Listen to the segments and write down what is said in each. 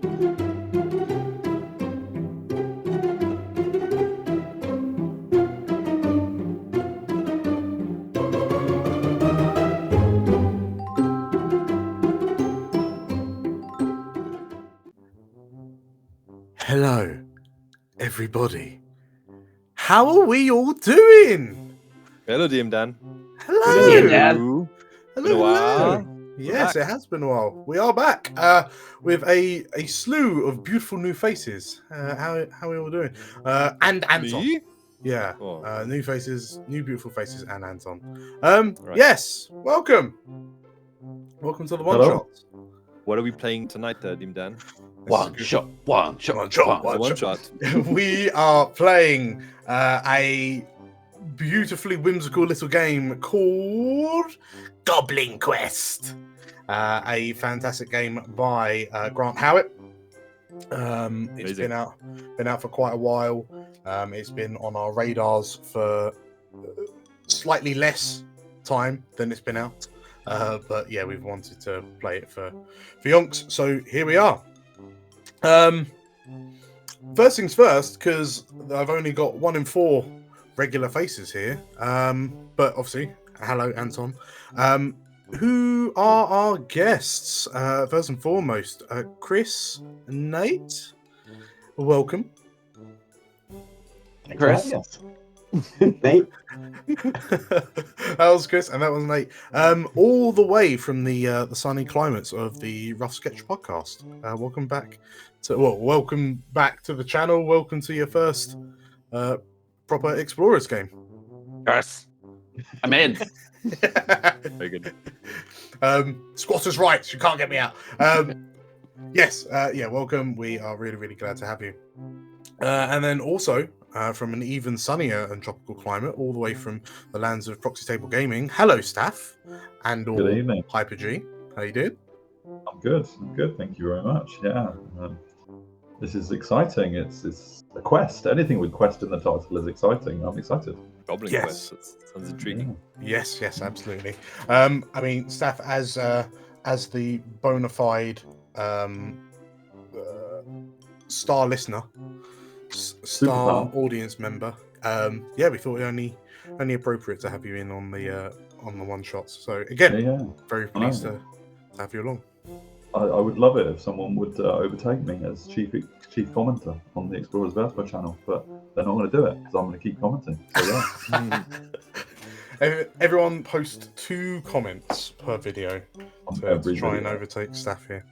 Hello, everybody. How are we all doing? Hello, DM Dan. Hello. Hello. Hello. Been a while. Hello. Yes, it has been a while. We are back with a slew of beautiful new faces. How are we all doing? And Anton. Me? Yeah. Oh. New faces, new beautiful faces, and Anton. Right. Yes. Welcome. Welcome to the one Hello. shot. What are we playing tonight, DM Dan? One shot. One shot. We are playing a beautifully whimsical little game called Goblin Quest. A fantastic game by Grant Howitt. It's been out for quite a while. It's been on our radars for slightly less time than it's been out. But yeah, we've wanted to play it for yonks, so here we are. First things first, because I've only got 1 in 4 regular faces here. But obviously, hello, Anton. Who are our guests? First and foremost, Chris and Nate. Welcome. Chris. Nate. That was Chris, and that was Nate. All the way from the sunny climates of the Rough Sketch podcast. Welcome back to the channel. Welcome to your first proper Explorers game. Yes. I'm in. Very good. Squatters' rights. You can't get me out. Yes. Welcome. We are really, really glad to have you. And then also from an even sunnier and tropical climate, all the way from the lands of Proxy Table Gaming. Hello, staff, and all Good evening. Hyper G. How you doing? I'm good. Thank you very much. Yeah. This is exciting. It's a quest. Anything with quest in the title is exciting. I'm excited. Goblin Yes. Quest. That sounds intriguing. Yes, absolutely. I mean, staff, as the bona fide star listener, star Superfan. audience member, we thought it only appropriate to have you in on the one shots. So again, Yeah. very pleased to have you along. I would love it if someone would overtake me as chief commenter on the Explorers Verso channel, but they're not going to do it because I'm going to keep commenting. So yeah. Everyone post 2 comments per video to try and overtake staff here.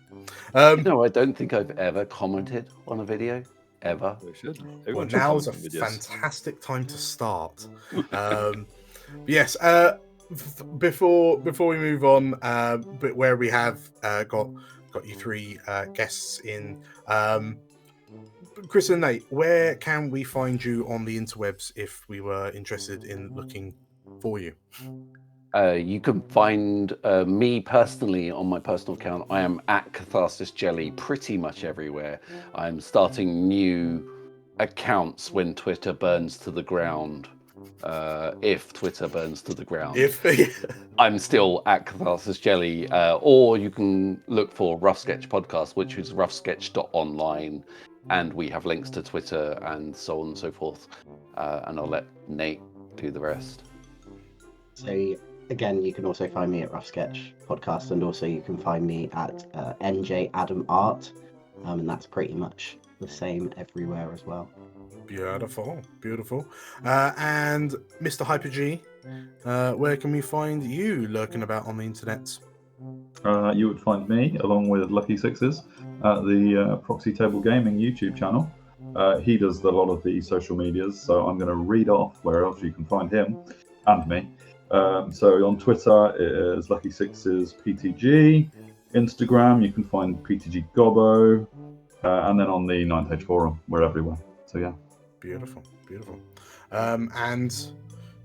No, I don't think I've ever commented on a video. Ever. We should. Well, Everyone should now's a comment on videos. fantastic time to start. Yes. Before we move on, but where we have got you 3 guests in, Chris and Nate, where can we find you on the interwebs if we were interested in looking for you? You can find me personally on my personal account. I am at Catharsis Jelly pretty much everywhere. I'm starting new accounts when Twitter burns to the ground. If Twitter burns to the ground. I'm still at Catharsis Jelly. Or you can look for Rough Sketch Podcast, which is roughsketch.online. And we have links to Twitter and so on and so forth. And I'll let Nate do the rest. So again, you can also find me at Rough Sketch Podcast, and also you can find me at NJ Adam Art, and that's pretty much the same everywhere as well. Beautiful. And Mr. Hyper G, where can we find you lurking about on the internet? You would find me along with Lucky Sixes at the Proxy Table Gaming YouTube channel. He does a lot of the social medias, so I'm going to read off where else you can find him and me. So on Twitter it is Lucky Sixes PTG. Instagram you can find PTG Gobbo, and then on the 9th forum we're everywhere. So yeah. Beautiful. And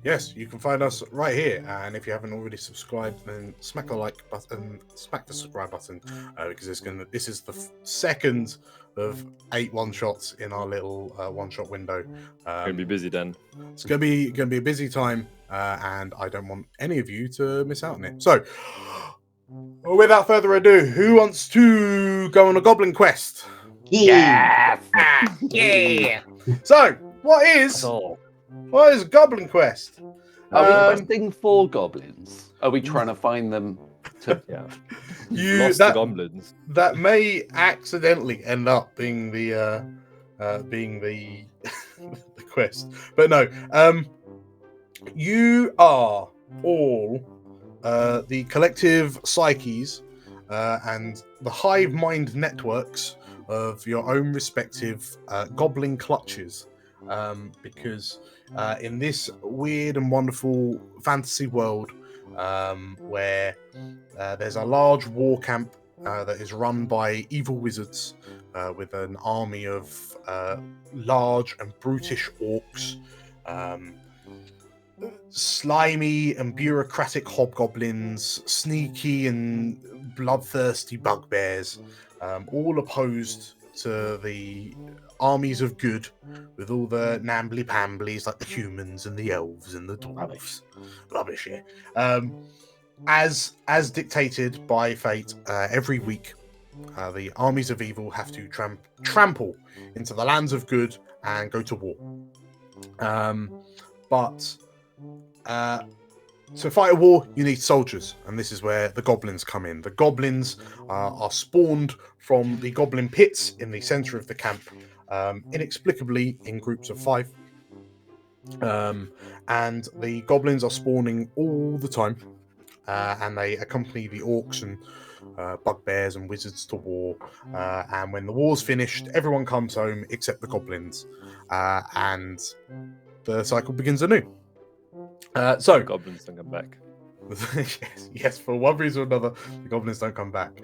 yes, you can find us right here. And if you haven't already subscribed, then smack the like button, smack the subscribe button, because this is the second of 8 one-shots in our little one-shot window. Gonna be busy then. It's gonna be a busy time, and I don't want any of you to miss out on it. So, without further ado, who wants to go on a Goblin Quest? Yeah. Yeah. So, what is Oh, Goblin Quest? Are we Um, questing for goblins? Are we trying to find them? yeah. You Lost the that goblins. that may accidentally end up being the the quest, but no. You are all the collective psyches and the hive mind networks of your own respective goblin clutches, because in this weird and wonderful fantasy world where there's a large war camp that is run by evil wizards with an army of large and brutish orcs, slimy and bureaucratic hobgoblins, sneaky and bloodthirsty bugbears, all opposed to the armies of good with all the nambly-pamblies like the humans and the elves and the dwarves. Rubbish, yeah. As dictated by fate, every week the armies of evil have to trample into the lands of good and go to war. But to fight a war, you need soldiers, and this is where the goblins come in. The goblins are spawned from the goblin pits in the center of the camp, inexplicably in groups of 5. And the goblins are spawning all the time, and they accompany the orcs and bugbears and wizards to war. And when the war's finished, everyone comes home except the goblins, and the cycle begins anew. So Goblins don't come back. yes, for one reason or another, the goblins don't come back.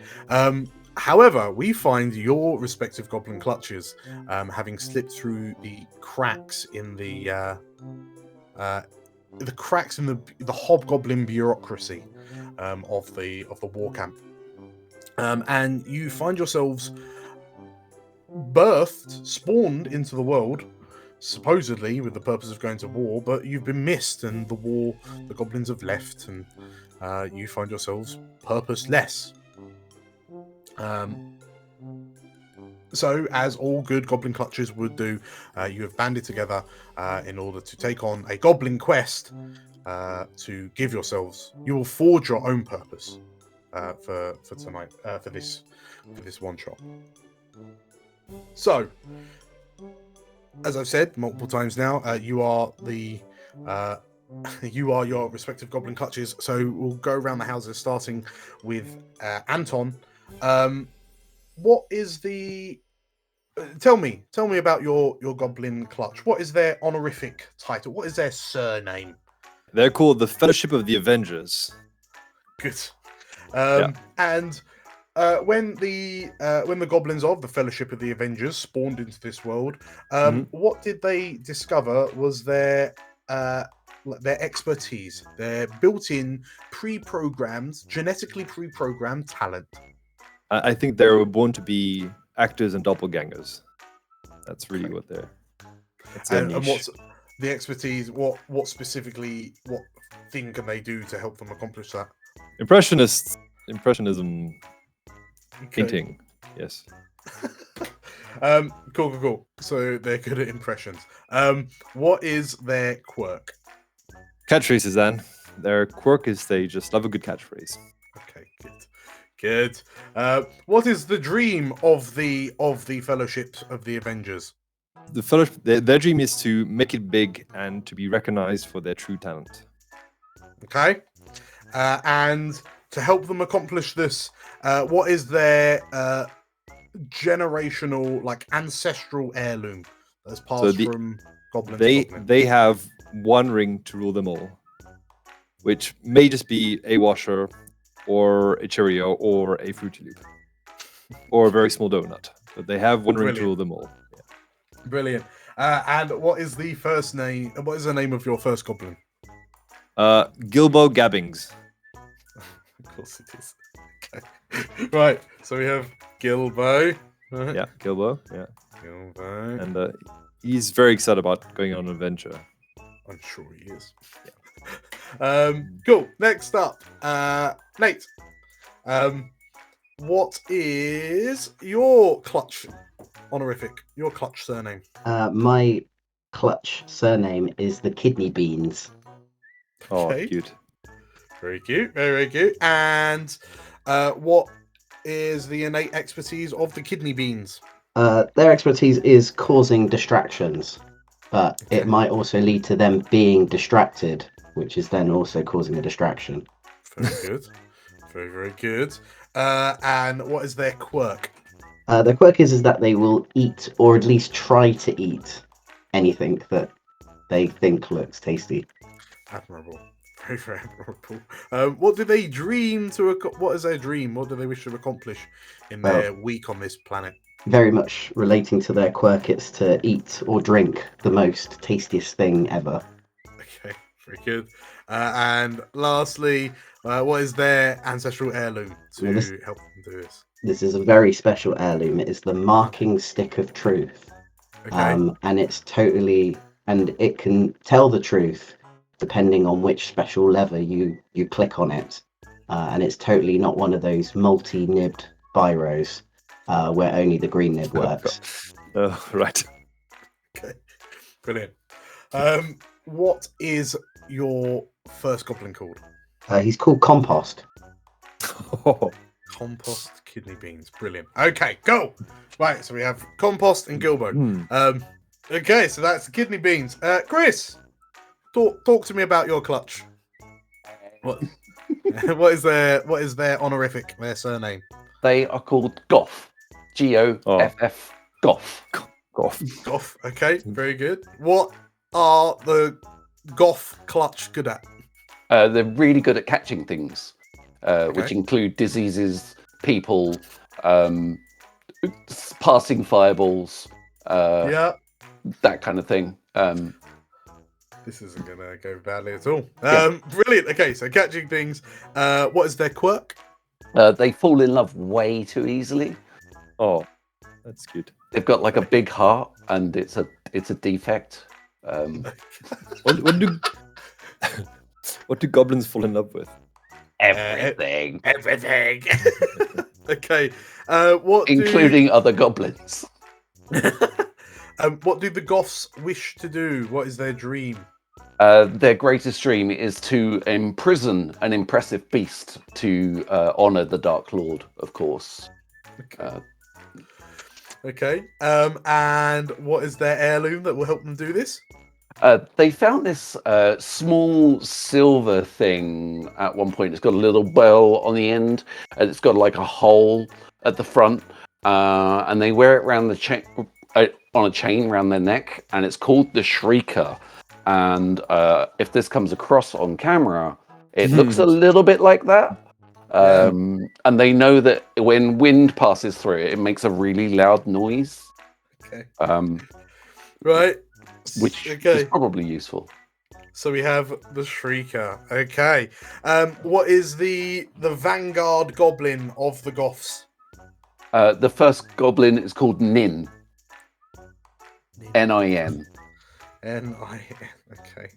However, we find your respective goblin clutches having slipped through the cracks in the hobgoblin bureaucracy of the war camp, and you find yourselves spawned into the world, supposedly with the purpose of going to war, but you've been missed, and the goblins have left, and you find yourselves purposeless. So, as all good goblin clutches would do, you have banded together in order to take on a goblin quest to give yourselves. You will forge your own purpose for tonight, for this one shot. So, as I've said multiple times now, you are your respective goblin clutches. So we'll go around the houses, starting with Anton. What is the? Tell me about your goblin clutch. What is their honorific title? What is their surname? They're called the Fellowship of the Avengers. Good. And when the goblins of the Fellowship of the Avengers spawned into this world, what did they discover was their expertise, their built-in, genetically pre-programmed talent? I think they were born to be actors and doppelgangers. That's really what they're. And what's the expertise? What specifically? What thing can they do to help them accomplish that? Impressionism. Painting, yes. Cool. So they're good at impressions. What is their quirk? Catchphrases, then. Their quirk is they just love a good catchphrase. Okay, good. What is the dream of the Fellowship of the Avengers? The Fellowship, their dream is to make it big and to be recognized for their true talent. Okay, and to help them accomplish this, what is their generational, like ancestral heirloom that's passed from goblin to goblin? They have one ring to rule them all, which may just be a washer, or a Cheerio, or a Fruity Loop, or a very small donut. But they have one ring to rule them all. Yeah. Brilliant. And what is the first name? What is the name of your first goblin? Gilbo Gabbings. Of course it is. Okay. Right. So we have Gilbo. Right. Yeah, Gilbo. Yeah. Gilbo. And he's very excited about going on an adventure. I'm sure he is. Yeah. Cool. Next up, Nate. What is your clutch honorific, your clutch surname. My clutch surname is the Kidney Beans. Oh, Okay. cute. Very cute, very cute. And what is the innate expertise of the Kidney Beans? Their expertise is causing distractions, but it might also lead to them being distracted, which is then also causing a distraction. Very good. Very, very good. And what is their quirk? Their quirk is that they will eat, or at least try to eat, anything that they think looks tasty. Admirable. Very, very admirable. What do they dream to... What is their dream? What do they wish to accomplish in their week on this planet? Very much relating to their quirk, it's to eat or drink the most tastiest thing ever. Okay, very good. And lastly, what is their ancestral heirloom to help them do this? This is a very special heirloom. It is the marking stick of truth. Okay. And it's totally... And it can tell the truth depending on which special lever you click on it. And it's totally not one of those multi-nibbed biros where only the green nib works. Right. Okay, brilliant. What is your first goblin called? He's called Compost. Compost kidney beans. Brilliant. Okay, go. Right, so we have Compost and Gilbo. Okay, so that's the kidney beans. Chris, talk to me about your clutch. What is their honorific, their surname? They are called Goff. Goff. Goff. Goff. Okay, very good. What are the Goff clutch good at? They're really good at catching things, which include diseases, people, passing fireballs, that kind of thing. This isn't going to go badly at all. Brilliant. Okay, so catching things. What is their quirk? They fall in love way too easily. Oh, that's good. They've got like a big heart, and it's a defect. What do goblins fall in love with? Everything. Everything. Okay. Including other goblins. What do the Goths wish to do? What is their dream? Their greatest dream is to imprison an impressive beast to honor the Dark Lord, of course. Okay. And what is their heirloom that will help them do this? They found this small silver thing at one point. It's got a little bell on the end, and it's got like a hole at the front, and they wear it around the chain on a chain around their neck, and it's called the Shrieker. And if this comes across on camera, it looks a little bit like that. And they know that when wind passes through it, it makes a really loud noise. Okay. Right. Which is probably useful. So we have the Shrieker. Okay. What is the vanguard goblin of the Goths? The first goblin is called Nin. Nin. Nin. Okay.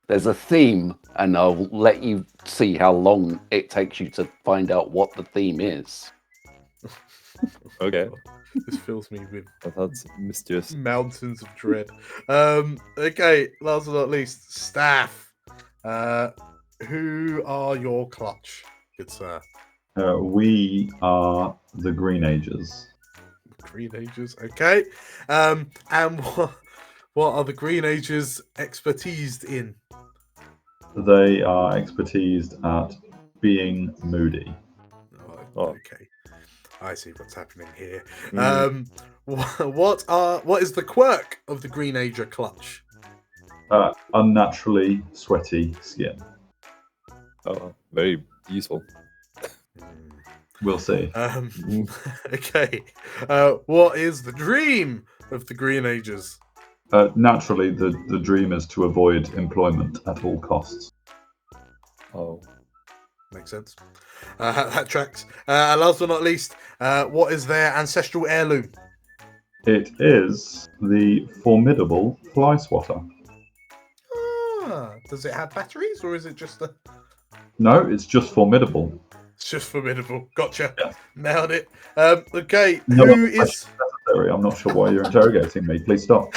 There's a theme, and I'll let you see how long it takes you to find out what the theme is. Okay. This fills me with that's mysterious mountains of dread. Okay, last but not least, Staff. Who are your clutch, good sir? We are the Green Ages. Green Ages, okay. And what are the Green Ages expertised in? They are expertised at being moody. Okay. I see what's happening here. What is the quirk of the Green Ager clutch? Unnaturally sweaty skin. Oh, very useful. We'll see. Okay. What is the dream of the Green Ages? Naturally, the dream is to avoid employment at all costs. Oh. Makes sense. That tracks. Last but not least, what is their ancestral heirloom? It is the formidable fly swatter. Does it have batteries, or is it just a... No, it's just formidable. It's just formidable. Gotcha. Yeah. Nailed it. Okay, who is... unnecessary. I'm not sure why you're interrogating me. Please stop.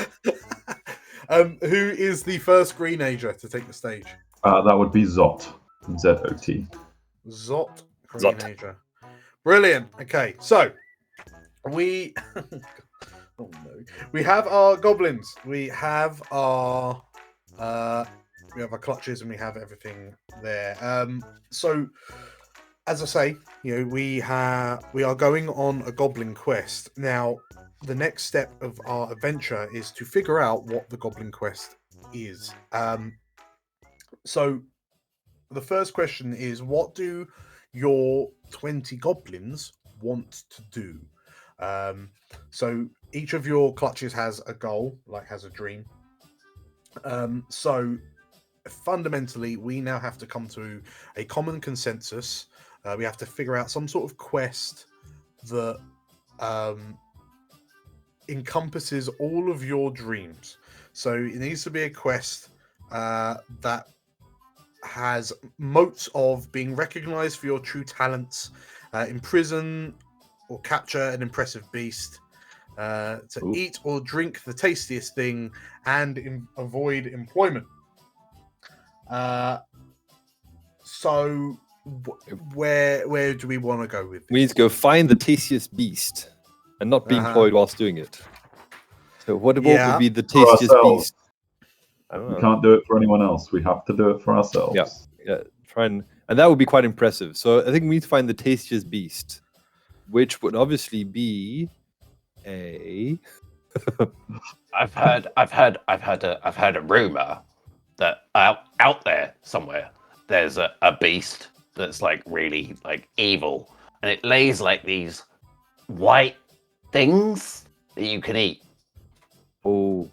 Who is the first Greenager to take the stage? That would be Zot. Z-O-T. Zot Greenager. Brilliant. Okay, so we oh no. We have our goblins. We have our clutches and we have everything there. So as I say, we are going on a Goblin Quest. Now, the next step of our adventure is to figure out what the Goblin Quest is. So the first question is, what do your 20 goblins want to do? So each of your clutches has a goal, has a dream. So fundamentally, we now have to come to a common consensus. We have to figure out some sort of quest that encompasses all of your dreams. So it needs to be a quest that has motes of being recognized for your true talents, imprison or capture an impressive beast, to eat or drink the tastiest thing, and avoid employment. So where do we want to go with this? We need to go find the tastiest beast and not be employed whilst doing it. So what would be the tastiest beast? I don't know. We can't do it for anyone else. We have to do it for ourselves. Yeah. Try and that would be quite impressive. So I think we need to find the tastiest beast, which would obviously be a. I've heard a rumor that out there somewhere there's a beast that's really evil, and it lays these white things that you can eat. Oh,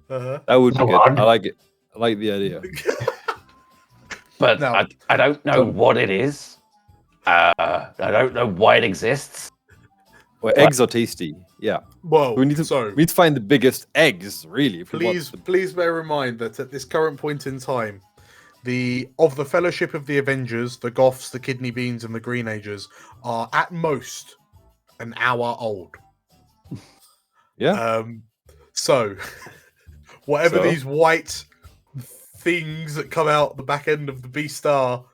that would be good. I like it. I like the idea. But no, I don't know what it is. I don't know why it exists. Well, eggs are tasty. Yeah. Well, we need to find the biggest eggs, really. Please bear in mind that at this current point in time, the Fellowship of the Avengers, the Goths, the Kidney Beans, and the Greenagers are at most an hour old. Yeah. So whatever these white things that come out the back end of the beast are,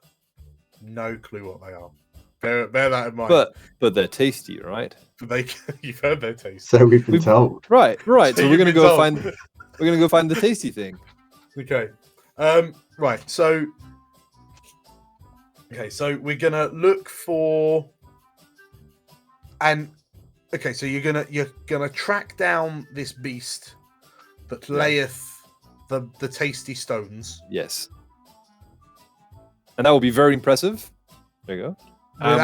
no clue what they are. Bear that in mind. But they're tasty, right? You've heard they're tasty. So we've been told. Right. So we're gonna go find the tasty thing. Okay. Right. So we're gonna look for so you're gonna track down this beast that layeth the tasty stones. Yes. And that will be very impressive. There you go. And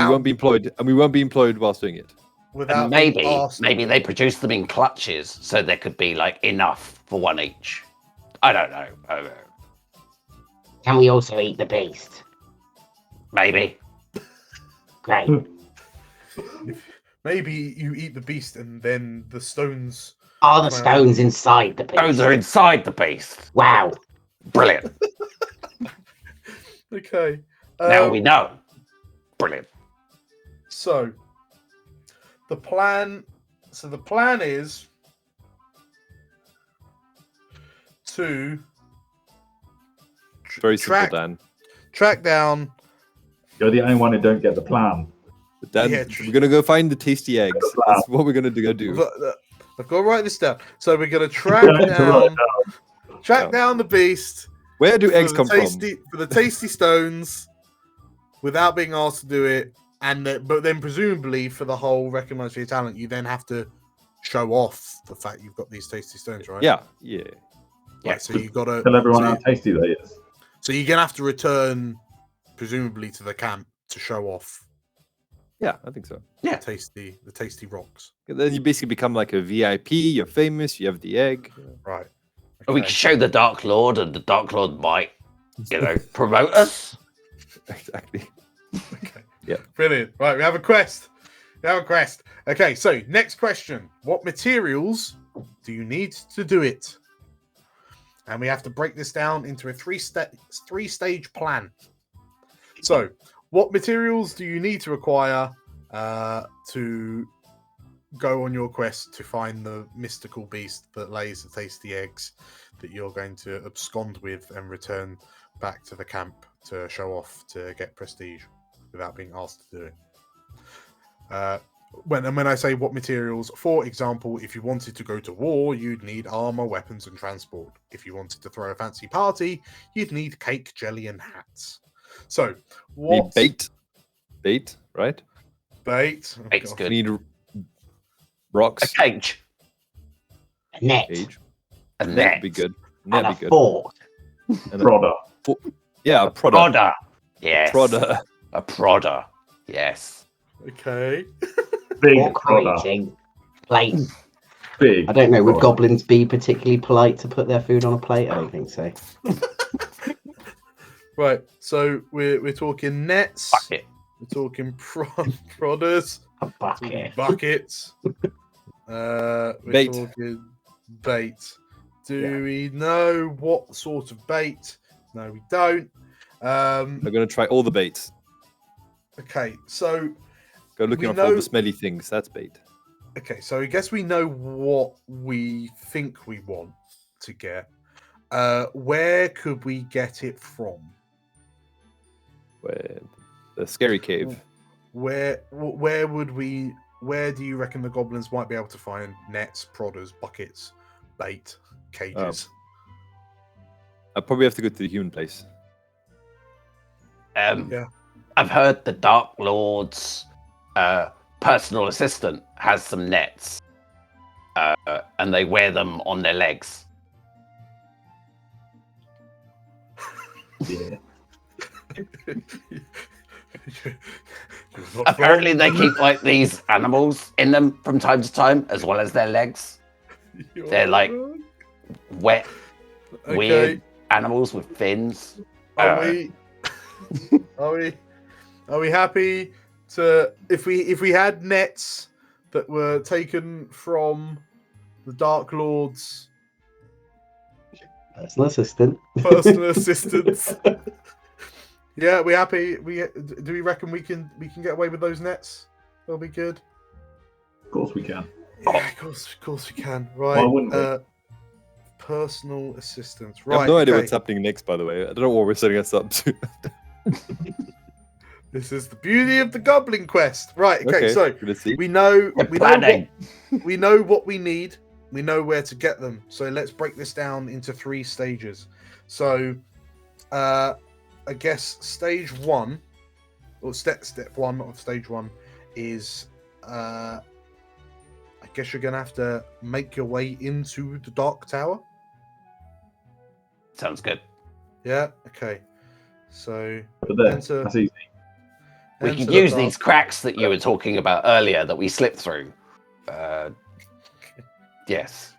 we won't be employed whilst doing it. And maybe they produce them in clutches, so there could be enough for one each. I don't know. Can we also eat the beast? Maybe. Great. Maybe you eat the beast and then the stones. Are the stones inside the beast? Stones are inside the beast. Wow. Brilliant. Okay. Now we know. Brilliant. So the plan is to very simple, Dan. Track down. You're the only one who don't get the plan. Dan, we're gonna go find the tasty eggs. That's what we're gonna go do. I've got to write this down. So we're gonna track down the beast. Where do eggs come from? For the tasty stones, without being asked to do it, but then presumably for the whole recognize your talent, you then have to show off the fact you've got these tasty stones, right? Yeah. Right, so you've got to tell everyone how tasty they is. So you're gonna have to return, presumably, to the camp to show off. Yeah, I think so. Yeah, the tasty rocks. And then you basically become like a VIP. You're famous. You have the egg. Right. Okay. We can show the Dark Lord, and the Dark Lord might, promote us. Exactly. Okay. Yeah. Brilliant. Right, we have a quest. Okay, so next question: what materials do you need to do it? And we have to break this down into a three-stage plan. So, what materials do you need to acquire to go on your quest to find the mystical beast that lays the tasty eggs that you're going to abscond with and return back to the camp to show off to get prestige without being asked to do it. When I say what materials, for example, if you wanted to go to war, you'd need armor, weapons, and transport. If you wanted to throw a fancy party, you'd need cake, jelly, and hats. So, what Need bait, right? bait? Oh, Bait's God. good. Need A rocks. cage. A net. Cage. A Net net. would be good. And Net a would be good. fort. And a- Prodder. yeah, a prodder. Prodder. Yes. Prodder. A prodder. Yes. Okay. Big Fork for prodder. eating. Plate. Big. I don't know. Would prodder. goblins be particularly polite to put their food on a plate? I don't think so. Right. So we're talking nets. Bucket. We're talking prodders. A Talking bucket. buckets. We're Bait. talking bait. Do Yeah. we know what sort of bait? No, we don't. I'm gonna try all the baits. Okay, so Go looking We up all know- the smelly things. That's bait. I guess we know what we think we want to get. Where could we get it from? Where the scary cave. Where do you reckon the goblins might be able to find nets, prodders, buckets, bait, cages? I probably have to go to the human place. Yeah. I've heard the Dark Lord's personal assistant has some nets, and they wear them on their legs. Yeah. Apparently, they keep like these animals in them from time to time, as well as their legs. They're like wet, weird animals with fins. Are we happy to if we had nets that were taken from the Dark Lord's Personal assistant. personal assistants? Yeah, we happy? Do we reckon we can get away with those nets? They'll be good. Of course we can. Yeah, of course we can. Right. Why wouldn't we? Personal assistants. I Right. have no idea okay. what's happening next, by the way. I don't know what we're setting us up to. This is the beauty of the Goblin Quest. Right. Okay. So let's see. we know Planning. we know what we need. We know where to get them. So let's break this down into 3 stages. So, I guess stage 1, or step 1 of stage 1 is, I guess you're gonna have to make your way into the Dark Tower. Sounds good. Yeah. Okay. So But there, Enter- that's easy. We enter can the use Dark- these cracks that you were talking about earlier that we slipped through. Yes.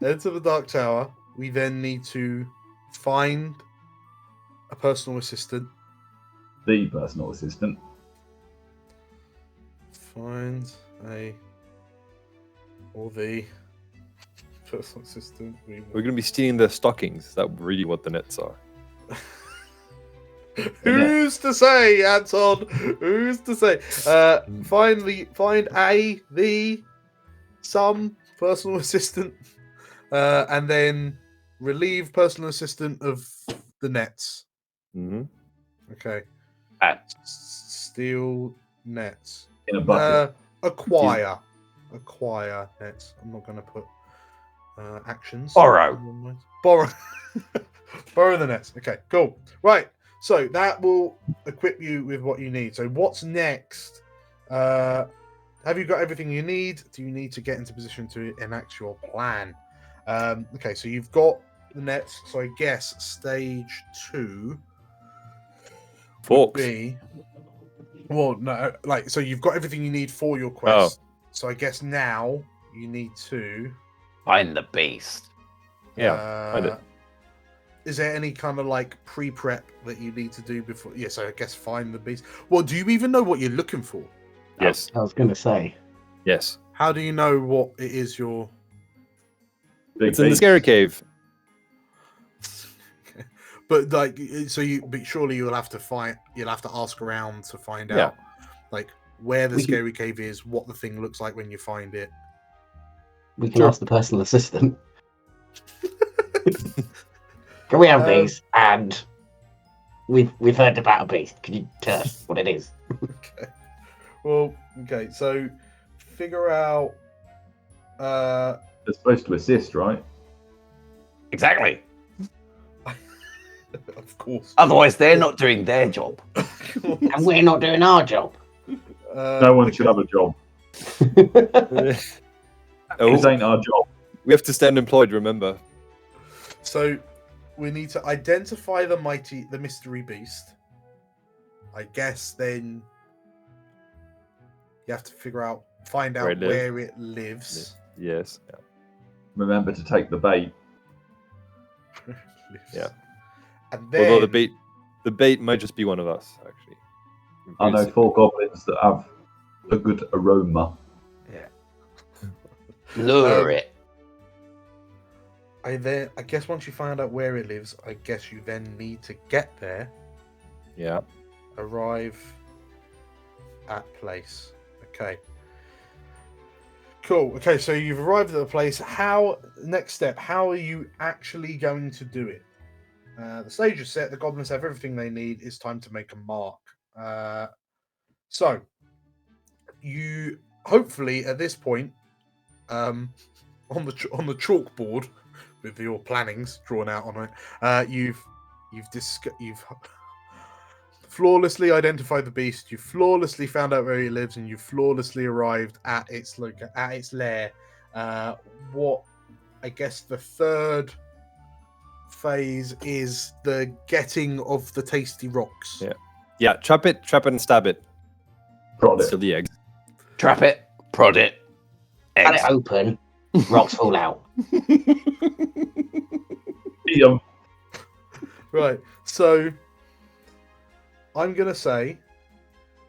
Enter the Dark Tower. We then need to find a personal assistant. The personal assistant. Find a or the personal assistant. We're going to be stealing their stockings. That's really what the nets are. Who's to say, Anton? Who's to say? Find some personal assistant, and then relieve personal assistant of the nets. Mm-hmm. Okay. At Steal nets. In a bucket. Acquire nets. I'm not going to put actions. Borrow. Borrow the nets. Okay, cool. Right. So that will equip you with what you need. So what's next? Have you got everything you need? Do you need to get into position to enact your plan? Okay, so you've got the nets. So I guess stage 2 Forks. be. Well, no, like so you've got everything you need for your quest. So I guess now you need to find the beast. Yeah, find it. Is there any kind of like pre-prep that you need to do before? Yeah, so I guess find the beast. Well, do you even know what you're looking for? Yes. I was going to say. Yes. How do you know what it is you're? Big It's in the beast. scary cave. But like, so but surely you'll have to ask around to find Yeah. out. Like, where the We can- scary cave is, what the thing looks like when you find it. We can Sure. ask the personal assistant. Can we have Um, these? And we've heard about a beast. Can you tell us what it is? Okay. Well, okay. So figure out. They're supposed to assist, right? Exactly. Of course. Otherwise, they're not doing their job. Of course. And we're not doing our job. No one should have a job. Oh, This ain't our job. we have to stand employed, remember. So we need to identify the mystery beast. I guess then you have to find out where it lives. Yes. Yeah. Remember to take the bait. Lives. Yeah. And then Although the bait might just be one of us, actually. I know 4 goblins that have a good aroma. Lure it. I guess once you find out where it lives, I guess you then need to get there, Yeah. arrive at place. Okay. Cool. Okay, so you've arrived at the place. Next step, how are you actually going to do it? The stage is set, the goblins have everything they need. It's time to make a mark. So you hopefully at this point, on the chalkboard with your plannings drawn out on it, you've flawlessly identified the beast. You flawlessly found out where it lives, and you flawlessly arrived at its lair. What I guess the third phase is the getting of the tasty rocks. Yeah. Yeah, trap it, and stab it. Prod Steal it. the eggs. Trap it. Prod it. Cut Eggs. it open. Rocks fall out. Eat 'em. Right. So I'm gonna say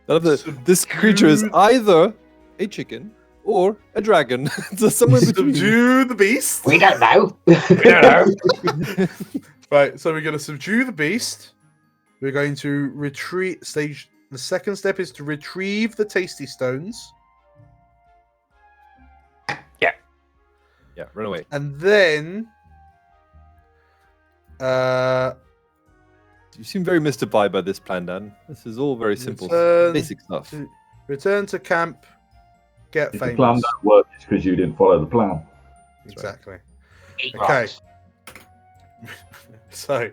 This creature is either a chicken or a dragon. So somewhere between. subdue the beast. We don't know. We don't know. Right. So we're gonna subdue the beast. We're going to retreat. The second step is to retrieve the tasty stones, Yeah, run away. and then You seem very mystified by this plan, Dan. This is all very simple, Return basic stuff. return to camp. Get If the famous. plan don't work, it's because you didn't follow the plan. Exactly. Eat Okay. rocks. So,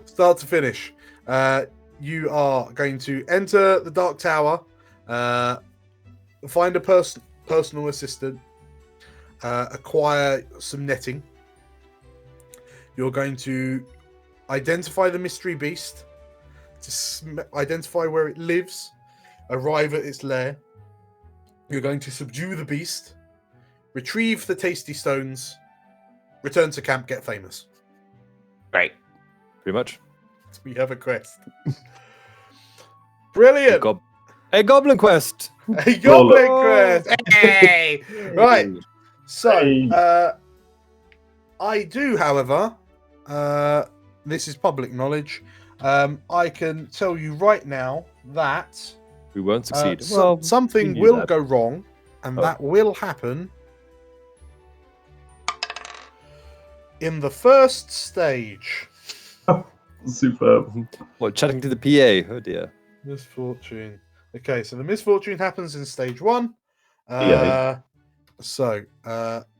start to finish, you are going to enter the Dark Tower, find a personal assistant, acquire some netting. You're going to identify the mystery beast, to identify where it lives, arrive at its lair. You're going to subdue the beast, retrieve the tasty stones, return to camp, get famous. Right. Pretty much. We have a quest. Brilliant. A Goblin Quest. A Goblin Quest. Hey! Right. So, Hey. I do, however, this is public knowledge. I can tell you right now that We won't succeed. something we knew will that. go wrong, and Oh. that will happen in the first stage. Superb. What, chatting to the PA? Oh dear. Misfortune. Okay, so the misfortune happens in stage 1. Yeah. So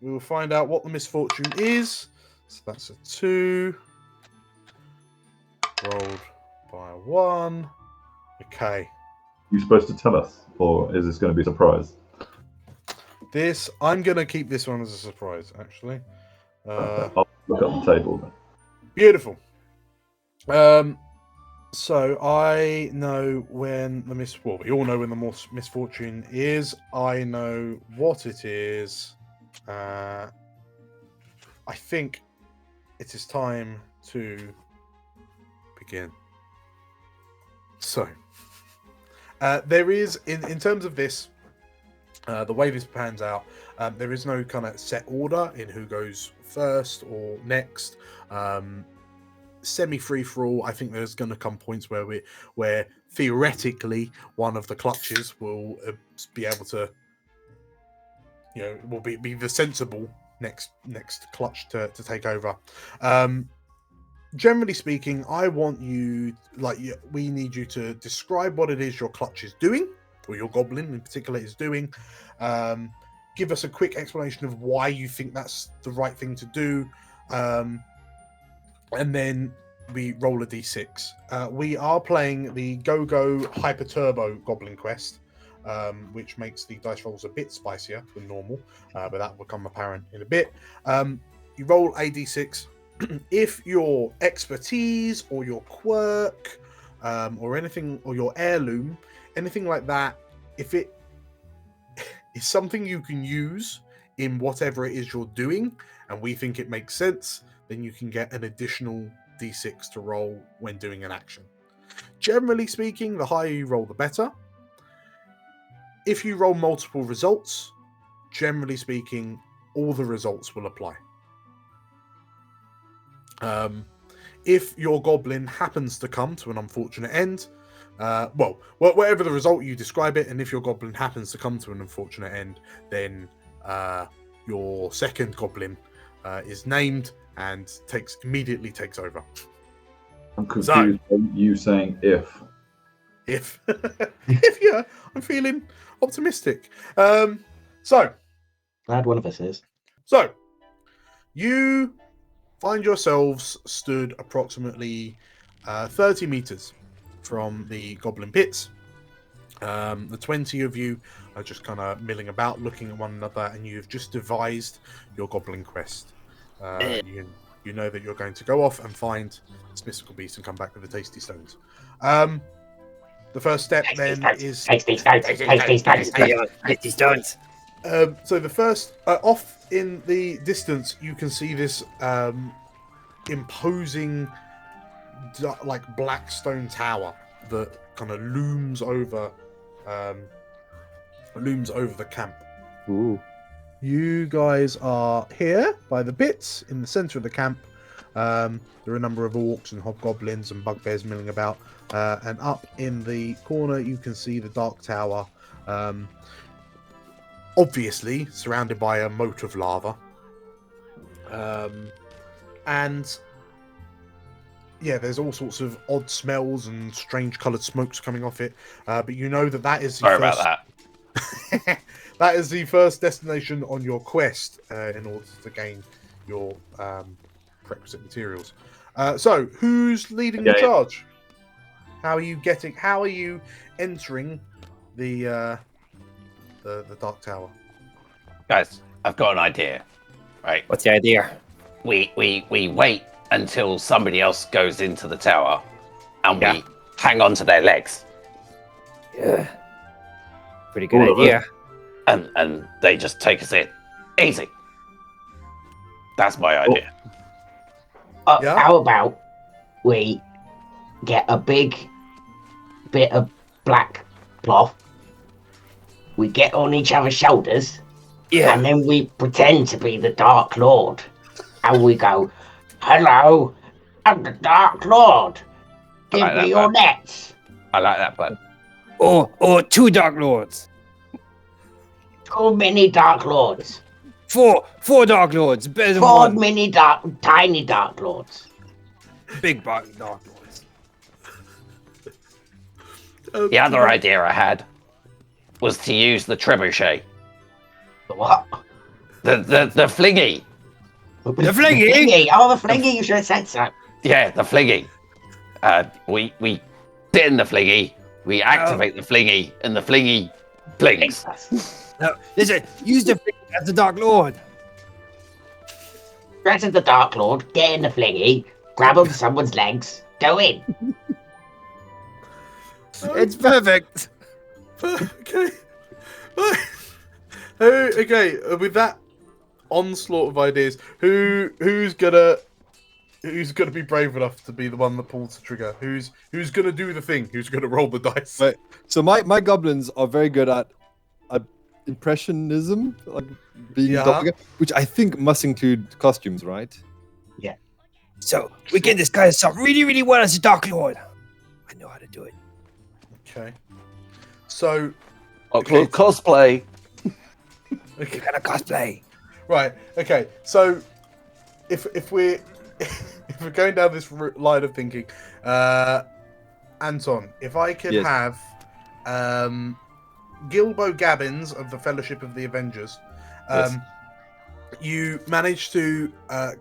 we will find out what the misfortune is. So that's a 2. Rolled by a 1. Okay. You supposed to tell us, or is this going to be a surprise? I'm going to keep this one as a surprise, actually. I'll look at the table then. Beautiful. So I know when we all know when the misfortune is. I know what it is. I think it is time to begin. So there is in terms of this, the way this pans out, there is no kind of set order in who goes first or next. semi free for all. I think there's going to come points where theoretically one of the clutches will be able to, will be the sensible next clutch to take over. Generally speaking, I want you, we need you to describe what it is your clutch is doing, or your goblin in particular is doing. Give us a quick explanation of why you think that's the right thing to do. And then we roll a d6. We are playing the Go-Go Hyper Turbo Goblin Quest, which makes the dice rolls a bit spicier than normal, but that will become apparent in a bit. You roll a d6. If your expertise or your quirk or anything, or your heirloom, anything like that, if it is something you can use in whatever it is you're doing, and we think it makes sense, then you can get an additional d6 to roll when doing an action. Generally speaking, the higher you roll, the better. If you roll multiple results, generally speaking, all the results will apply. If your goblin happens to come to an unfortunate end, whatever the result, you describe it, and if your goblin happens to come to an unfortunate end, then your second goblin is named and immediately takes over. I'm confused by you saying if. If yeah, I'm feeling optimistic. So Glad one of us is. So you find yourselves stood approximately 30 meters from the goblin pits. The 20 of you are just kind of milling about, looking at one another, and you've just devised your goblin quest. You know that you're going to go off and find this mystical beast and come back with the tasty stones. The first step is tasty stones. Tasty stones. So the first, off in the distance, you can see this imposing, black stone tower that kind of looms over the camp. Ooh. You guys are here by the pits in the center of the camp. There are a number of orcs and hobgoblins and bugbears milling about, and up in the corner you can see the dark tower. Obviously surrounded by a moat of lava, and there's all sorts of odd smells and strange coloured smokes coming off it, but you know that is the Sorry first... about that. That is the first destination on your quest in order to gain your prerequisite materials. So who's leading the charge? How are you entering the Dark Tower? Guys, I've got an idea. Right. What's the idea? We wait until somebody else goes into the tower, and we hang on to their legs. Yeah. Pretty good idea. And they just take us in. Easy. That's my idea. How about we get a big bit of black cloth, we get on each other's shoulders, and then we pretend to be the Dark Lord, and we go, "Hello, I'm the Dark Lord. Give me your nets." I like that plan. Or 2 Dark Lords. Too many Dark Lords. 4 Dark Lords. Better than 4 1. tiny Dark Lords. Big Dark Lords. The other idea I had was to use the trebuchet. The what? The flingy. The flingy? Oh, the flingy, you should have said so. Yeah, the flingy. We sit in the flingy, we activate the flingy, and the flingy flings. No, listen, use the flingy as the Dark Lord. Dress as the Dark Lord, get in the flingy, grab onto someone's legs, go in. It's perfect. Okay. Okay, with that onslaught of ideas, who's gonna be brave enough to be the one that pulls the trigger? Who's gonna do the thing? Who's gonna roll the dice? Right. So my goblins are very good at impressionism, like being doppelganger, which I think must include costumes, right? Yeah. So we can disguise ourselves really, really well as a Dark Lord. I know how to do it. Okay. So. Cosplay. Okay. Kind of cosplay. Right. Okay. So, if we're going down this line of thinking, Anton, if I could have Gilbo Gabbins of the Fellowship of the Avengers, you managed to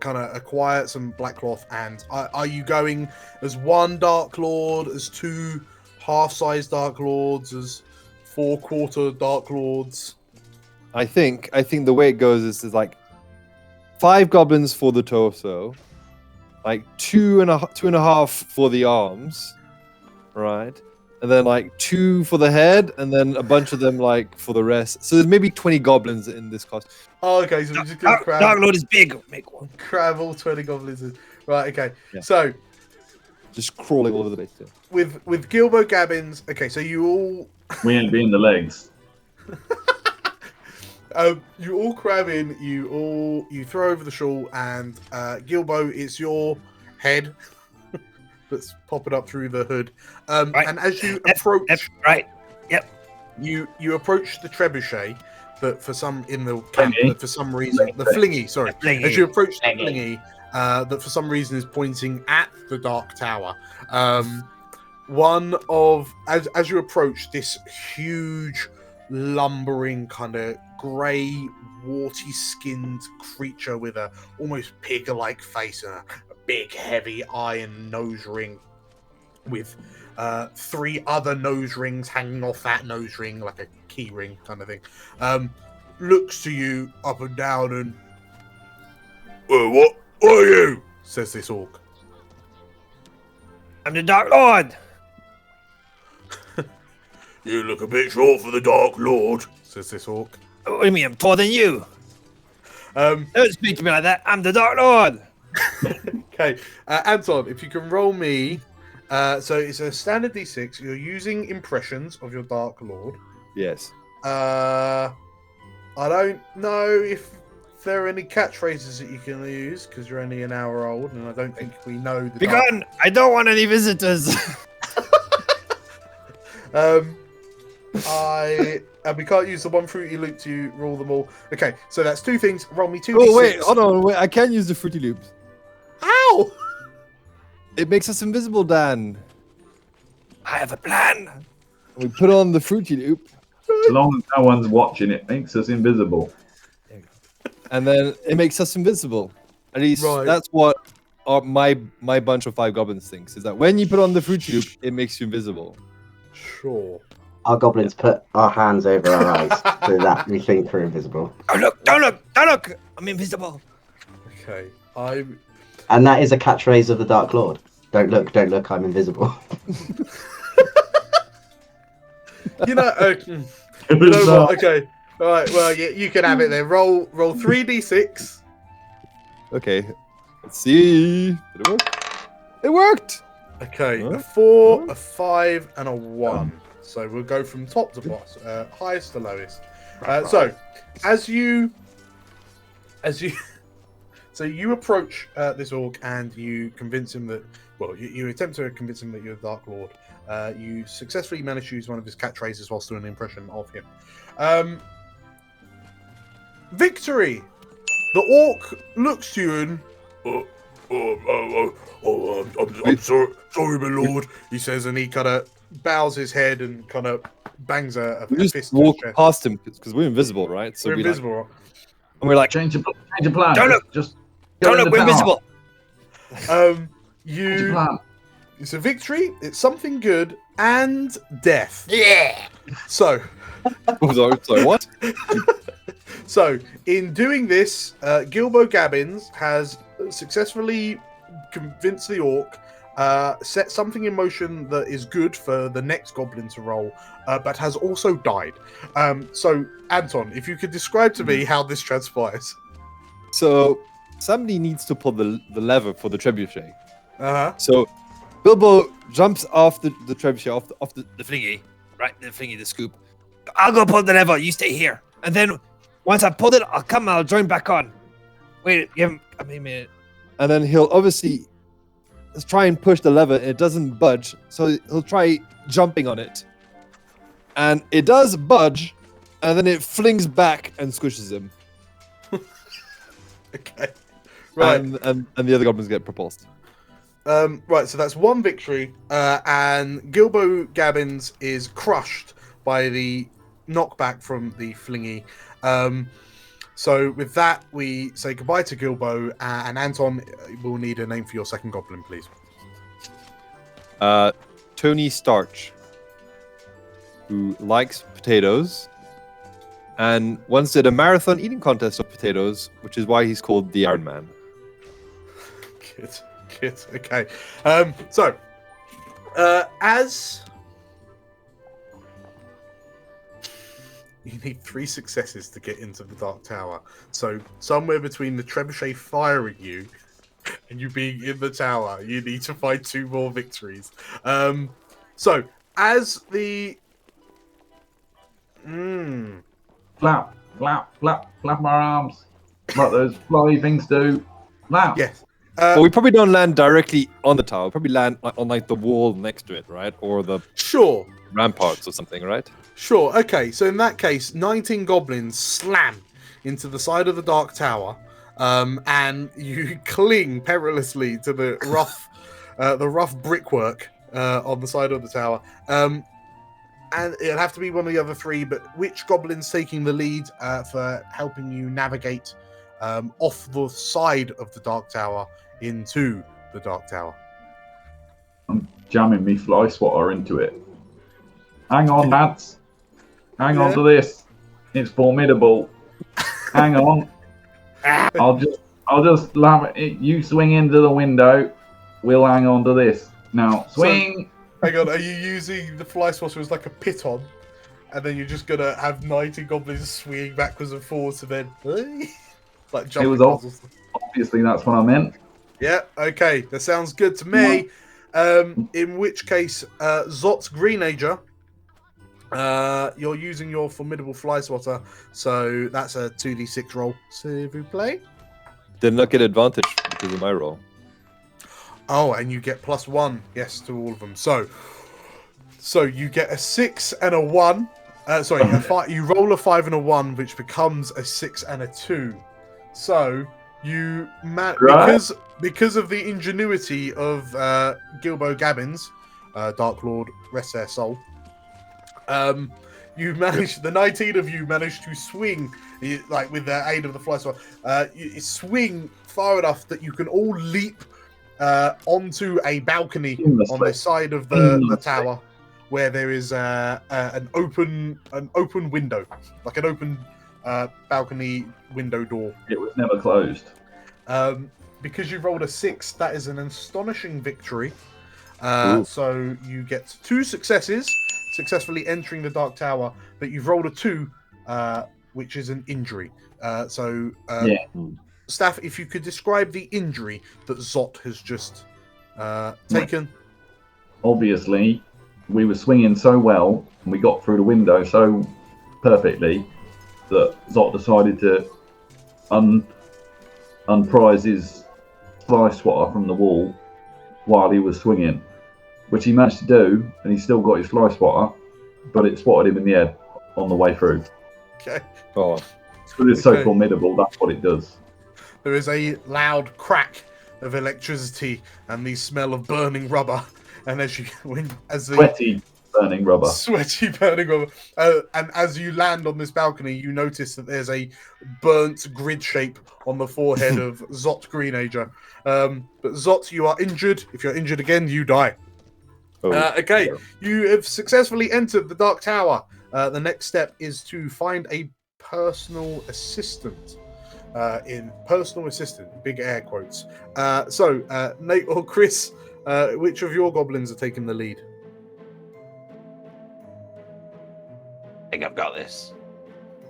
kind of acquire some black cloth, and are you going as one Dark Lord, as two half-sized Dark Lords, as 4/4 Dark Lords? I think the way it goes is like 5 goblins for the torso, like two and a half for the arms, right? And then like 2 for the head, and then a bunch of them like for the rest. So there's maybe 20 goblins in this cost. Oh, okay. So we're just gonna Dark Lord is big. Make one. Crab all 20 goblins in. Right. Okay. Yeah. So Just crawling all over the base. Yeah. with Gilbo Gabbins. Okay. So you all. We ain't being the legs. You all crab in. You throw over the shawl, and Gilbo, it's your head that's popping up through the hood. Right. And as you approach, right. Yep. you approach the trebuchet, but for some in the camp, Flingy. that for some reason the flingy. Sorry, Flingy. as you approach the flingy, that for some reason is pointing at the Dark Tower. One of as you approach this huge, lumbering kind of grey, warty-skinned creature with a almost pig-like face and a big, heavy iron nose ring with 3 other nose rings hanging off that nose ring, like a key ring kind of thing, looks to you up and down and, "Well, what are you?" says this orc. I'm the Dark Lord. "You look a bit short for the Dark Lord," says this orc. What do you mean? I'm taller than you. Don't speak to me like that. I'm the Dark Lord. Okay, Anton, if you can roll me. So it's a standard D6. You're using impressions of your Dark Lord. Yes. I don't know if there are any catchphrases that you can use because you're only an hour old, and I don't think we know the. Begone! I don't want any visitors. We can't use the one Fruity Loop to rule them all. Okay, so that's 2 things. Roll me 2 Oh D6. wait, hold on. Wait, I can use the Fruity Loops. Ow! It makes us invisible, Dan. I have a plan. We put on the Fruity Loop, As long as no one's watching, it makes us invisible. and then it makes us invisible. At least Right. that's what my bunch of 5 goblins thinks. Is that when you put on the Fruity Loop, it makes you invisible. Sure. Our goblins put our hands over our eyes so that we think we're invisible. Oh, look! Don't look! Don't look! I'm invisible. Okay. And that is a catchphrase of the Dark Lord. Don't look, I'm invisible. You know what? Okay. All right. Well, you can have it then. Roll 3d6. Okay. Let's see. Did it work? It worked. Okay. Huh? A 4, a 5, and a 1. So we'll go from top to bottom, highest to lowest. So as you approach this orc and you convince him that, well, you attempt to convince him that you're the Dark Lord. You successfully manage to use one of his catchphrases whilst doing an impression of him. Victory! The orc looks to you and, I'm sorry, my lord, he says, and he kind of bows his head and kind of bangs a We just fist to his walk chest. past him because we're invisible, right? So We're we invisible, right? and we're like, Change your plan. Don't look. Just go Don't in look! the We're tower. invisible. Change your You. plan. It's a victory. It's something good and death. Yeah. So, oh, sorry, what? so in doing this, Gilbo Gabbins has successfully convinced the orc, set something in motion that is good for the next goblin to roll, but has also died. So, Anton, if you could describe to me how this transpires. So somebody needs to pull the lever for the trebuchet. Uh-huh. So Bilbo jumps off the trebuchet, off the The thingy, the scoop. I'll go pull the lever. You stay here. And then once I've pulled it, I'll join back on. Wait, give him a minute. and then he'll obviously try and push the lever, and it doesn't budge. So he'll try jumping on it, and it does budge, and then it flings back and squishes him. Okay. Right. And the other goblins get propulsed. Right, so that's one victory, and Gilbo Gabbins is crushed by the knockback from the flingy. So with that, we say goodbye to Gilbo, and Anton will need a name for your second goblin, please. Tony Starch, who likes potatoes, and once did a marathon eating contest of potatoes, which is why he's called the Iron Man. Good. Okay. So, as you need 3 successes to get into the Dark Tower, so somewhere between the trebuchet firing you and you being in the tower, you need to find 2 more victories. So as the Flap, flap, flap, flap my arms. Like those fly things do. Flap. yes. Well, we probably don't land directly on the tower. We probably land on like the wall next to it, right? Or the Sure. ramparts or something, right? Sure. Okay. So in that case, 19 goblins slam into the side of the Dark Tower, and you cling perilously to the rough brickwork on the side of the tower. And it'll have to be one of the other 3. But which goblin's taking the lead for helping you navigate off the side of the Dark Tower into the Dark Tower? I'm jamming me fly swatter into it. Hang on, lads. Hang on to this. It's formidable. Hang on. I'll just lam it. You swing into the window. We'll hang on to this. Now swing. Hang on, are you using the fly swatter as like a piton? And then you're just gonna have 90 goblins swinging backwards and forwards and then like jumping. It was obviously that's what I meant. Yeah, okay, that sounds good to me. In which case, Zot's Greenager, you're using your formidable fly swatter, so that's a 2d6 roll. S'il vous plaît. Did not get advantage because of my roll. Oh, and you get +1, yes, to all of them. So you get a 6 and a 1. Sorry, you roll a 5 and a 1, which becomes a 6 and a 2. So you because of the ingenuity of Gilbo Gabbins, Dark Lord, rest their soul. You managed, the 19 of you managed to swing, like with the aid of the fly swatter, you swing far enough that you can all leap onto a balcony on the side of the tower, where there is an open window, like an open balcony window door. It was never closed. Because you rolled a 6, that is an astonishing victory. So you get 2 successes, successfully entering the Dark Tower, but you've rolled a 2, which is an injury. Staff, if you could describe the injury that Zot has just taken. Obviously, we were swinging so well, and we got through the window so perfectly, that Zot decided to unprise his fly swatter from the wall while he was swinging, which he managed to do, and he still got his fly swatter, but it swatted him in the head on the way through. Okay. Oh. Because it's so formidable, that's what it does. There is a loud crack of electricity and the smell of burning rubber, and sweaty burning rubber. And as you land on this balcony, you notice that there's a burnt grid shape on the forehead of Zot Greenager. But Zot, you are injured. If you're injured again, you die. Okay, you have successfully entered the Dark Tower. The next step is to find a personal assistant. In personal assistant, big air quotes. So, Nate or Chris, which of your goblins are taking the lead? I think I've got this.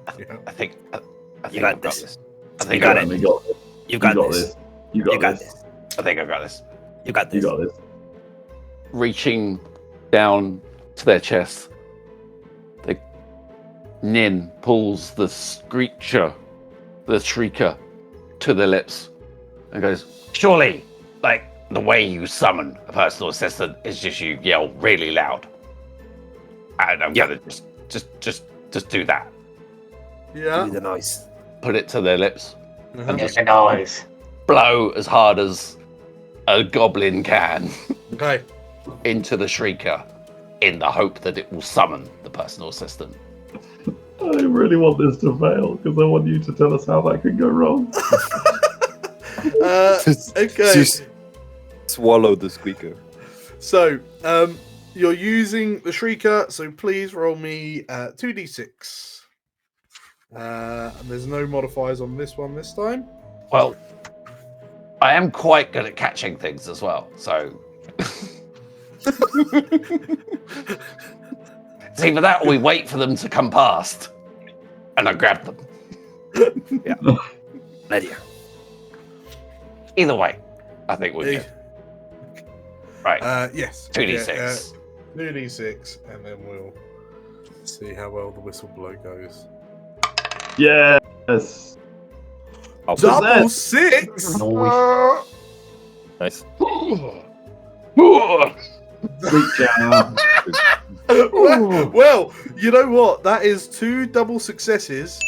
I think You got I've got this. this. I think I got it. You got this. You got this. I think I've got this. You got You this. got this. Reaching down to their chest, the Nin pulls the shrieker to their lips and goes, Surely, like the way you summon a personal assistant is just you yell really loud. And I'm gonna just do that. Yeah. the noise. Put it to their lips and It's just a noise. blow as hard as a goblin can Okay. into the shrieker in the hope that it will summon the personal assistant. I really want this to fail because I want you to tell us how that could go wrong. Okay. Just swallow the squeaker. So, you're using the Shrieker, so please roll me 2d6. And there's no modifiers on this one this time. Well, I am quite good at catching things as well, so it's either that or we wait for them to come past and I grab them. Lydia. Either way, I think we're good. Right. Yes. 2d6. 2d6, and then we'll see how well the whistle blow goes. Yes. Double 6! Nice. Reach out. Well, you know what? That is 2 double successes,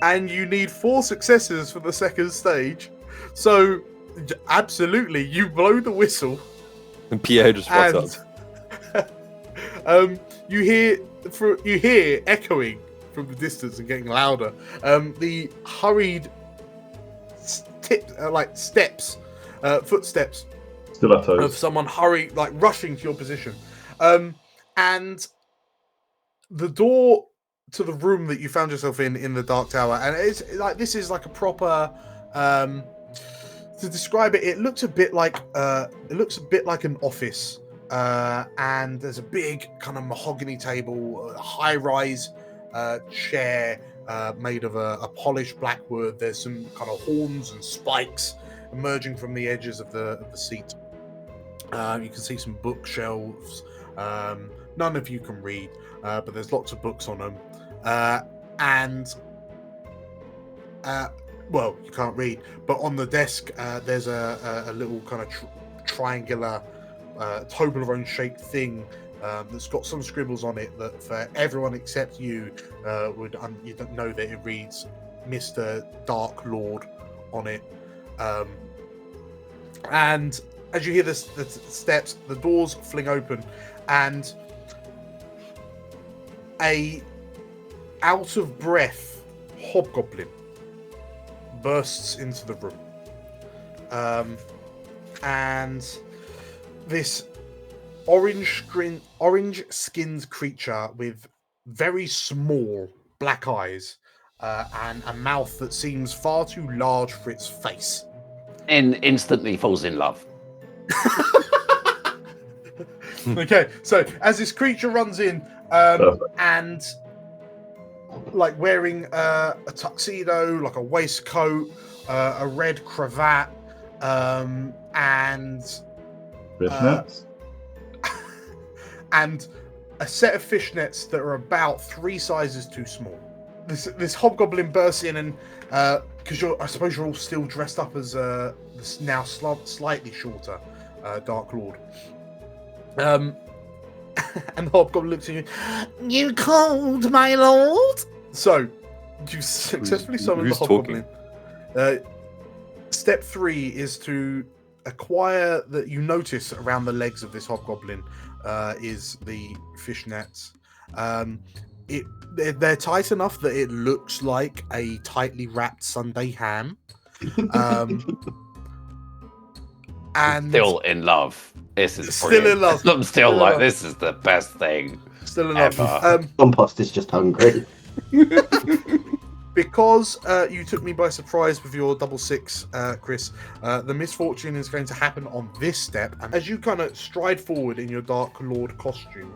and you need 4 successes for the second stage. So, absolutely, you blow the whistle. And Pierre just walks up. You hear echoing from the distance and getting louder. The hurried steps, footsteps Stilettos. of someone rushing to your position, and the door to the room that you found yourself in the Dark Tower, and it's like this is like a proper. To describe it, it looks a bit like an office, and there's a big kind of mahogany table, a high-rise chair made of a polished black wood. There's some kind of horns and spikes emerging from the edges of the seat. You can see some bookshelves. None of you can read, but there's lots of books on them, well, you can't read, but on the desk there's a little kind of triangular Toblerone-shaped thing that's got some scribbles on it that for everyone except you you don't know that it reads Mr. Dark Lord on it. And as you hear the steps, the doors fling open, and a out of breath hobgoblin bursts into the room, and this orange-skinned creature with very small black eyes and a mouth that seems far too large for its face, And instantly falls in love. Okay, so as this creature runs in, and like wearing a tuxedo, like a waistcoat, a red cravat, and Fishnets. and a set of fishnets that are about 3 sizes too small. This hobgoblin bursts in, and because I suppose you're all still dressed up as this now slightly shorter Dark Lord. And the hobgoblin looks at you. You called, my lord. So you successfully summoned the hobgoblin. Step 3 is to acquire that you notice around the legs of this hobgoblin is the fishnets. They're tight enough that it looks like a tightly wrapped Sunday ham. And Still in love. This is still brilliant. in love. I'm still in like, love. this is the best thing. Still enough. Ever. Compost is just hungry. Because you took me by surprise with your double 6, Chris, the misfortune is going to happen on this step. And as you kind of stride forward in your Dark Lord costume,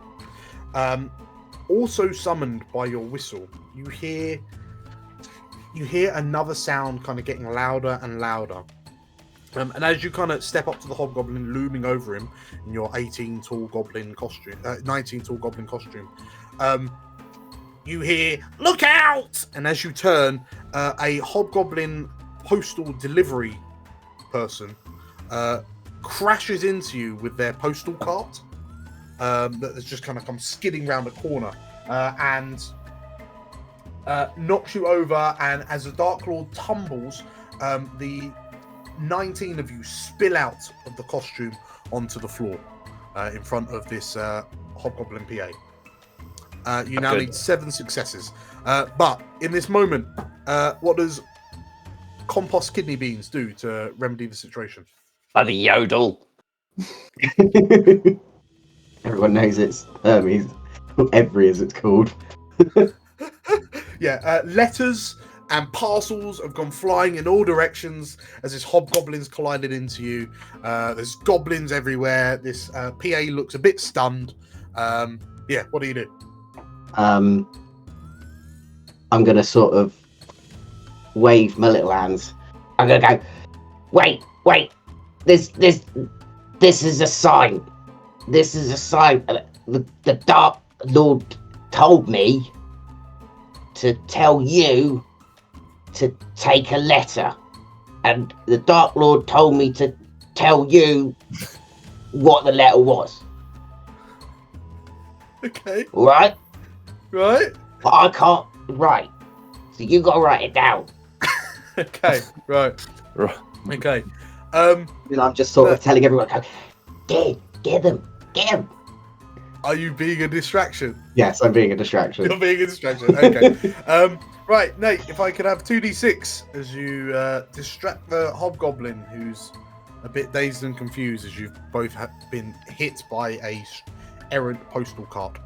also summoned by your whistle, you hear another sound kind of getting louder and louder. And as you kind of step up to the hobgoblin looming over him in your 19 tall goblin costume, you hear, "Look out!" And as you turn, a hobgoblin postal delivery person crashes into you with their postal cart that has just kind of come skidding round the corner and knocks you over. And as the Dark Lord tumbles, the 19 of you spill out of the costume onto the floor in front of this Hobgoblin PA. You now need 7 successes. But in this moment, what does compost kidney beans do to remedy the situation? Bloody yodel. Everyone knows it's Hermes. Every as it's called. Yeah, letters and parcels have gone flying in all directions as this hobgoblin's collided into you. There's goblins everywhere. This PA looks a bit stunned. Yeah, what do you do? I'm gonna sort of wave my little hands. I'm gonna go. Wait. This is a sign. This is a sign. The Dark Lord told me to tell you to take a letter, and the Dark Lord told me to tell you what the letter was. Okay. All right. Right. But I can't write, so you gotta write it down. Okay. Right. Right. Okay. And I'm just sort of telling everyone, go, get them. Are you being a distraction? Yes, I'm being a distraction. You're being a distraction. Okay. Right, Nate. If I could have 2d6 as you distract the hobgoblin, who's a bit dazed and confused as you've both been hit by a errant postal cart.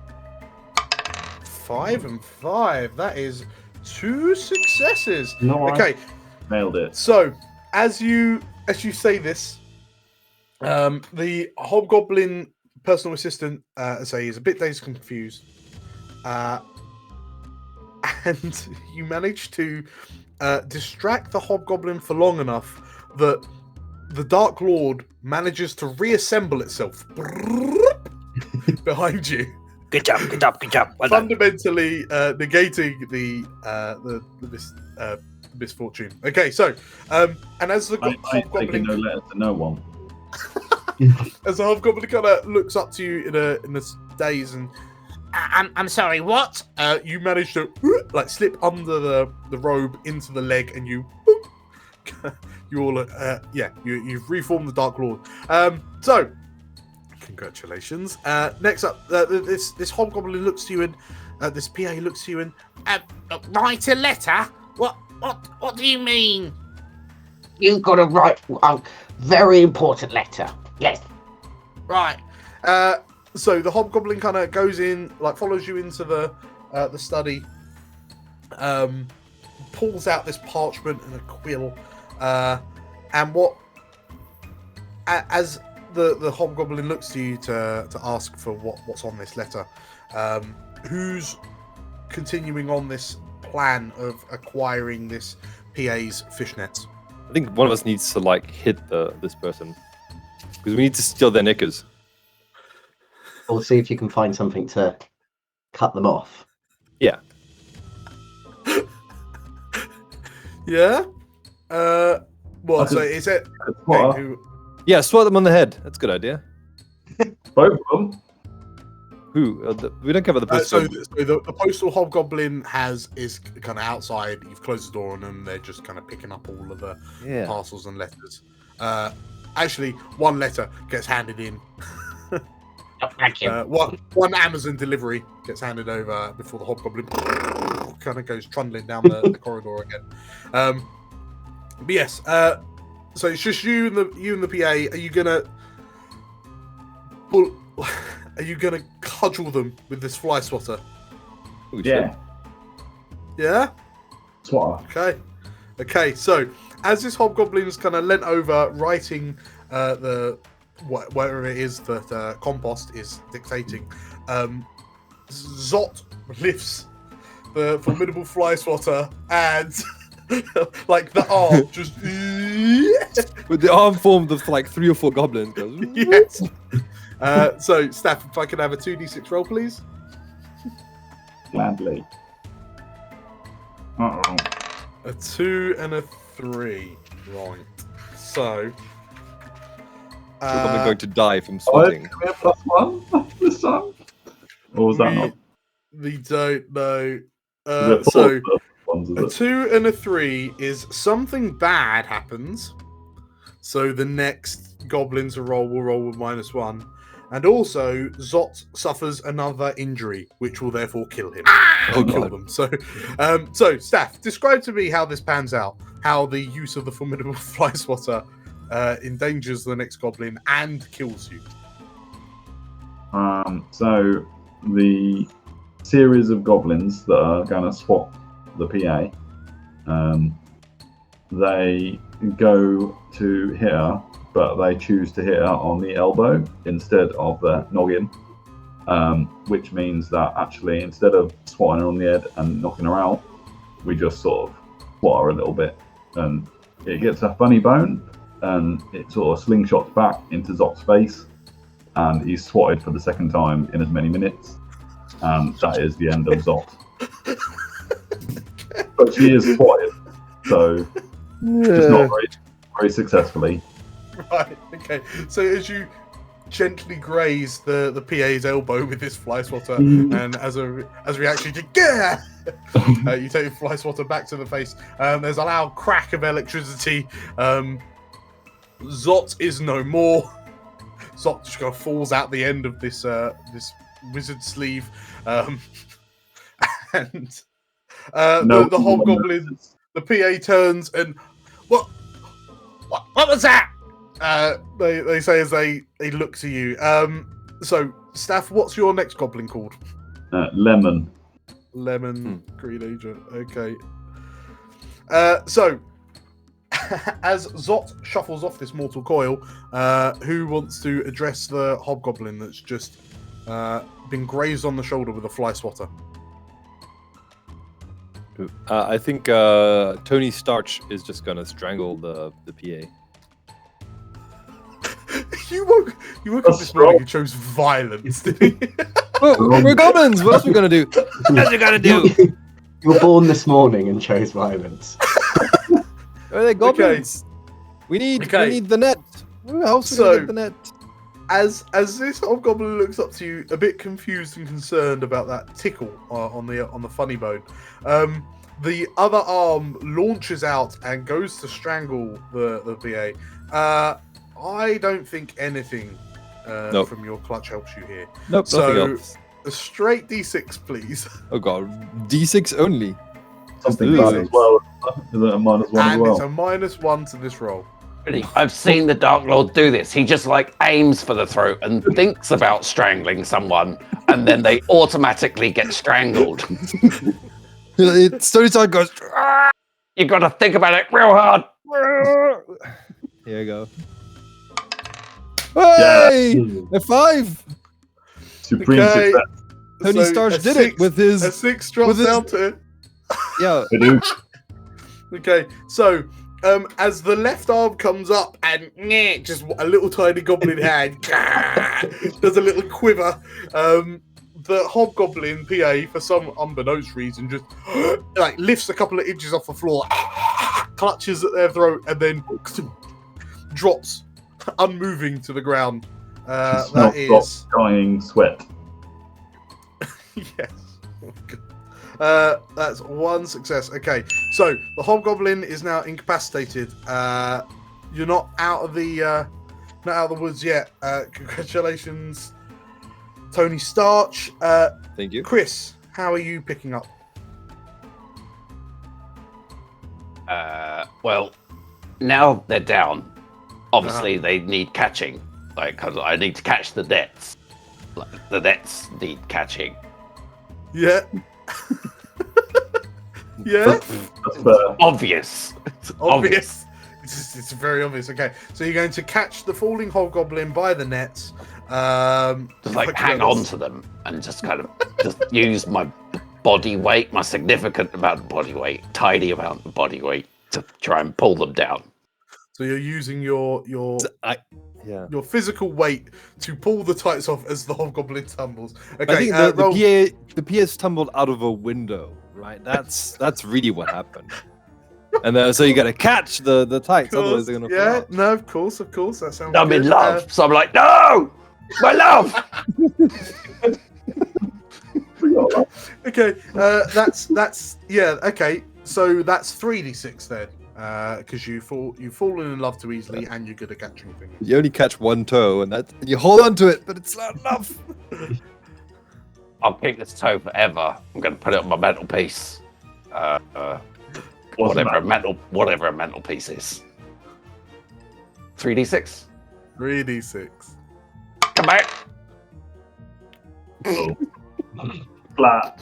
5 and 5. That is 2 successes. No, Okay. Nailed it. So as you say this, the hobgoblin personal assistant say is a bit dazed and confused, and you manage to distract the hobgoblin for long enough that the Dark Lord manages to reassemble itself behind you. Good job. Well done. Fundamentally negating the misfortune. Okay, so and as the I ain't taking hobgoblin, no letter to no one. as the hobgoblin kind of looks up to you in a daze, and I'm sorry, what? You manage to like slip under the robe into the leg, and you all you've reformed the Dark Lord. So congratulations. Next up, this hobgoblin looks to you, and this PA looks to you, and write a letter. What do you mean? You've got to write a very important letter. Yes. Right. So the hobgoblin kind of goes in, like follows you into the study, pulls out this parchment and a quill, and as the hobgoblin looks to you to ask for what's on this letter, who's continuing on this plan of acquiring this PA's fishnets? I think one of us needs to like hit this person because we need to steal their knickers. We'll see if you can find something to cut them off. Yeah. Yeah. Well, so is it? What? Yeah, swat them on the head. That's a good idea. Both of them. Who? We don't care about the So postal. the postal hobgoblin is kind of outside. You've closed the door on them. They're just kind of picking up all of the Yeah. parcels and letters. Actually, one letter gets handed in. Thank you. One Amazon delivery gets handed over before the hobgoblin kind of goes trundling down the corridor again. But yes, so it's just you and the PA. Are you gonna Are you gonna cudgel them with this fly swatter? Oh, Yeah. Yeah. Swatter. Okay. So as this hobgoblin's kind of leant over, writing whatever it is that Compost is dictating, Zot lifts the formidable fly swatter and like the arm just With the arm formed of like 3 or 4 goblins. Goes, yes. So Steph, if I could have a 2d6 roll, please. Gladly. Uh-oh. A 2 and a 3. Right. So I'm going to die from Oh, swatting. can we have +1 this time? Or was that not? We don't know. Is it So four ones, is a it? 2 and a 3 is something bad happens. So the next goblin to roll will roll with -1. And also, Zot suffers another injury, which will therefore kill him. Oh, Kill God. them. So, Staff, describe to me how this pans out. How the use of the formidable fly swatter endangers the next goblin and kills you. So the series of goblins that are going to swap the PA, they go to hit her, but they choose to hit her on the elbow instead of the noggin, which means that actually instead of swatting her on the head and knocking her out, we just sort of swat her a little bit, and it gets a funny bone, and it sort of slingshots back into Zot's face, and he's swatted for the second time in as many minutes, and that is the end of Zot. But she is swatted, so just not very successfully. Right, okay. So as you gently graze the PA's elbow with this fly swatter, and as a reaction to "Gah!" You take the fly swatter back to the face. There's a loud crack of electricity. Zot is no more. Zot just kind of falls out the end of this wizard sleeve, and the hobgoblin, the PA turns and what was that? They say as they look to you. So, Staff, what's your next goblin called? Lemon. Lemon Green Agent. Okay. So, as Zot shuffles off this mortal coil, who wants to address the hobgoblin that's just been grazed on the shoulder with a fly swatter? I think Tony Starch is just going to strangle the PA. You woke up this morning and chose violence, did you? Oh, we're goblins! What else are we going to do? What else are we going to do? You were born this morning and chose violence. Are they goblins? We need the net. How else are we going to get the net? As this hobgoblin looks up to you, a bit confused and concerned about that tickle on the funny bone, the other arm launches out and goes to strangle the VA. I don't think anything Nope. from your clutch helps you here. Nope, nothing else. A straight D6, please. Oh god, D6 only. Something bad as well. Is it a -1 as And well? it's a -1 to this roll. I've seen the Dark Lord do this. He just aims for the throat and thinks about strangling someone, and then they automatically get strangled. Tony Stark goes. You got to think about it real hard. Here you go. Hey, a 5. Supreme Okay. success. Tony Stark a did 6 it with his. A 6 drops his- down to it. Yeah. I do. Okay, so as the left arm comes up and just a little tiny goblin hand does a little quiver, the hobgoblin PA, for some unbeknownst reason, just lifts a couple of inches off the floor, clutches at their throat, and then drops unmoving to the ground. That is dying sweat. yes. That's 1 success. Okay, so the hobgoblin is now incapacitated. You're not out of the woods yet. Congratulations, Tony Starch. Thank you. Chris, how are you picking up? Well, now they're down. Obviously, they need catching. Because I need to catch the nets. The nets need catching. Yeah. Yeah. That's fair. Obvious. It's Obvious. It's very obvious. Okay, so you're going to catch the falling hobgoblin by the nets. Just hang on to them and just kind of just use my body weight, my significant amount of body weight, tiny amount of body weight to try and pull them down. So you're using your physical weight to pull the tights off as the hobgoblin tumbles. Okay, I think the PA tumbled out of a window, right? That's really what happened. And so you gotta catch the tights, otherwise they're gonna fall out. No, of course, that sounds I'm good. in love, so I'm like, no, my love. Okay, that's okay. So that's 3d6 then, because you've fallen in love too easily, and you're good at catching things. You only catch one toe, and you hold on to it, but it's not enough. I'll keep this toe forever. I'm gonna put it on my mantelpiece. Whatever a mantelpiece is. 3d6. 3d6. Come back. Flat.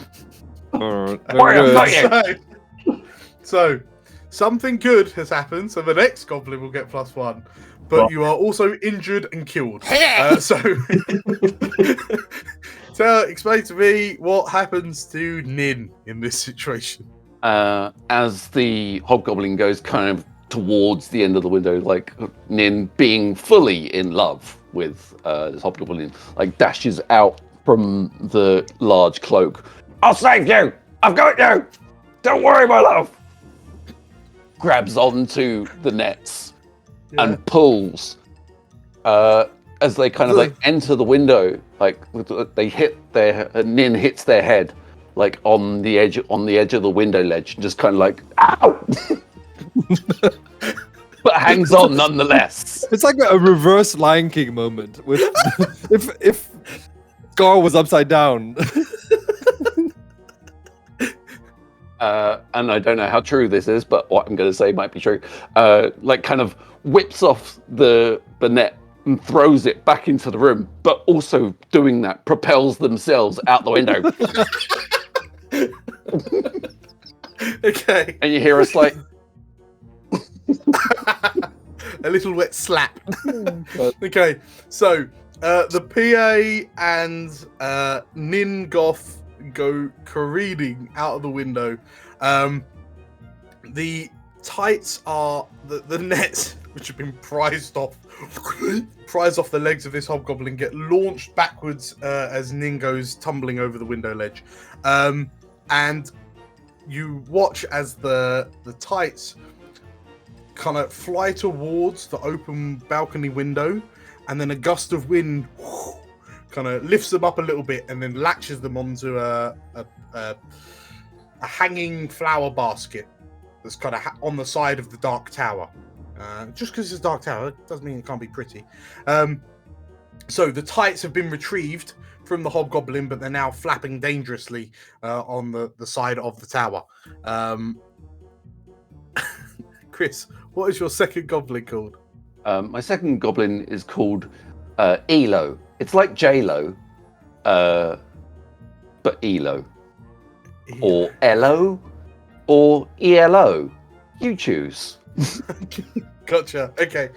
So something good has happened. So the next goblin will get +1, but you are also injured and killed. Explain to me what happens to Nin in this situation. As the hobgoblin goes kind of towards the end of the window, like Nin being fully in love with this hobgoblin, like dashes out from the large cloak. I'll save you! I've got you! Don't worry, my love! Grabs onto the nets and pulls. As they kind of like enter the window, like they hit Nin hits their head like on the edge of the window ledge, and just kind of like ow, but hangs on nonetheless. It's like a reverse Lion King moment with if Gar was upside down. And I don't know how true this is, but what I'm going to say might be true. Like kind of whips off the net and throws it back into the room, but also doing that propels themselves out the window. Okay. And you hear a slight a little wet slap. Okay, so the PA and Ningoth go careening out of the window. The tights are the nets, which have been prized off the legs of this hobgoblin, get launched backwards as Nin goes tumbling over the window ledge. And you watch as the tights kind of fly towards the open balcony window, and then a gust of wind kind of lifts them up a little bit and then latches them onto a hanging flower basket that's kind of on the side of the dark tower. Just because it's a dark tower doesn't mean it can't be pretty. So the tights have been retrieved from the hobgoblin, but they're now flapping dangerously on the side of the tower. Chris, what is your second goblin called? My second goblin is called Elo. It's like J-Lo, but Elo. Or Elo, or ELO. You choose. Gotcha. Okay.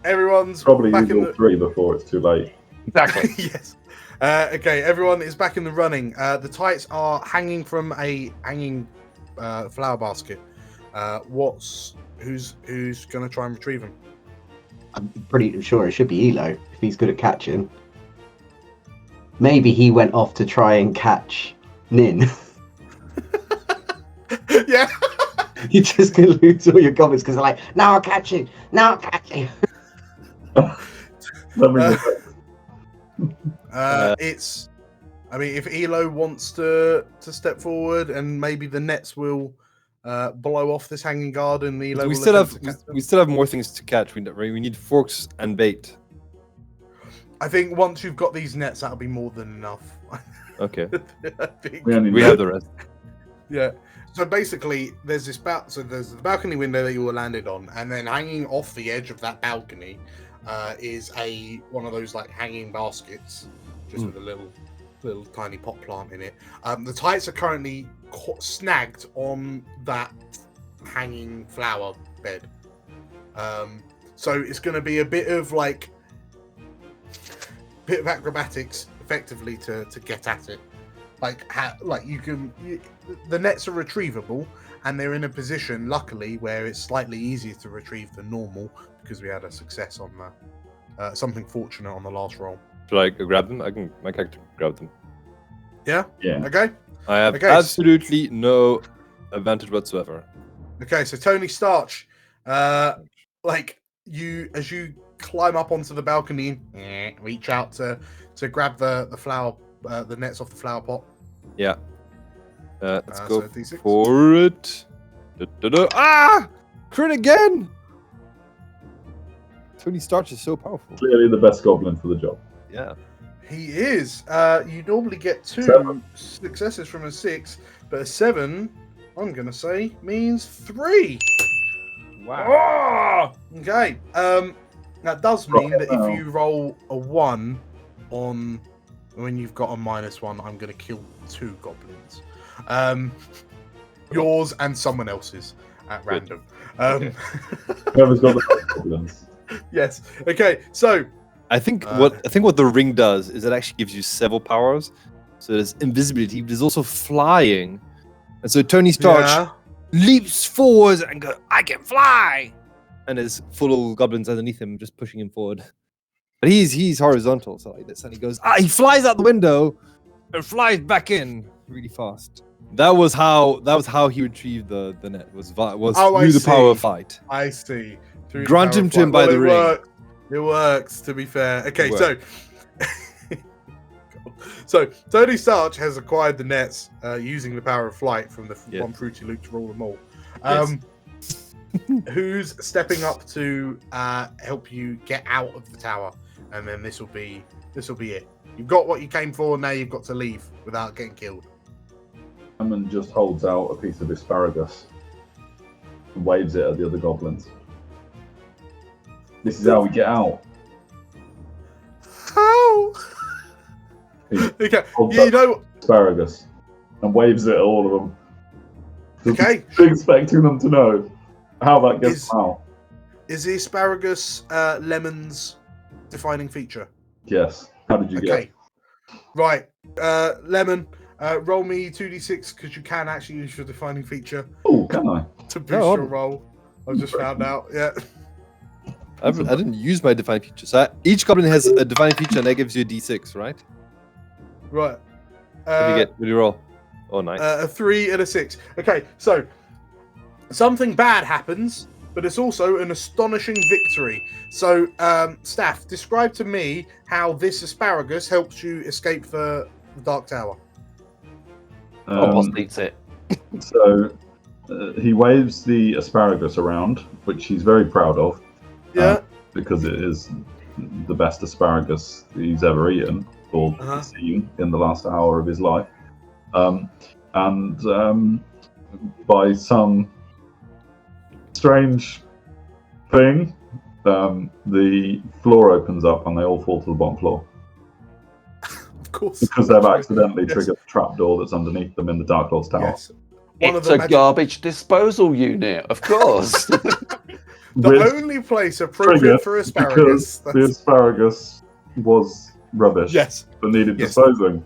Everyone's probably back use all three before it's too late. Exactly. Yes. Okay, everyone is back in the running. The tights are hanging from a hanging flower basket. Who's going to try and retrieve him? I'm pretty sure it should be Elo if he's good at catching. Maybe he went off to try and catch Nin. Yeah. You're just going to lose all your goblins because they're like, now I'll catch you. Now I'll catch you. I mean, if Elo wants to step forward, and maybe the nets will blow off this hanging guard, and Elo we still have more things to catch. We need forks and bait. I think once you've got these nets, that'll be more than enough. Okay. I think. We have the rest. Yeah. So basically, there's the balcony window that you were landed on, and then hanging off the edge of that balcony is one of those like hanging baskets, just with a little tiny pot plant in it. The tights are currently snagged on that hanging flower bed. So it's going to be a bit of acrobatics, effectively, to get at it. The nets are retrievable, and they're in a position, luckily, where it's slightly easier to retrieve than normal because we had a success on something fortunate on the last roll. Should I grab them? My character grab them. Yeah. Yeah. Okay. I have absolutely no advantage whatsoever. Okay, so Tony Starch, like as you climb up onto the balcony, reach out to grab the flower, the nets off the flower pot. Yeah. Let's So go D6. for it. Ah! Crit again! Tony Starch is so powerful. Clearly the best goblin for the job. Yeah. He is. You normally get 2 7. successes from a 6, but a 7, I'm gonna say, means 3. Wow. Oh! Okay. That does mean that if you roll a 1 on when you've got a -1, I'm gonna kill 2 goblins. Yours and someone else's at random. Whoever's got the most goblins. Yes. Okay. So I think what the ring does is it actually gives you several powers. So there's invisibility, but there's also flying. And so Tony Starch leaps forward and goes, I can fly! And there's full goblins underneath him just pushing him forward. But he's horizontal, so like this, and he goes, he flies out the window and flies back in really fast. That was how he retrieved the net, was through the power of flight. I see. Grant him to him by the ring. It works, to be fair. Okay, so Tony Starch has acquired the nets using the power of flight from the one Fruity Loop to rule them all. Who's stepping up to help you get out of the tower? And then this will be it. You've got what you came for. Now you've got to leave without getting killed. Hammond just holds out a piece of asparagus and waves it at the other goblins. This is how we get out. How? Okay, you know asparagus and waves it at all of them. Okay. Expecting them to know how that gets out. Is the asparagus Lemon's defining feature? Yes. How did you get? Right. Lemon, roll me 2d6 because you can actually use your defining feature. Oh, can I? To boost your roll. I just found out. Yeah. I didn't use my defining feature. So each goblin has a defining feature and that gives you a d6, right? Right. What do you get? What do you roll? Oh, nice. A 3 and a 6. Okay, so something bad happens, but it's also an astonishing victory. So, Staff, describe to me how this asparagus helps you escape the Dark Tower. Compost eats it. So, he waves the asparagus around, which he's very proud of. Yeah. Because it is the best asparagus he's ever eaten or seen in the last hour of his life. And by some strange thing, the floor opens up and they all fall to the bottom floor. Of course. Because they've accidentally triggered the trapdoor that's underneath them in the Dark Lord's tower. Yes. It's a garbage disposal unit, of course. The only place appropriate for asparagus. Because the asparagus was rubbish. Yes. That needed disposing.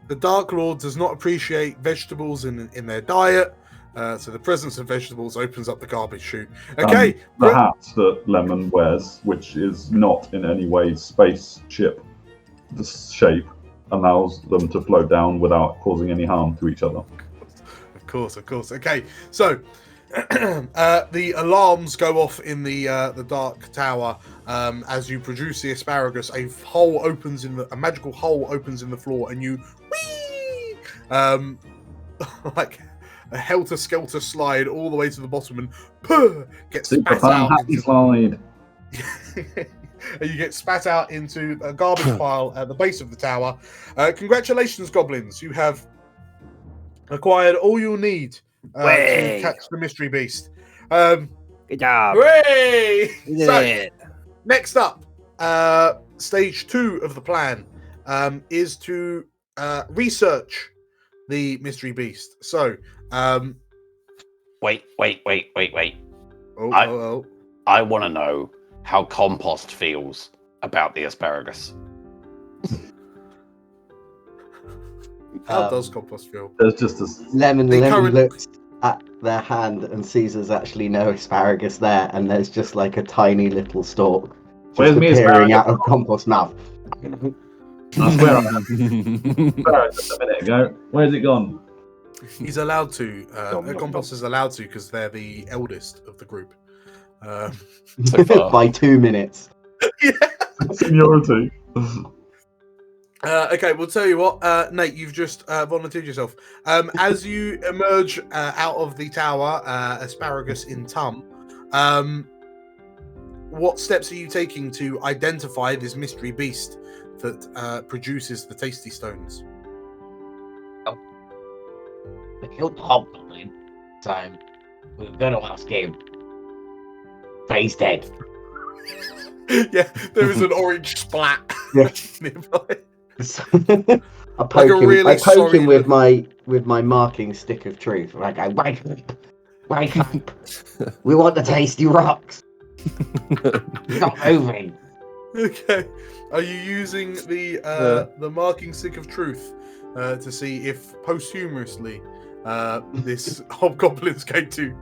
The Dark Lord does not appreciate vegetables in their diet, so the presence of vegetables opens up the garbage chute. Okay. The hat that Lemon wears, which is not in any way spaceship shape, allows them to float down without causing any harm to each other. Of course. Okay, so the alarms go off in the Dark Tower as you produce the asparagus. A magical hole opens in the floor, and you like a helter-skelter slide all the way to the bottom and get spat out. Happy slide. And you get spat out into a garbage pile at the base of the tower. Congratulations, goblins! You have acquired all you'll need to catch the mystery beast. Good job. Hooray! So, next up, stage 2 of the plan is to research the mystery beast. So, Wait. Oh. I want to know how Compost feels about the asparagus. How does Compost feel? There's just a Lemon looks at their hand and sees there's actually no asparagus there, and there's just like a tiny little stalk just appearing out of Compost's mouth. I swear I had asparagus a minute ago. Where's it gone? He's allowed to. Nom, nom, Compost is allowed to because they're the eldest of the group. So far. By 2 minutes. Yeah. Seniority. Okay, we'll tell you what, Nate, you've just volunteered yourself. As you emerge out of the tower, asparagus in tum, what steps are you taking to identify this mystery beast that produces the tasty stones? We killed the hobgoblin, so we were going to ask him. But he's dead. Yeah, there is an orange splat Yeah. nearby. I poke him. really I poke sorry him with my marking stick of truth. I go, wake up! We want the tasty rocks. He's not moving. Okay, are you using the marking stick of truth to see if posthumously this hobgoblin's going to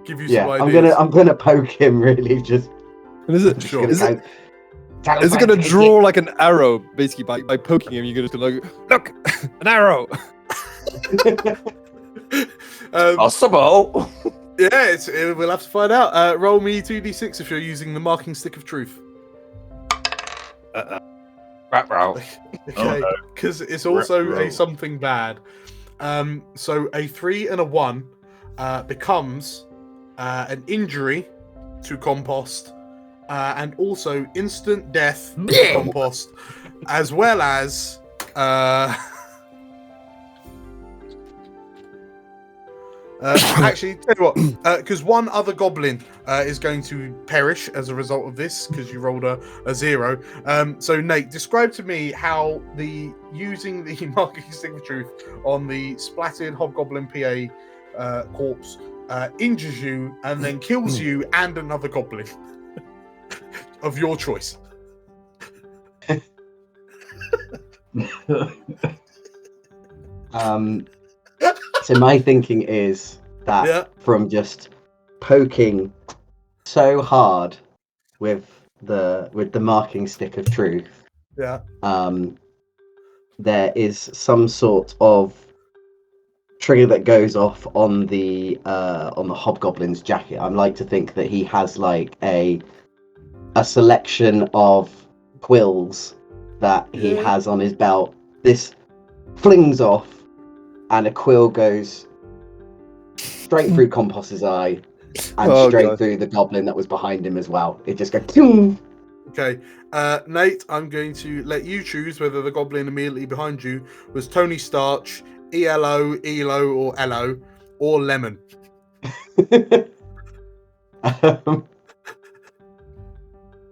give you some ideas? I'm gonna poke him really just. And is it? Sure. Is it Tell is us it gonna how to draw like an arrow basically by poking him? You're gonna like, look, an arrow. Possible. Yeah, we'll have to find out. Roll me 2d6 if you're using the marking stick of truth. Row. Okay, no. because it's also Ruh-roh. a something bad. So a 3 and a 1 becomes an injury to Compost, and also instant death to Compost, as well as actually, tell you what, because one other goblin is going to perish as a result of this, because you rolled a 0. So Nate, describe to me how using the marking stick of truth on the splattered hobgoblin PA corpse injures you and then kills you and another goblin of your choice. So my thinking is that from just poking so hard with the marking stick of truth, there is some sort of trigger that goes off on the hobgoblin's jacket. I'd like to think that he has like a selection of quills that he has on his belt. This flings off, and a quill goes straight through Compost's eye and straight through the goblin that was behind him as well. It just goes. Toom! Okay, Nate, I'm going to let you choose whether the goblin immediately behind you was Tony Starch, ELO, or LO, or Lemon.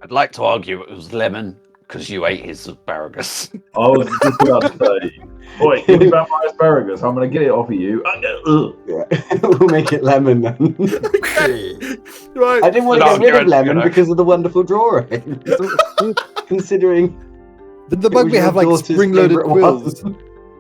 I'd like to argue it was Lemon because you ate his asparagus. I was just about to say, "Oi, give me back my asparagus. I'm going to get it off of you." We'll make it Lemon then. Right. I didn't want to get rid of Lemon because of the wonderful drawing. Considering the bugbear have like spring-loaded quills.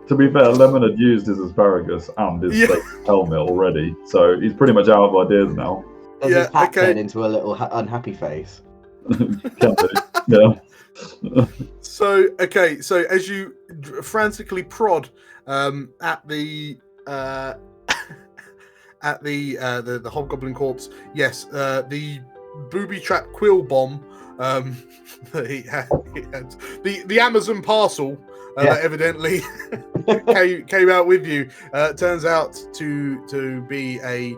To be fair, Lemon had used his asparagus and his fake helmet already, so he's pretty much out of ideas now. Does his hat turn into a little unhappy face? Can do, yeah. So as you frantically prod at the hobgoblin corpse, yes, the booby trap quill bomb that he had the Amazon parcel that evidently came out with you turns out to be a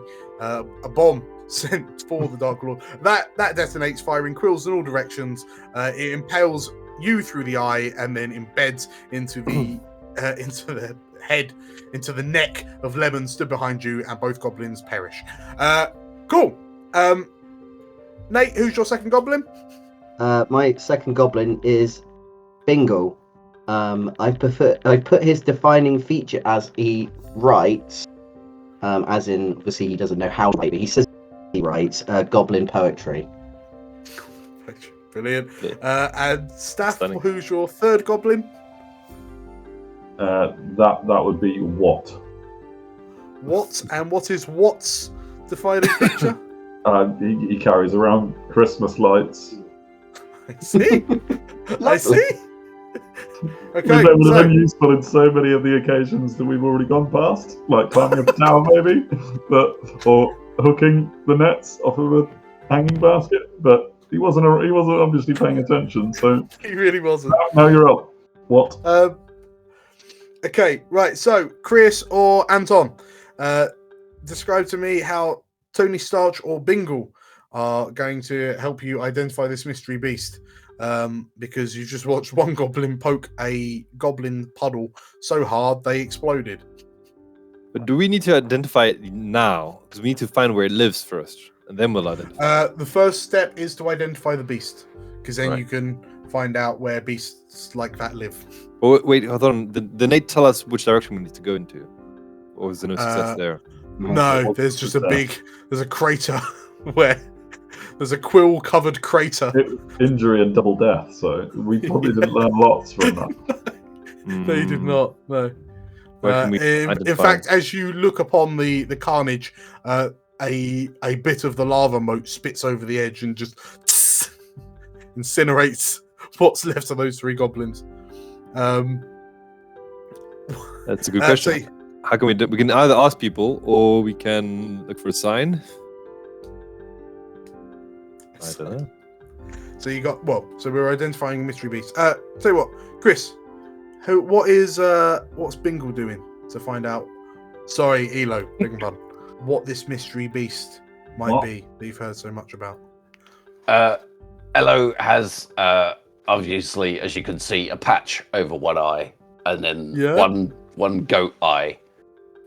bomb sent for the Dark Lord. That detonates, firing quills in all directions. It impales you through the eye and then embeds into the head, into the neck of Lemon stood behind you, and both goblins perish. Cool. Nate, who's your second goblin? My second goblin is Bingle. I put his defining feature as he writes, as in obviously he doesn't know how to write, but he says he writes goblin poetry. Brilliant. And Staff, who's your third goblin? That would be what? What, and what is what's defining feature? He carries around Christmas lights. I see. I see. Okay, That would so have been useful in so many of the occasions that we've already gone past, like climbing up a tower maybe, or hooking the nets off of a hanging basket. But he wasn't obviously paying attention. So he really wasn't. now you're up. What? Okay, right. So, Chris or Anton, describe to me how Tony Starch or Bingle are going to help you identify this mystery beast. Because you just watched one goblin poke a goblin puddle so hard they exploded. But do we need to identify it now? Because we need to find where it lives first, and then we'll identify. The first step is to identify the beast, because then Right. you can find out where beasts like that live. Oh, wait, hold on. Did Nate tell us which direction we need to go into? Or is there no success there? No, there's just there's a crater where there's a quill-covered crater. Injury and double death. So we probably didn't learn lots from that. No, you did not. No. Where can we In identify? fact, as you look upon the carnage, a bit of the lava moat spits over the edge and just incinerates what's left of those 3 goblins. That's a good question. So, How can we do? We can either ask people or we can look for a sign. I don't know. so you got so we're identifying a mystery beast. Tell you what, Chris, what's Bingle doing to find out? Sorry, Elo, beg your pardon. What this mystery beast might be that you've heard so much about. Elo has obviously, as you can see, a patch over one eye, and then one goat eye,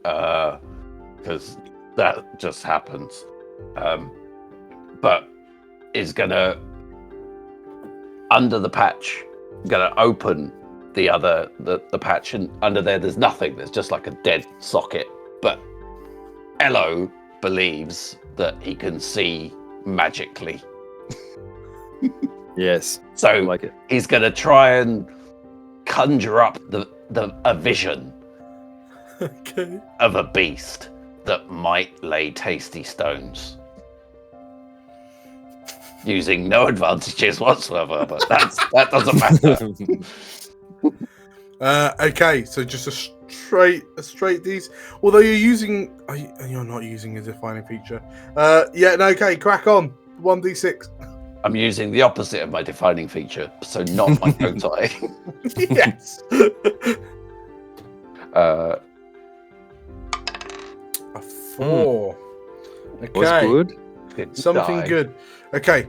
because that just happens. But is gonna under the patch, gonna open the patch, and under there's nothing. There's just like a dead socket. But Elo believes that he can see magically. Yes. So I like it. he's going to try and conjure up a vision Okay. of a beast that might lay tasty stones. Using no advantages whatsoever, but that doesn't matter. Okay, so just a straight these. Although you're not using a defining feature. Okay, crack on. 1d6. I'm using the opposite of my defining feature, so not my goat eye. Yes. Uh, A 4. Okay. Was good. didn't Something die. good. Okay.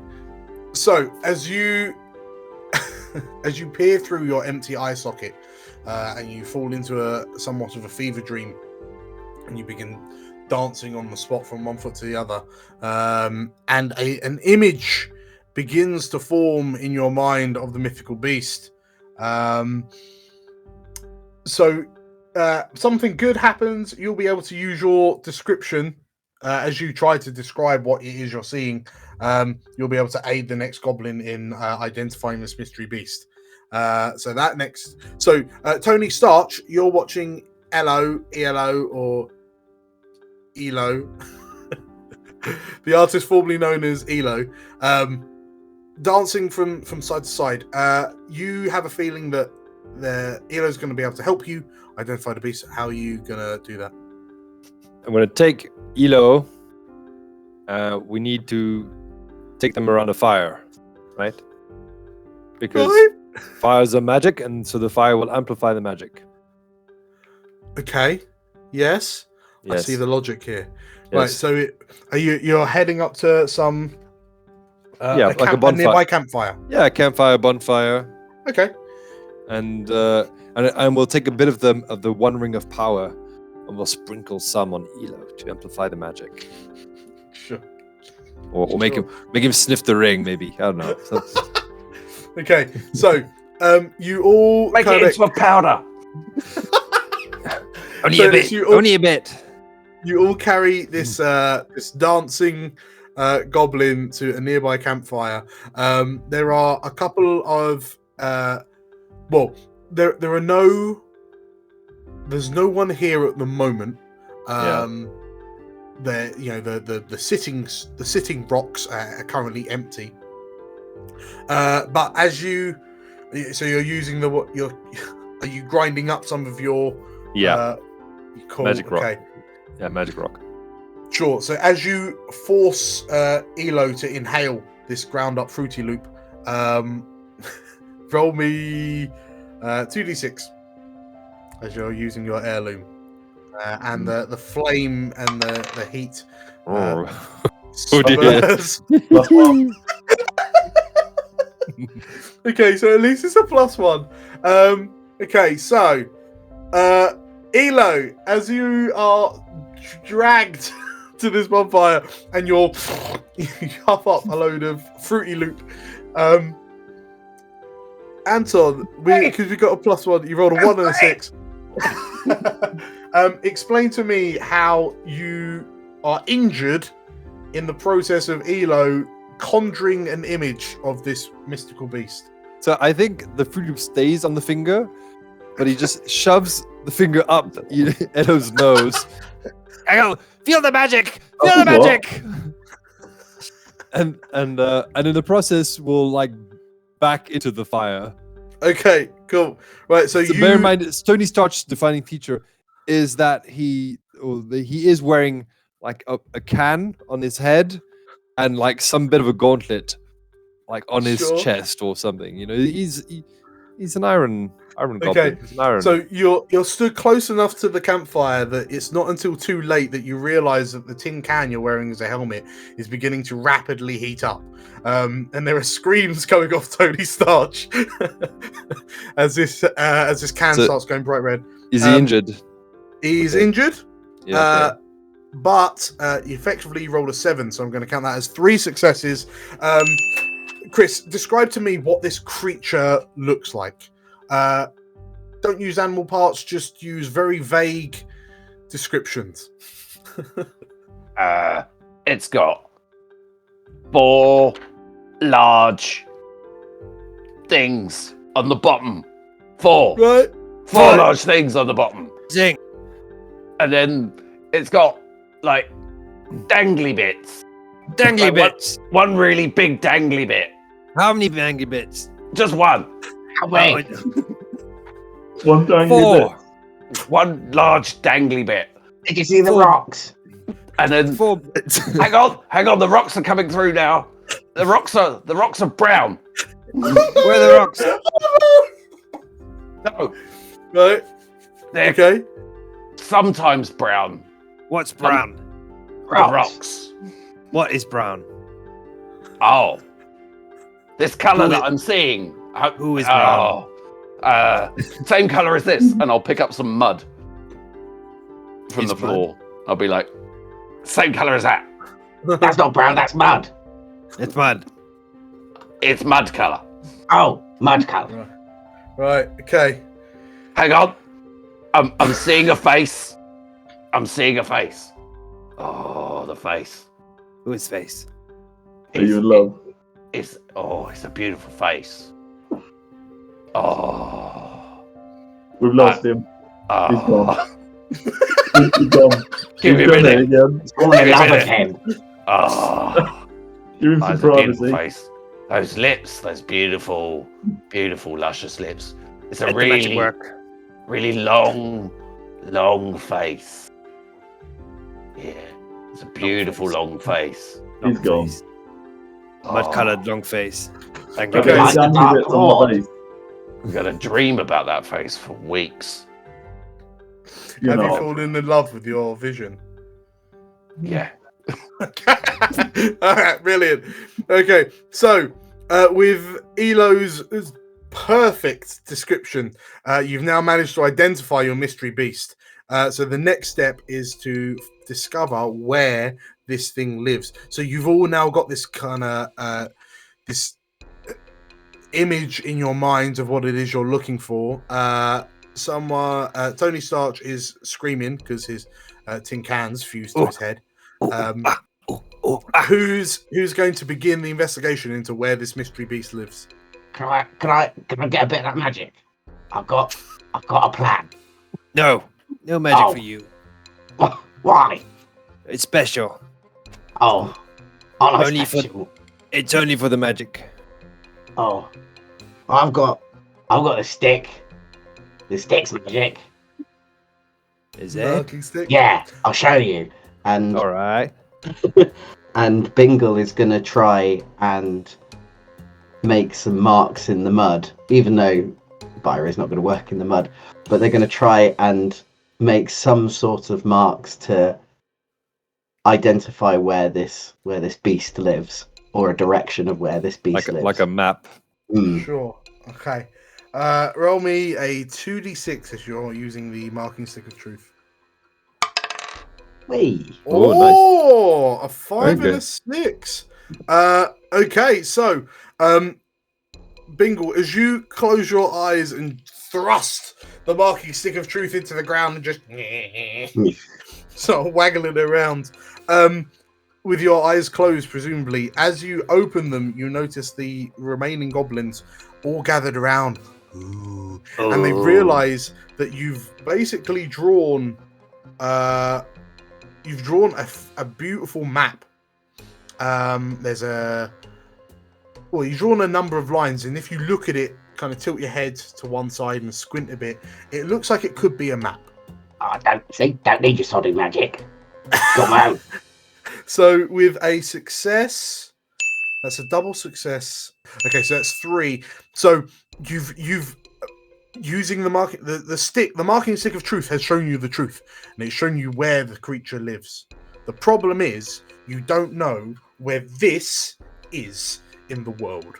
So as you peer through your empty eye socket, and you fall into somewhat of a fever dream, and you begin dancing on the spot from one foot to the other, and an image begins to form in your mind of the mythical beast. Something good happens. You'll be able to use your description as you try to describe what it is you're seeing. You'll be able to aid the next goblin in identifying this mystery beast. Tony Starch, you're watching ELO, or Elo, the artist formerly known as Elo, dancing from side to side. You have a feeling that Elo's going to be able to help you identify the beast. How are you going to do that? I'm going to take Elo. We need to take them around a fire, right? Because fires are magic, and so the fire will amplify the magic. Okay. Yes. I see the logic here. Yes. Right. So you're heading up to some like a bonfire. nearby campfire. Yeah, campfire, bonfire, Okay. and we'll take a bit of the One Ring of Power, and we'll sprinkle some on Elo to amplify the magic. Sure. Or make him sniff the ring, maybe. I don't know. Okay. So you all Make it into a powder. Only a bit. Only a bit. You all carry this this dancing goblin to a nearby campfire. There are a couple of there's no one here at the moment. The sitting rocks are currently empty. But as you So you're using are you grinding up some of your cool, magic rock. okay. Yeah, magic rock. Sure. So as you force Elo to inhale this ground up Fruity Loop, roll me 2d6 as you're using your heirloom, and the flame and the heat. Oh dear. Okay, so at least it's a +1. Okay, so Elo, as you are dragged to this bonfire and you huff up a load of Fruity Loop, Anton, because we got a +1, you rolled a 1 and a 6. Explain to me how you are injured in the process of Elo conjuring an image of this mystical beast. So I think the Fruit Loop stays on the finger, but he just shoves the finger up Edo's nose. I go, feel the magic! Feel the magic! And in the process, we'll like back into the fire. Okay, cool. Right, so bear in mind, Tony Stark's defining feature is that he is wearing like a can on his head and like some bit of a gauntlet like on his chest or something. You know, he's an iron goblin. Okay, He's an iron. So you're stood close enough to the campfire that it's not until too late that you realize that the tin can you're wearing as a helmet is beginning to rapidly heat up. And there are screams coming off Tony Starch as this can starts going bright red. Is he injured? He's injured. Yeah. Okay. But effectively rolled a 7, so I'm going to count that as 3 successes. Chris, describe to me what this creature looks like. Don't use animal parts, just use very vague descriptions. It's got 4 large things on the bottom. 4. Right. 4 large things on the bottom. Zing. And then it's got like dangly bits. Dangly Like bits. One really big dangly bit. How many dangly bits? Just one. Wait. One dangly 4. bit. One large dangly bit. Did you see the 4. rocks? And then 4 bits. hang on, the rocks are coming through now. The rocks are brown. Where are the rocks? No, Right. they're Okay. sometimes brown. What's brown? The rocks. What is brown? Oh. This colour Who that is- I'm seeing. Who is brown? Same colour as this, and I'll pick up some mud from It's the floor. I'll be like, same colour as that. That's not brown, that's mud. It's mud. It's mud colour. Oh, mud colour. Right. Okay. Hang on. I'm seeing a face. I'm seeing a face. Oh, the face. Whose face? Are you in love? It's a beautiful face. Oh. We've lost him. He's Oh. gone. He's gone. Give me a He's done it minute. again. It's all in Give love me a again. Oh. Give him That's some a beautiful privacy. face. Those lips, those beautiful, beautiful, luscious lips. It's a Let the magic really, work. really long face. Yeah, it's a beautiful long face. He's gone. Mud-coloured long face. Thank Okay, Okay. he's Like the dangly bits Dark on Lord. the base. I'm gonna dream about that face for weeks. You're Have you not. fallen in love with your vision? Yeah. All right, brilliant. Okay, so with Elo's perfect description, you've now managed to identify your mystery beast. So the next step is to discover where this thing lives. So you've all now got this kind of this image in your minds of what it is you're looking for. Tony Starch is screaming because his tin cans fused to his head. Who's going to begin the investigation into where this mystery beast lives? Can I get a bit of that magic? I've got a plan. No magic Oh. for you. Why? It's special. Oh, I Only for- special. It's only for the magic. Oh, I've got I've got a stick. The stick's magic. Is it? Marking stick. Yeah, I'll show you. And All right. and Bingle is gonna try and make some marks in the mud, even though Byra is not going to work in the mud. But they're going to try and make some sort of marks to identify where this beast lives, or a direction of where this beast lives. Like a map. Sure. Okay. Roll me a 2d6 as you're using the marking stick of truth. Whee! Oh, nice. A 5 Very and good. a 6. Okay, so Bingle, as you close your eyes and thrust the marking stick of truth into the ground and just sort of waggle it around, with your eyes closed, presumably, as you open them, you notice the remaining goblins all gathered around. Ooh. And they realize that you've basically drawn a beautiful map. You've drawn a number of lines, and if you look at it, kind of tilt your head to one side and squint a bit, it looks like it could be a map. Oh, don't need your sodding magic. Got my own. So with a success, that's a double success. Okay, so that's 3. So you've using the marking stick of truth has shown you the truth, and it's shown you where the creature lives. The problem is you don't know where this is in the world.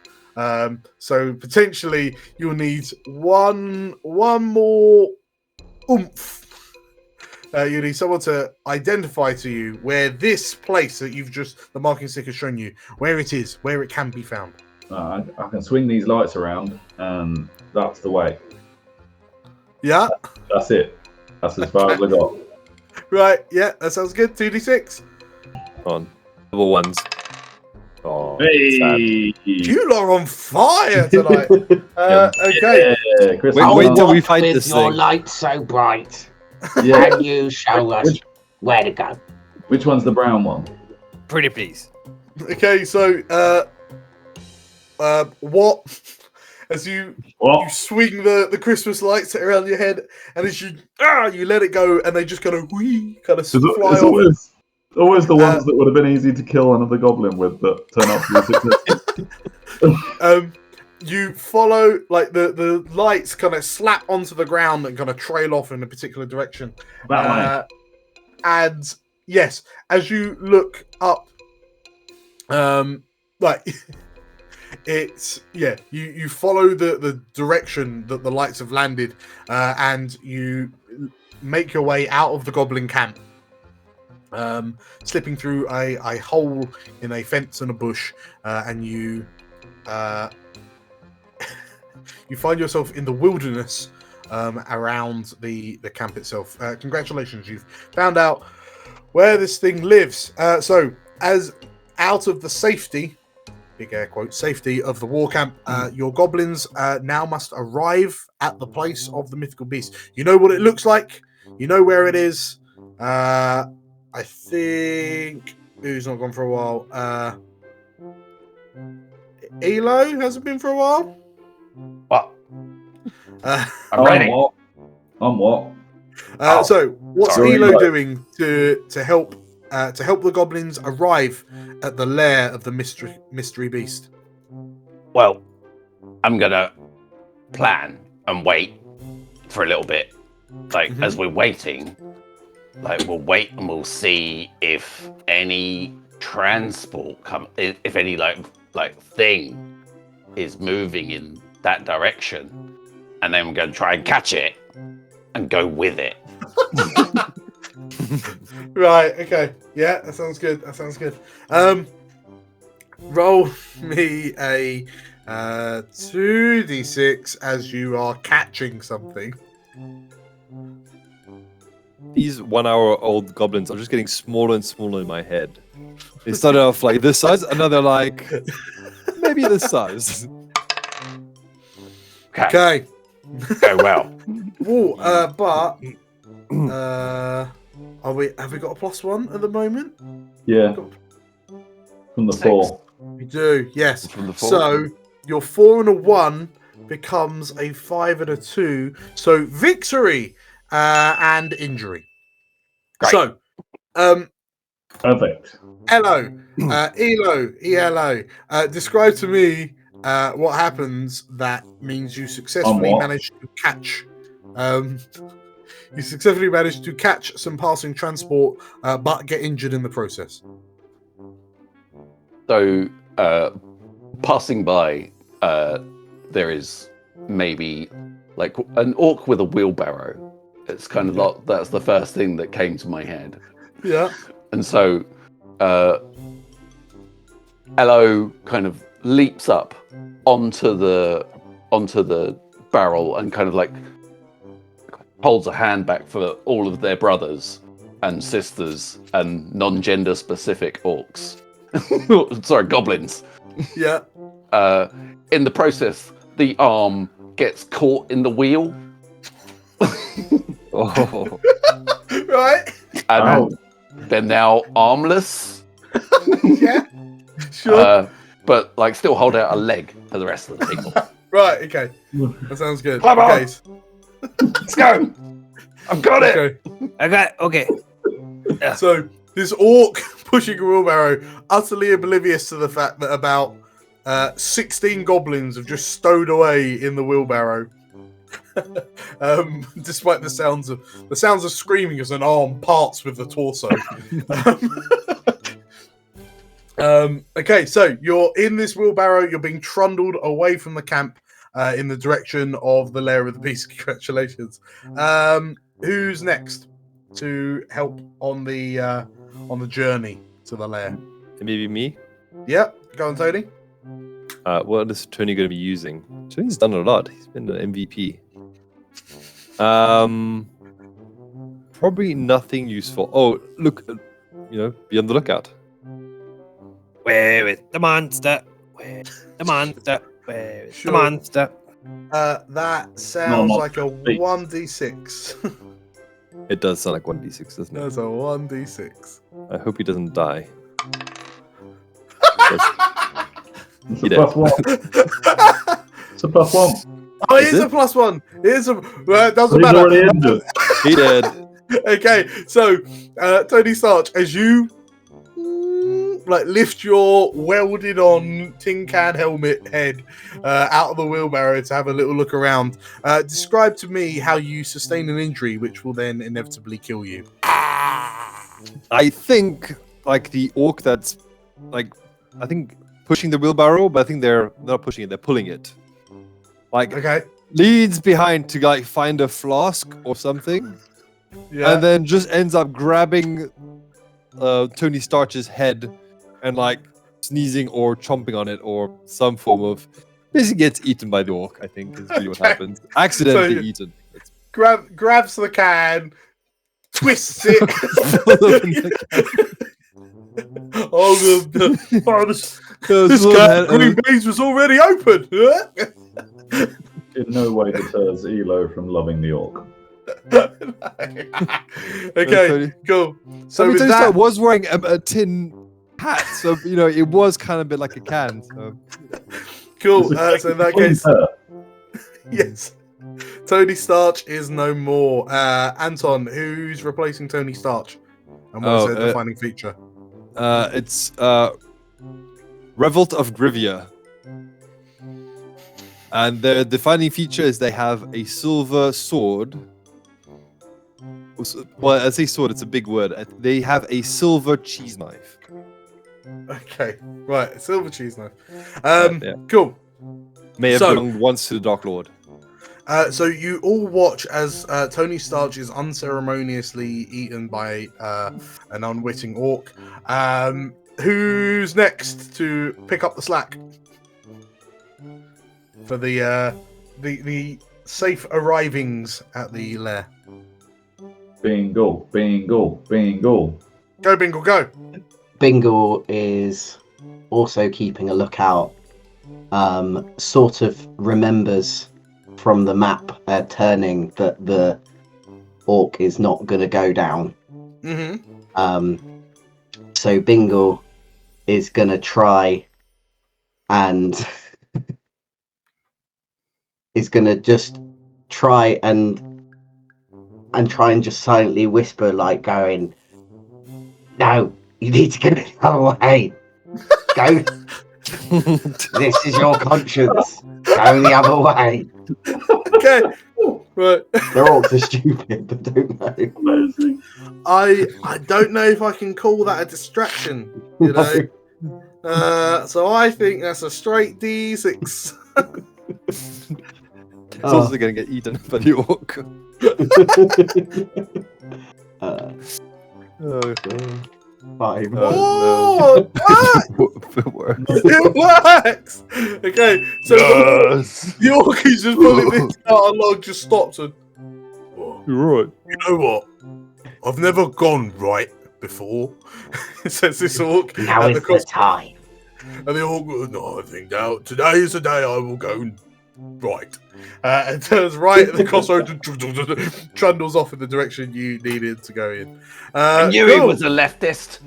So potentially you'll need one more oomph. You need someone to identify to you where this place that the marking stick has shown you, where it is, where it can be found. I can swing these lights around, and that's the way. Yeah. That's it. That's as far as I got. Right. Yeah, that sounds good. 2d6. On double ones. Oh, Hey! You lot are on fire tonight. Okay. Yeah, Chris, Wait till we fight with this your thing. light so bright. Yeah. Can you show us where to go? Which one's the brown one? Pretty please. Okay. So, what? As you swing the Christmas lights around your head, and as you let it go, and they just kind of fly It's off. always the ones that would have been easy to kill another goblin with that turn out to be successful. You follow, like, the lights kind of slap onto the ground and kind of trail off in a particular direction. That way. And yes, as you look up, you follow the direction that the lights have landed, and you make your way out of the goblin camp, slipping through a hole in a fence and a bush, and you you find yourself in the wilderness around the camp itself. Congratulations, you've found out where this thing lives. So, as out of the safety, big air quote, safety of the war camp, your goblins now must arrive at the place of the mythical beast. You know what it looks like. You know where it is. I think who's not gone for a while. Elo hasn't been for a while. What? I'm ready. On what? So, what's sorry. Elo doing to help the goblins arrive at the lair of the mystery beast? Well, I'm gonna plan and wait for a little bit. Like, as we're waiting, like, we'll wait and we'll see if any transport if any like thing is moving in that direction, and then we're gonna try and catch it and go with it. Right, okay. Yeah, that sounds good. Roll me a 2d6 as you are catching something. These 1 hour old goblins are just getting smaller and smaller in my head. They started off like this size, and now they're like maybe this size. Okay. Go well. Ooh, but have we got a +1 at the moment? Yeah. From the 4. We do, yes. From the 4. So your 4 and a 1 becomes a 5 and a 2. So victory and injury. Great. So, Perfect. Elo, ELO. Describe to me what happens that means you successfully managed to catch. You successfully managed to catch some passing transport, but get injured in the process. So, passing by, there is maybe like an orc with a wheelbarrow. It's kind of like, that's the first thing that came to my head. Yeah. And so, Elo kind of leaps up onto the barrel and kind of like holds a hand back for all of their brothers and sisters and non-gender specific orcs. Sorry, goblins. Yeah. In the process, the arm gets caught in the wheel. Oh. Right. And they're now armless. Yeah. Sure. But like still hold out a leg for the rest of the people. Right. Okay. That sounds good. Come on. Okay. Let's go. I've got it. Okay. I got okay. So this orc pushing a wheelbarrow, utterly oblivious to the fact that about 16 goblins have just stowed away in the wheelbarrow. Despite the sounds of screaming as an arm parts with the torso. Okay, so you're in this wheelbarrow. You're being trundled away from the camp in the direction of the lair of the beast. Congratulations. Who's next to help on the journey to the lair? Maybe me? Yep, go on, Tony. What is Tony going to be using? Tony's done a lot. He's been an MVP. Probably nothing useful. Oh, look, be on the lookout. Where is the monster? Where is the monster? Where is Sure. the monster? That sounds not like a 1d6. It does sound like 1d6, doesn't it? That's a 1d6. I hope he doesn't die. It's He a did. +1. It's a +1. Oh, it Is is it? a +1. It is a. It doesn't He's matter. already injured. He did. Okay, so Tony Starch, as you lift your welded on tin can helmet head out of the wheelbarrow to have a little look around, describe to me how you sustain an injury which will then inevitably kill you. I think the orc that's pushing the wheelbarrow, but I think they're not pushing it, they're pulling it. Okay. Leads behind to find a flask or something, Yeah. and then just ends up grabbing Tony Starch's head and sneezing or chomping on it or some form of basically gets eaten by the orc, I think is really what Okay. happens. Accidentally So- eaten. Grabs the can, twists it. This can green beans was already open. In no way deters Elo from loving the orc. Okay, cool. So with Tony that, Stark was wearing a tin hat, so it was kind of a bit like a can. So cool. It's So in that clean case, hair. yes, Tony Starch is no more. Anton, who's replacing Tony Starch, and what is their defining feature? it's Revolt of Grivia. And their defining feature is they have a silver sword. Well, I say sword, it's a big word. They have a silver cheese knife. Okay, right, silver cheese knife. Yeah. Cool. May have So- belonged once to the Dark Lord. So you all watch as Tony Starch is unceremoniously eaten by an unwitting orc. Who's next to pick up the slack for the safe arrivings at the lair? Bingo, bingo, bingo. Go, Bingle, go! Bingle is also keeping a lookout. Sort of remembers from the map turning that the orc is not going to go down. Mm-hmm. So Bingle is going to try and is gonna just try and just silently whisper, like going, "No, you need to get the other way. Go. This is your conscience. Go the other way." Okay, right. They're all too stupid, but don't know. Amazing. I don't know if I can call that a distraction. You know. So I think that's a straight D6. It's also going to get eaten by the orc. Oh, 5. Oh, it works. it works. Okay, so the orc is just pulling this out along, just stops and. Oh, You're right. you know what? I've never gone right before. Says this orc. Now at is the time. And the orc goes, "No, I think now today is the day I will go right." And turns right at the crossroads and trundles off in the direction you needed to go in. I knew he was a leftist.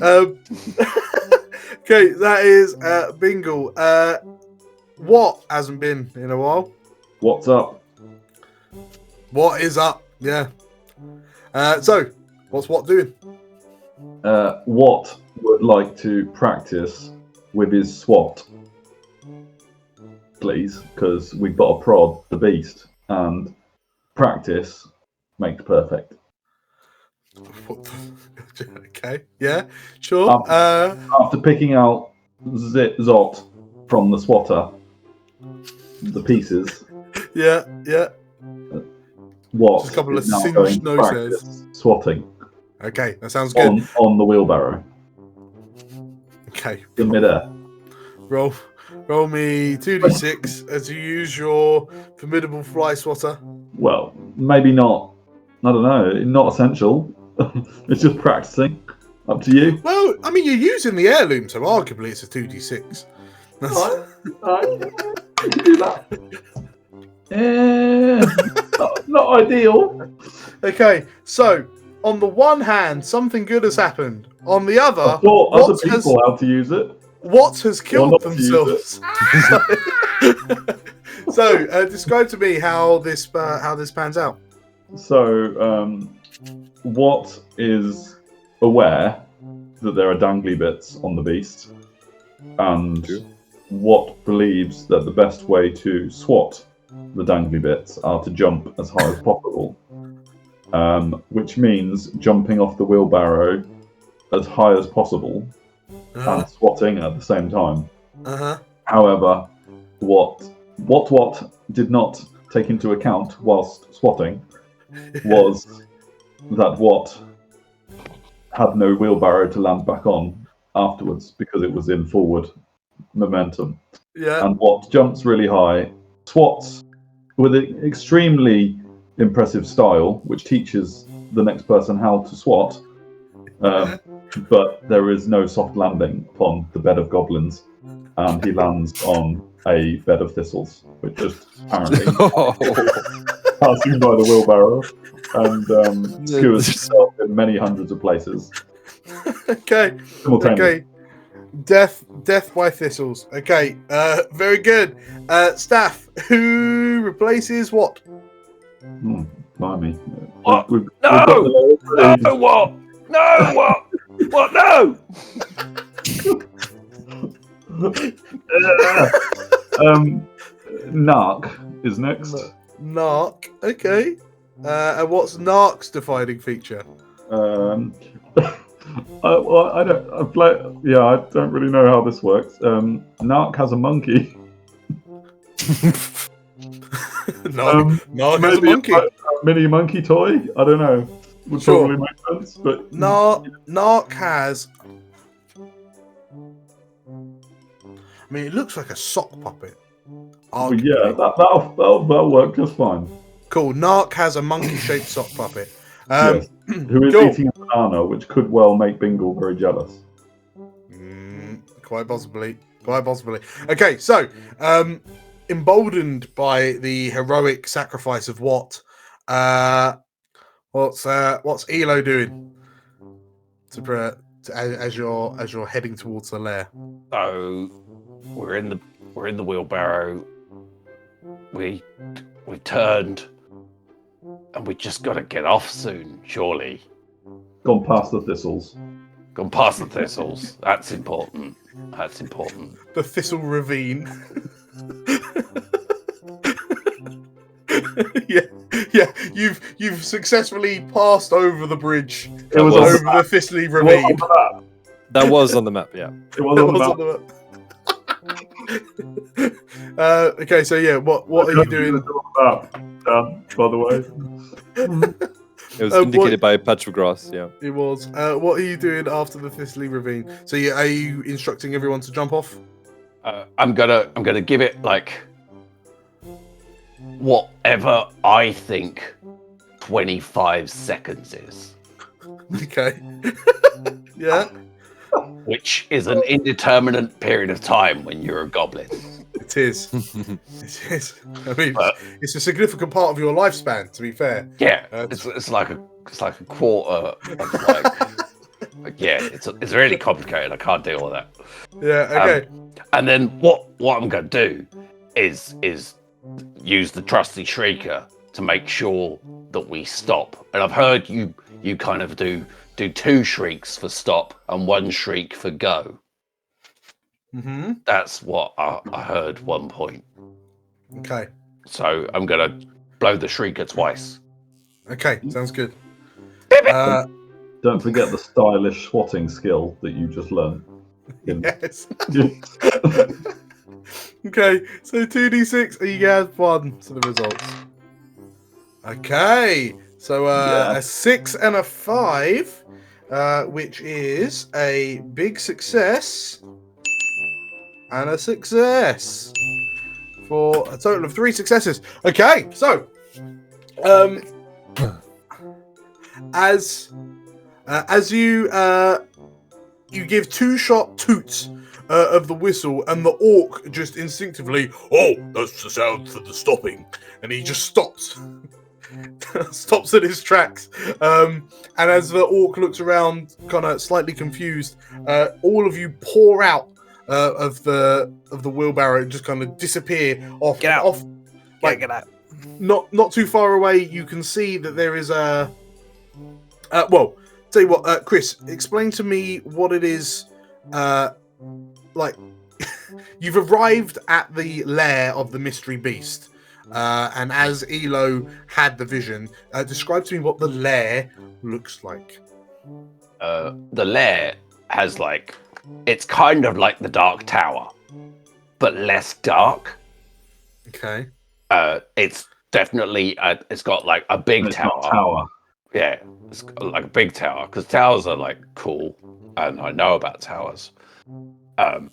Okay, that is Bingle. What hasn't been in a while? What's up? What is up? Yeah. So, what's what doing? What would like to practice with his SWAT, please? Because we've got to prod the beast, and practice makes perfect. What the... Okay, yeah, sure. After picking out Zot from the swatter, the pieces, Yeah. what Just a couple of is now singed going to nose practice swatting Okay, that sounds good. on the wheelbarrow Okay, in midair. roll me 2d6 as you use your formidable fly swatter. Well, maybe not. I don't know. Not essential. It's just practicing. Up to you. Well, I mean, you're using the heirloom, so arguably it's a 2d6. You can do that. Not ideal. Okay, so on the one hand, something good has happened. On the other, I taught other Watts people how to use it. Watts has killed not to use themselves. So, describe to me how this pans out. So, Watt is aware that there are dangly bits on the beast, and Watt believes that the best way to swat the dangly bits are to jump as high as possible, which means jumping off the wheelbarrow as high as possible and swatting at the same time. However, what did not take into account whilst swatting was that Watt had no wheelbarrow to land back on afterwards because it was in forward momentum. Yeah. And Watt jumps really high, swats with an extremely impressive style, which teaches the next person how to swat. But there is no soft landing upon the bed of goblins, and he lands on a bed of thistles, which just apparently passing by the wheelbarrow and skewers himself in many hundreds of places. Okay. Death by thistles. Okay. Very good. Staff, who replaces what? Blimey. What? We've No! What? No! What? What? No! Narc is next. Narc. Okay. And what's Narc's defining feature? I don't really know how this works. Narc has a monkey. Narc has a monkey. A mini monkey toy. I don't know. Would probably make sense. But Narc has. I mean, it looks like a sock puppet. Well, yeah, that'll work just fine. Cool. Narc has a monkey-shaped sock puppet. Yes. Who is eating a banana, which could well make Bingle very jealous. Quite possibly. Okay, so emboldened by the heroic sacrifice of Watt, what's Elo doing as you're heading towards the lair? So we're in the We're in the wheelbarrow. We turned, and we just got to get off soon, surely. Gone past the thistles. Gone past the thistles. That's important. That's important. The Thistle Ravine. yeah. You've successfully passed over the bridge. It was over the Thistly Ravine. That was on the map, yeah. It was on the map. Okay, so yeah, what are you doing? By the way. It was indicated by a patch of grass, yeah. It was. What are you doing after the Thistly Ravine? So are you instructing everyone to jump off? I'm gonna give it like whatever I think 25 seconds is. Okay. Yeah. Which is an indeterminate period of time when you're a goblin. It is. It is. I mean, it's a significant part of your lifespan, to be fair. Yeah, it's like a quarter of like yeah, it's really complicated. I can't do all that. Yeah. Okay. And then what I'm gonna do is use the trusty shrieker to make sure that we stop. And I've heard you kind of do 2 shrieks for stop and 1 shriek for go. Mm-hmm. That's what I heard one point. Okay. So I'm gonna blow the shrieker twice. Okay, sounds good. Don't forget the stylish swatting skill that you just learned. Yes. Okay, so 2d6, and you get 1 to the results. Okay, so a 6 and a 5, which is a big success and a success for a total of 3 successes. Okay, so as you give 2-shot toots of the whistle, and the orc just instinctively, oh, that's the sound for the stopping, and he just stops. Stops at his tracks, and as the orc looks around, kind of slightly confused, all of you pour out of the wheelbarrow and just kind of disappear off. Get out! Off, like, get out! Not too far away. You can see that there is a. Well, tell you what, Chris, explain to me what it is. Like, you've arrived at the lair of the mystery beast. And as Elo had the vision, describe to me what the lair looks like. The lair has it's kind of like the Dark Tower, but less dark. Okay. It's definitely it's got like a big tower. Yeah, it's got like a big tower because towers are cool, and I know about towers. And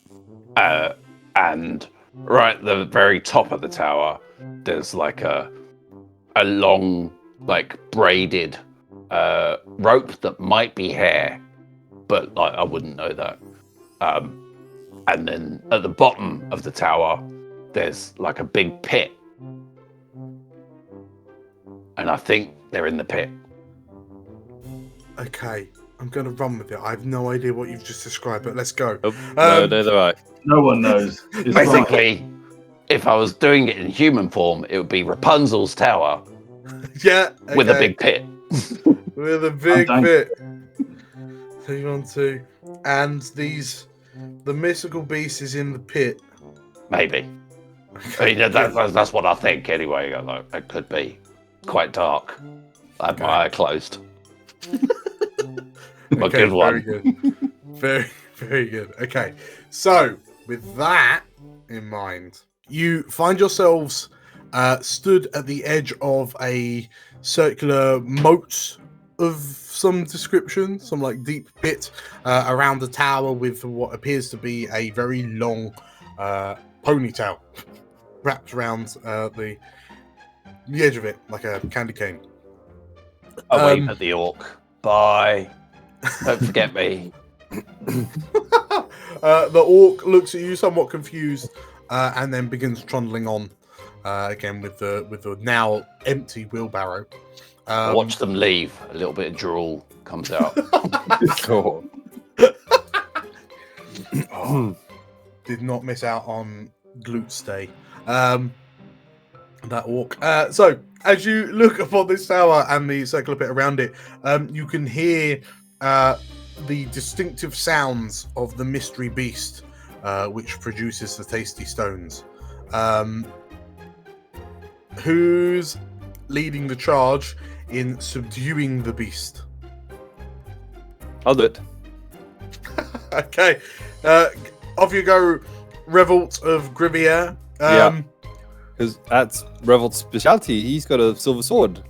right at the very top of the tower, there's a long braided rope that might be hair, but I wouldn't know that. And then at the bottom of the tower, there's a big pit, and I think they're in the pit. Okay, I'm going to run with it. I have no idea what you've just described, but let's go. Oh, no, neither do I. No one knows. It's Basically, if I was doing it in human form, it would be Rapunzel's tower. Yeah. Okay. With a big pit. With a big pit. 3, 1, 2. And the mystical beast is in the pit. Maybe. I mean, that's what I think anyway. It could be quite dark. I have my eye closed. A good one. Very good. Very, very good. Okay. So, with that in mind, you find yourselves stood at the edge of a circular moat of some description, some deep pit around the tower with what appears to be a very long ponytail wrapped around the edge of it like a candy cane. I wave at the orc. Bye. Don't forget me. The orc looks at you somewhat confused and then begins trundling on again with the now empty wheelbarrow. Watch them leave. A little bit of drool comes out. Did not miss out on glute stay. That orc. So as you look upon this tower and the circular pit around it, you can hear the distinctive sounds of the mystery beast, which produces the tasty stones. Who's leading the charge in subduing the beast? I'll do it. Okay. Off you go, Revolt of Grivier. Yeah. Because that's Revolt's specialty. He's got a silver sword.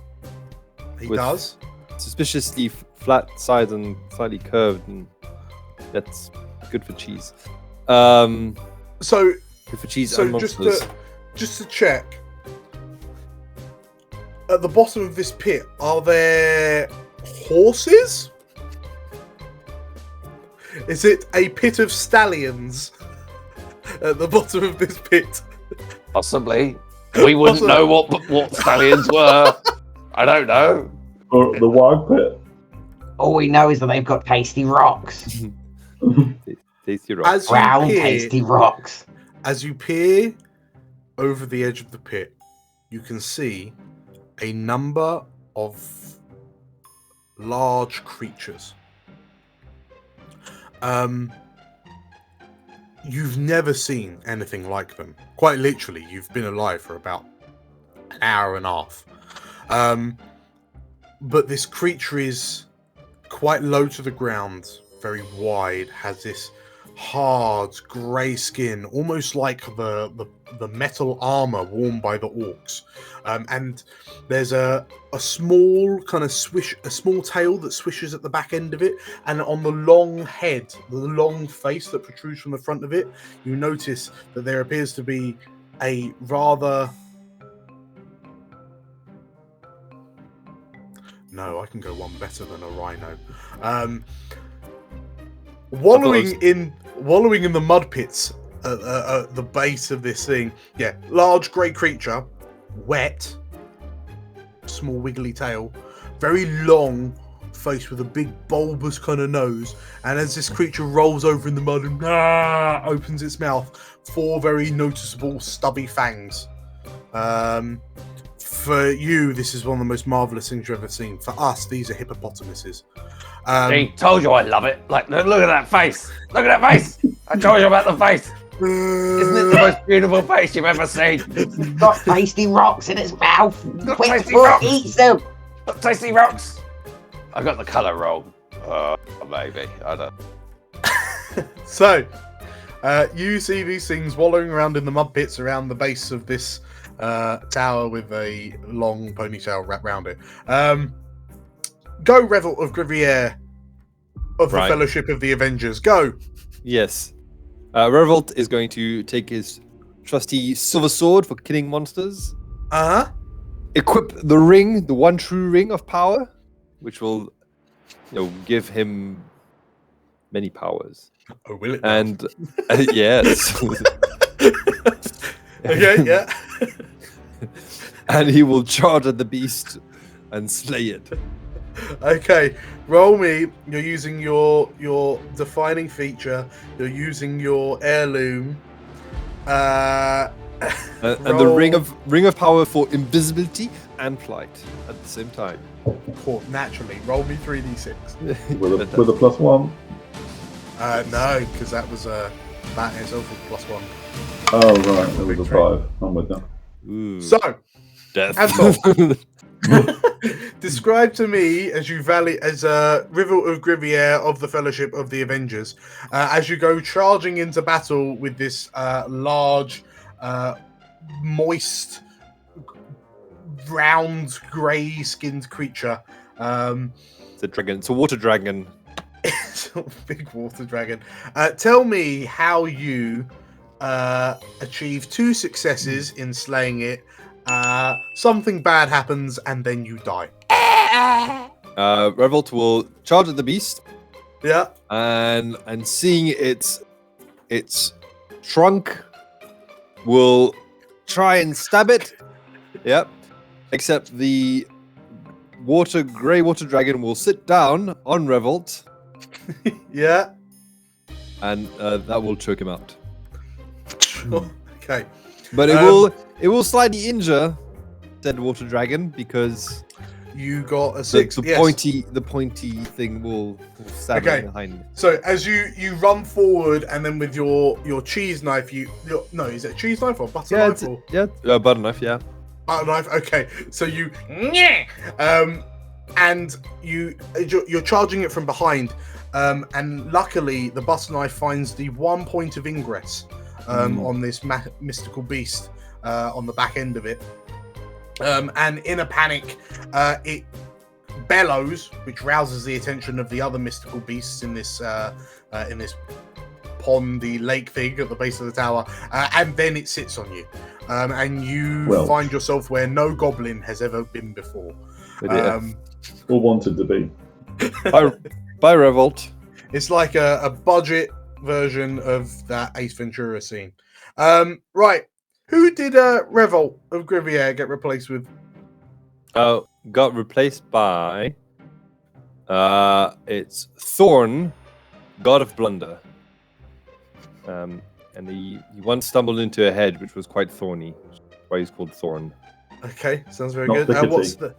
He with does. Suspiciously flat sides and slightly curved, and that's good for cheese. So, Good for cheese so and monsters. just to check, at the bottom of this pit, are there horses? Is it a pit of stallions at the bottom of this pit? Possibly. We wouldn't know what stallions were. I don't know. Or the wag pit. All we know is that they've got tasty rocks. Tasty rocks. Brown, tasty rocks. As you peer over the edge of the pit, you can see a number of large creatures. You've never seen anything like them. Quite literally, you've been alive for about an hour and a half. But this creature is quite low to the ground, very wide, has this hard grey skin, almost like the metal armor worn by the orcs. And there's a small kind of a small tail that swishes at the back end of it, and on the long head, the long face that protrudes from the front of it, you notice that there appears to be a rather... No, I can go one better than a rhino. Wallowing in the mud pits at the base of this thing. Yeah, large grey creature, wet, small wiggly tail, very long face with a big bulbous kind of nose. And as this creature rolls over in the mud and opens its mouth, 4 very noticeable stubby fangs. For you, this is one of the most marvelous things you've ever seen. For us, these are hippopotamuses. I told you I love it. Like, look at that face. Look at that face. I told you about the face. Isn't it the most beautiful face you've ever seen? It's got tasty rocks in its mouth. Got Quick, tasty before it rocks. eats them. Got tasty rocks. I got the colour wrong. Maybe. I don't. So, you see these things wallowing around in the mud pits around the base of this tower with a long ponytail wrapped around it. Go, Revolt of Grivier of the Fellowship of the Avengers. Go. Yes. Revolt is going to take his trusty silver sword for killing monsters. Equip the ring, the one true ring of power, which will, give him many powers. Oh, will it? And yes. Okay, yeah. And he will charge at the beast and slay it. Okay, roll me. You're using your defining feature. You're using your heirloom. And the ring of power for invisibility and flight at the same time. Cool, naturally. Roll me 3d6. With a +1. No, because that was that is also +1. Oh right, there was a 5. I'm with them. Ooh. So, Death. Anton, describe to me as you as Revolt of Grivier of the Fellowship of the Avengers, as you go charging into battle with this large, moist, round, grey-skinned creature. It's a dragon. It's a water dragon. It's a big water dragon. Tell me how you achieve 2 successes in slaying it. Something bad happens and then you die. Revolt will charge at the beast. Yeah. And seeing its trunk, will try and stab it. Yep. Except the grey water dragon will sit down on Revolt. Yeah. And that will choke him out. Okay. But it will slightly injure said water dragon because you got a the, 6. the pointy thing will stab behind. So as you run forward, and then with your cheese knife, is it a cheese knife or butter knife? Butter knife, yeah. Butter knife. Okay, so you and you're charging it from behind, and luckily the butter knife finds the one point of ingress on this mystical beast on the back end of it. And in a panic, it bellows, which rouses the attention of the other mystical beasts in this pond, the lake thing at the base of the tower, and then it sits on you, and you find yourself where no goblin has ever been before, or wanted to be. By Revolt. It's like a budget version of that Ace Ventura scene. Right. Who did Revolt of Grivier get replaced with? Got replaced by it's Thorn, God of Blunder. And he once stumbled into a hedge which was quite thorny. That's why he's called Thorn. Okay, sounds very Not good. What's thickety.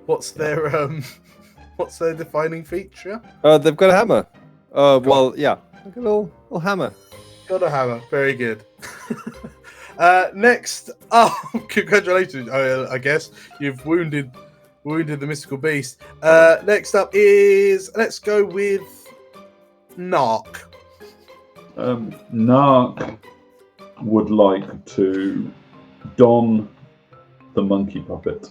what's their defining feature? They've got a hammer. Like a little hammer. Got a hammer. Very good. Next, congratulations! I guess you've wounded the mystical beast. Next up is, let's go with Narc. Narc would like to don the monkey puppet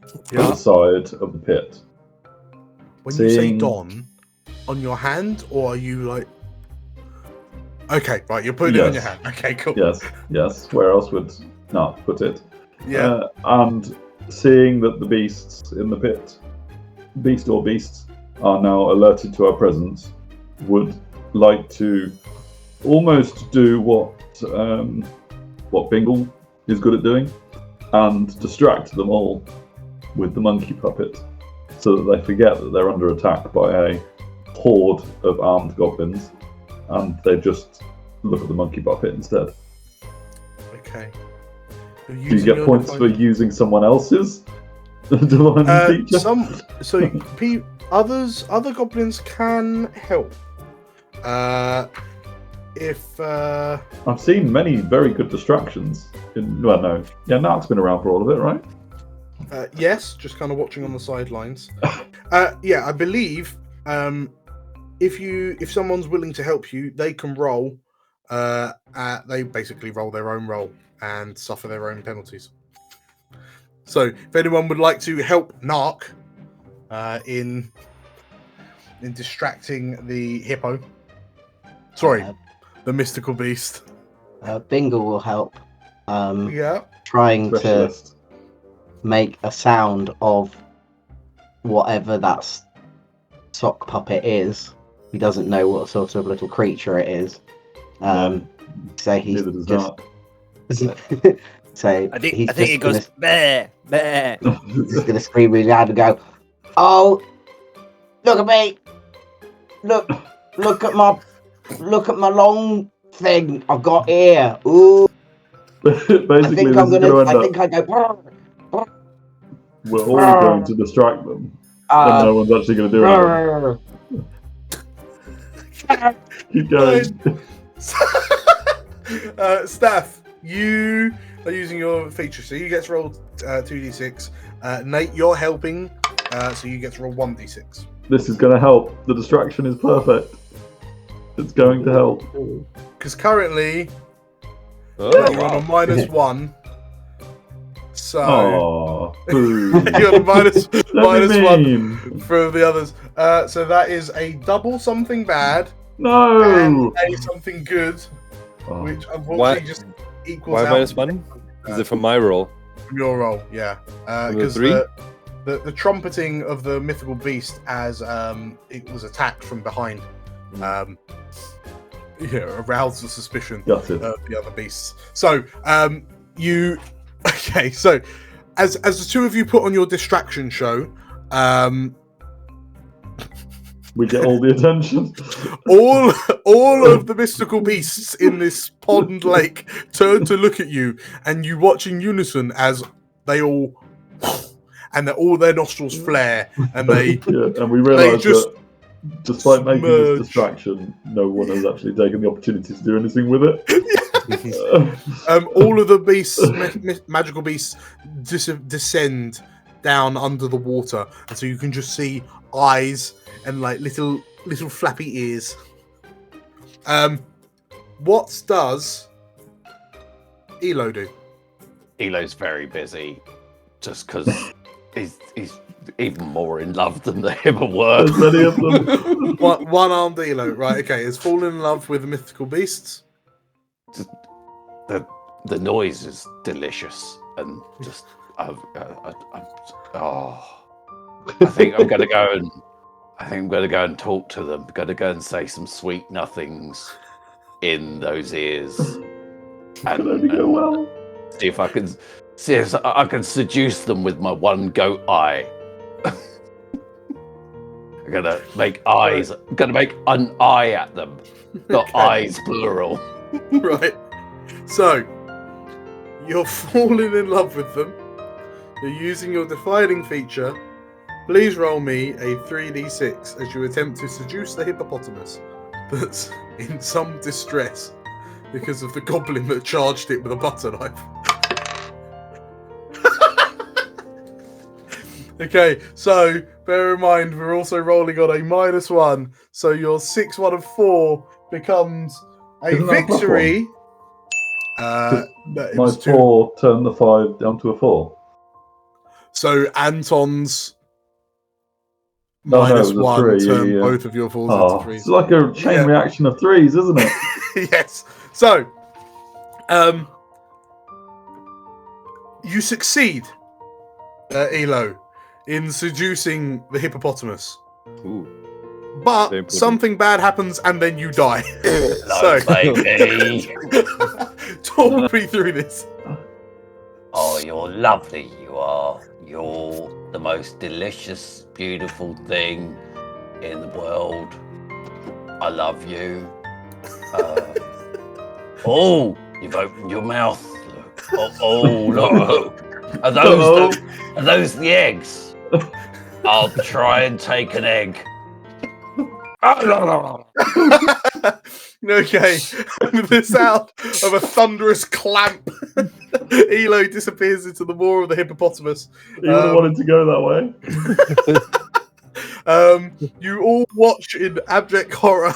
to the side of the pit. When you say don, on your hand, or are you like? Okay, right, you're putting it on your hand. Okay, cool. Yes. Where else would Narc put it? Yeah. And seeing that the beasts in the pit, beast or beasts, are now alerted to our presence, would like to almost do what Bingle is good at doing, and distract them all with the monkey puppet, so that they forget that they're under attack by a horde of armed goblins, and they just look at the monkey puppet instead. Okay. Do you get points for using someone else's divine feature? Other goblins can help. I've seen many very good distractions. Narc's been around for all of it, right? Yes, just kind of watching on the sidelines. I believe if someone's willing to help you, they can roll. They basically roll their own roll and suffer their own penalties. So, if anyone would like to help Narc in distracting the hippo, the mystical beast, Bingle will help. Trying Specialist. To make a sound of whatever that sock puppet is. He doesn't know what sort of little creature it is. So he's just. So I think it goes bear. He's just gonna scream really loud and go, "Oh, look at me! Look at my long thing I've got here. Ooh." Basically, we're all going to distract them, and no one's actually going to do anything. Keep going. Steph, you are using your feature, so you get to roll 2d6. Nate, you're helping, so you get to roll 1d6. This is going to help. The distraction is perfect. It's going to help. Because currently, you're on a -1. So you're on a minus one for the others. So that is a double something bad. No. And a something good, which unfortunately just equals out. Why -1? Is it from my roll? From your roll, yeah. Because the trumpeting of the mythical beast as it was attacked from behind. Aroused the suspicion of the other beasts. So so as the two of you put on your distraction show, We get all the attention. all of the mystical beasts in this pond lake turn to look at you, and you watch in unison as they all, and all their nostrils flare, and they and we realise just that despite making this merge. distraction, no one has actually taken the opportunity to do anything with it. All of the beasts, magical beasts, descend down under the water, and so you can just see eyes and like little flappy ears. What does Elo do? Elo's very busy, just because he's even more in love than they ever were. There's many of them. One-armed Elo, right? Okay, has fallen in love with the mythical beasts. The noise is delicious, and just I think I'm gonna go and talk to them. I'm gonna go and say some sweet nothings in those ears, Can only go well. see if I can seduce them with my one goat eye. I'm gonna make eyes. I'm gonna make an eye at them, not Okay. eyes plural. Right. So, you're falling in love with them. You're using your defining feature. Please roll me a 3d6 as you attempt to seduce the hippopotamus that's in some distress because of the goblin that charged it with a butter knife. Okay, so bear in mind we're also rolling on a -1, so your 6, 1, and 4 becomes a Isn't that a plus victory. No, it My was 2. 4 turned the 5 down to a 4. So Anton's No, it was a -1 3, turned yeah. both of your 4s Oh, into 3s. it's like a chain reaction of 3s, isn't it? Yes. So, you succeed, Elo, in seducing the hippopotamus. Ooh. But Very important. something bad happens and then you die. So, baby. talk me through this. Oh, you're lovely, you are. You're the most delicious, beautiful thing in the world. I love you. Oh, you've opened your mouth. Oh, look. Are those the eggs? I'll try and take an egg. Okay, with the sound of a thunderous clamp, Elo disappears into the maw of the hippopotamus. You would have wanted to go that way. You all watch in abject horror.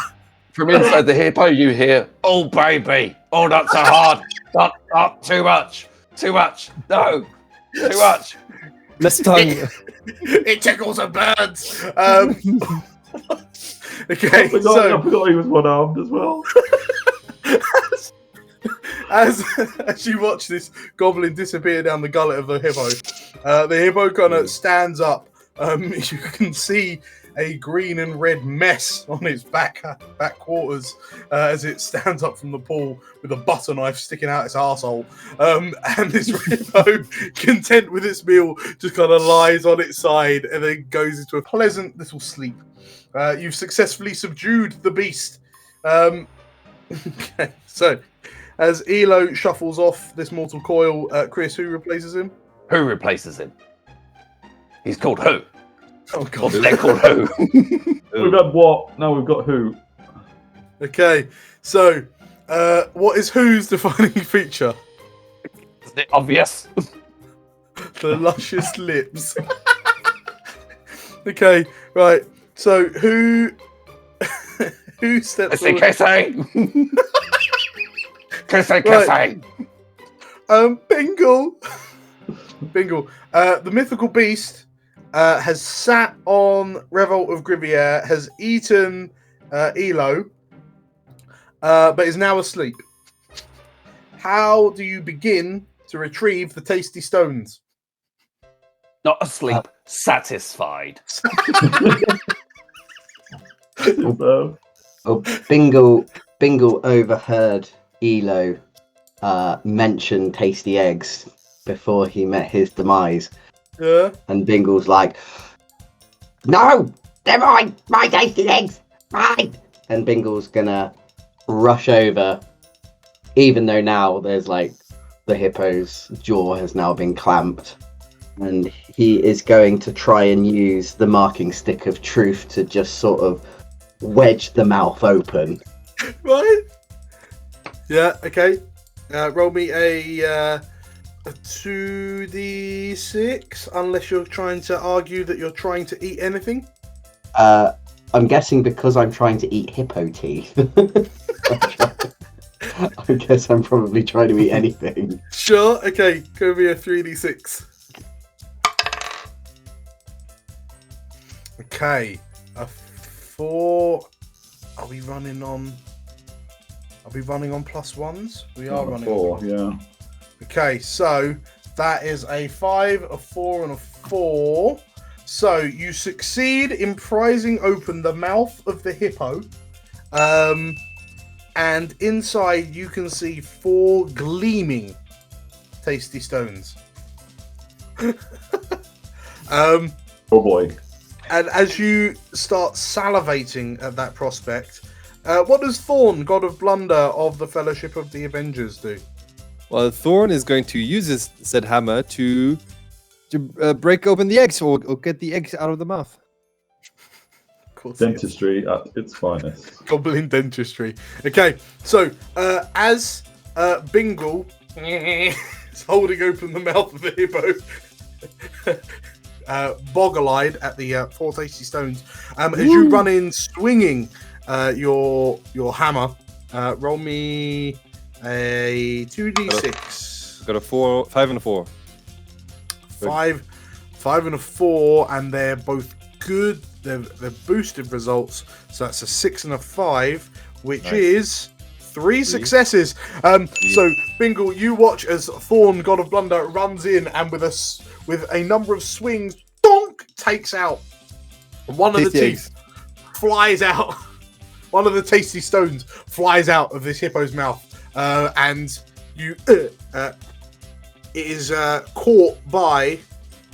From inside the hippo, you hear, "Oh, baby. Oh, not so hard. Not too much. Too much. No. Too much." Less tongue. It tickles and burns. Okay, I forgot he was one-armed as well. as you watch this goblin disappear down the gullet of the hippo kind of stands up. You can see a green and red mess on its back quarters as it stands up from the pool with a butter knife sticking out its arsehole. And this hippo, content with its meal, just kind of lies on its side and then goes into a pleasant little sleep. You've successfully subdued the beast. Okay, so as Elo shuffles off this mortal coil, Chris, who replaces him? Who replaces him? He's called who? Oh god. They're called who? We've had what? Now we've got who. Okay, so what is who's defining feature? Is it obvious? The luscious lips. Okay, right. So who steps forward? Kissing. Kissing. Bingle. The mythical beast has sat on Revolt of Grivier, has eaten Elo, but is now asleep. How do you begin to retrieve the tasty stones? Not asleep, satisfied. Bingle overheard Elo mention tasty eggs before he met his demise. Yeah. And Bingle's like, no, They're mine! My tasty eggs! Mine! And Bingle's gonna rush over, even though now there's like the hippo's jaw has now been clamped. And he is going to try and use the marking stick of truth to just sort of wedge the mouth open. Right? Yeah, okay. Roll me a 2d6, unless you're trying to argue that you're trying to eat anything. I'm guessing because I'm trying to eat hippo teeth. I guess I'm probably trying to eat anything. Sure, okay. Go be a 3d6. Okay, a 4. Are we running on plus ones? We are running 4, on. yeah. Okay, so that is a 5, a 4, and a 4. So you succeed in prizing open the mouth of the hippo. And inside you can see 4 gleaming tasty stones. Oh boy. And as you start salivating at that prospect, what does Thorn, God of Blunder of the Fellowship of the Avengers, do? Well, Thorn is going to use his said hammer to break open the eggs or get the eggs out of the mouth. Of course, Dentistry at its finest. Goblin dentistry. Okay, so as Bingle is holding open the mouth of the hippo, boggle-eyed at the 4 tasty stones, as you run in swinging your hammer, roll me a 2d6. Got a 4, 5 and a 4. 5 and a 4, and they're both good. They're boosted results. So that's a 6 and a 5, which is 3 successes. So Bingle, you watch as Thorn, God of Blunder, runs in and with a number of swings, donk, takes out one of the teeth, flies out. One of the tasty stones flies out of this hippo's mouth, and you it is caught by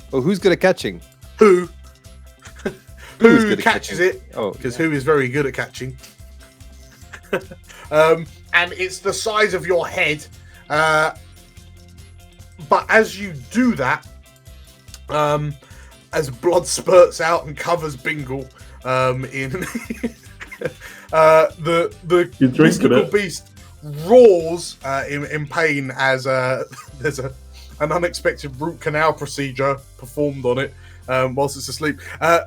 who's good at catching? Who Who's catches it? Oh, because Who is very good at catching. And it's the size of your head. But as you do that, as blood spurts out and covers Bingle, in the mystical beast roars in pain as there's an unexpected root canal procedure performed on it whilst it's asleep.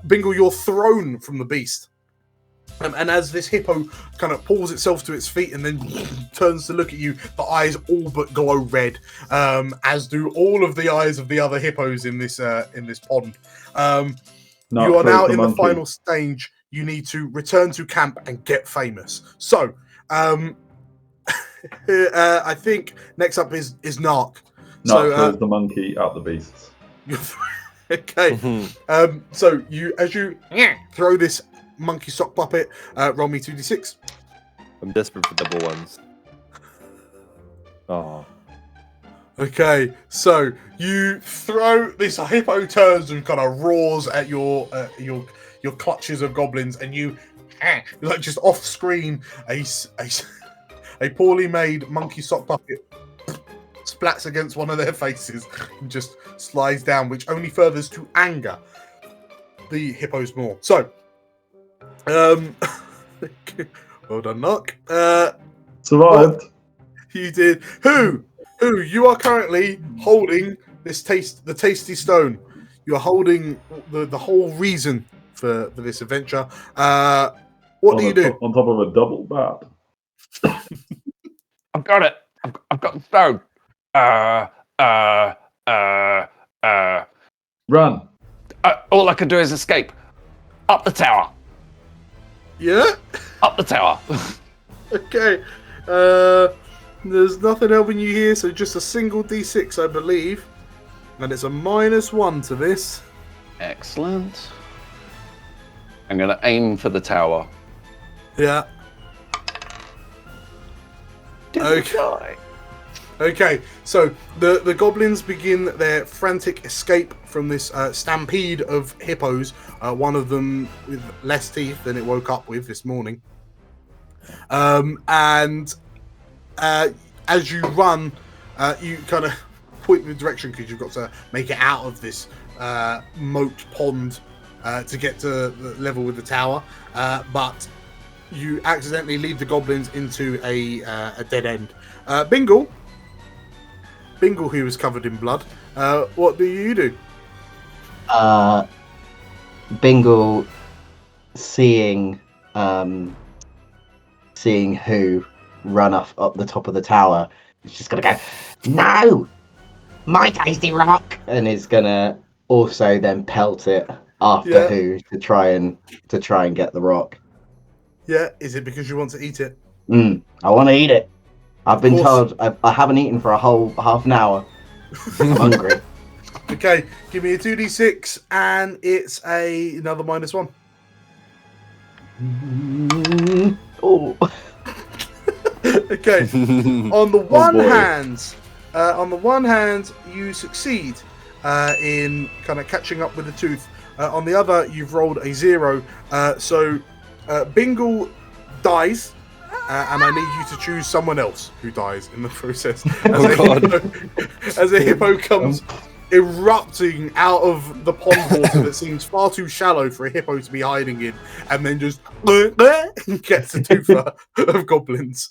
Bingle, you're thrown from the beast. And as this hippo kind of pulls itself to its feet and then turns to look at you, the eyes all but glow red, as do all of the eyes of the other hippos in this pond. You are now in the final stage. You need to return to camp and get famous. So, I think next up is Narc. Narc the monkey at the beasts. Okay. So as you throw this monkey sock puppet, roll me 2d6. I'm desperate for double ones. Oh. Okay, so you throw this hippo, turns and kind of roars at your clutches of goblins, and you like just off screen a poorly made monkey sock puppet splats against one of their faces and just slides down, which only furthers to anger the hippos more. So, well done, Knock. Survived. You did. Who? You are currently holding the tasty stone. You are holding the whole reason for this adventure. What do you do? On top of a double bat. I've got it. I've got the stone. Run. All I can do is escape. Up the tower. Yeah? Up the tower. Okay. There's nothing helping you here, so just a single d6, I believe. And it's a -1 to this. Excellent. I'm going to aim for the tower. Yeah. Okay. Okay, so the goblins begin their frantic escape from this stampede of hippos. One of them with less teeth than it woke up with this morning. And as you run, you kind of point in the direction because you've got to make it out of this moat pond to get to the level with the tower. But you accidentally lead the goblins into a dead end. Bingle, who was covered in blood, what do you do? Bingle, seeing who run up the top of the tower, is just gonna go, no, my tasty rock, and is gonna also then pelt it after who to try and get the rock. Yeah, is it because you want to eat it? I want to eat it. I've been told I haven't eaten for a whole half an hour. I'm hungry. Okay, give me a 2d6, and it's another -1. Oh. Okay. On the one hand, you succeed in kind of catching up with the tooth. On the other, you've rolled a 0. So Bingle dies, and I need you to choose someone else who dies in the process. As a hippo comes erupting out of the pond water that seems far too shallow for a hippo to be hiding in, and then just gets a tooth of goblins.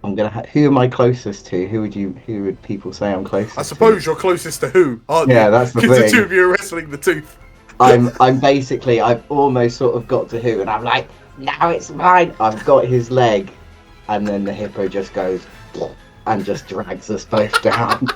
I'm gonna. Who am I closest to? Who would people say I'm closest to? I suppose you're closest to who, aren't you? Yeah, that's the thing. Because the two of you are wrestling the tooth. I'm basically, I've almost sort of got to who, and I'm like, now it's mine. I've got his leg, and then the hippo just goes and just drags us both down.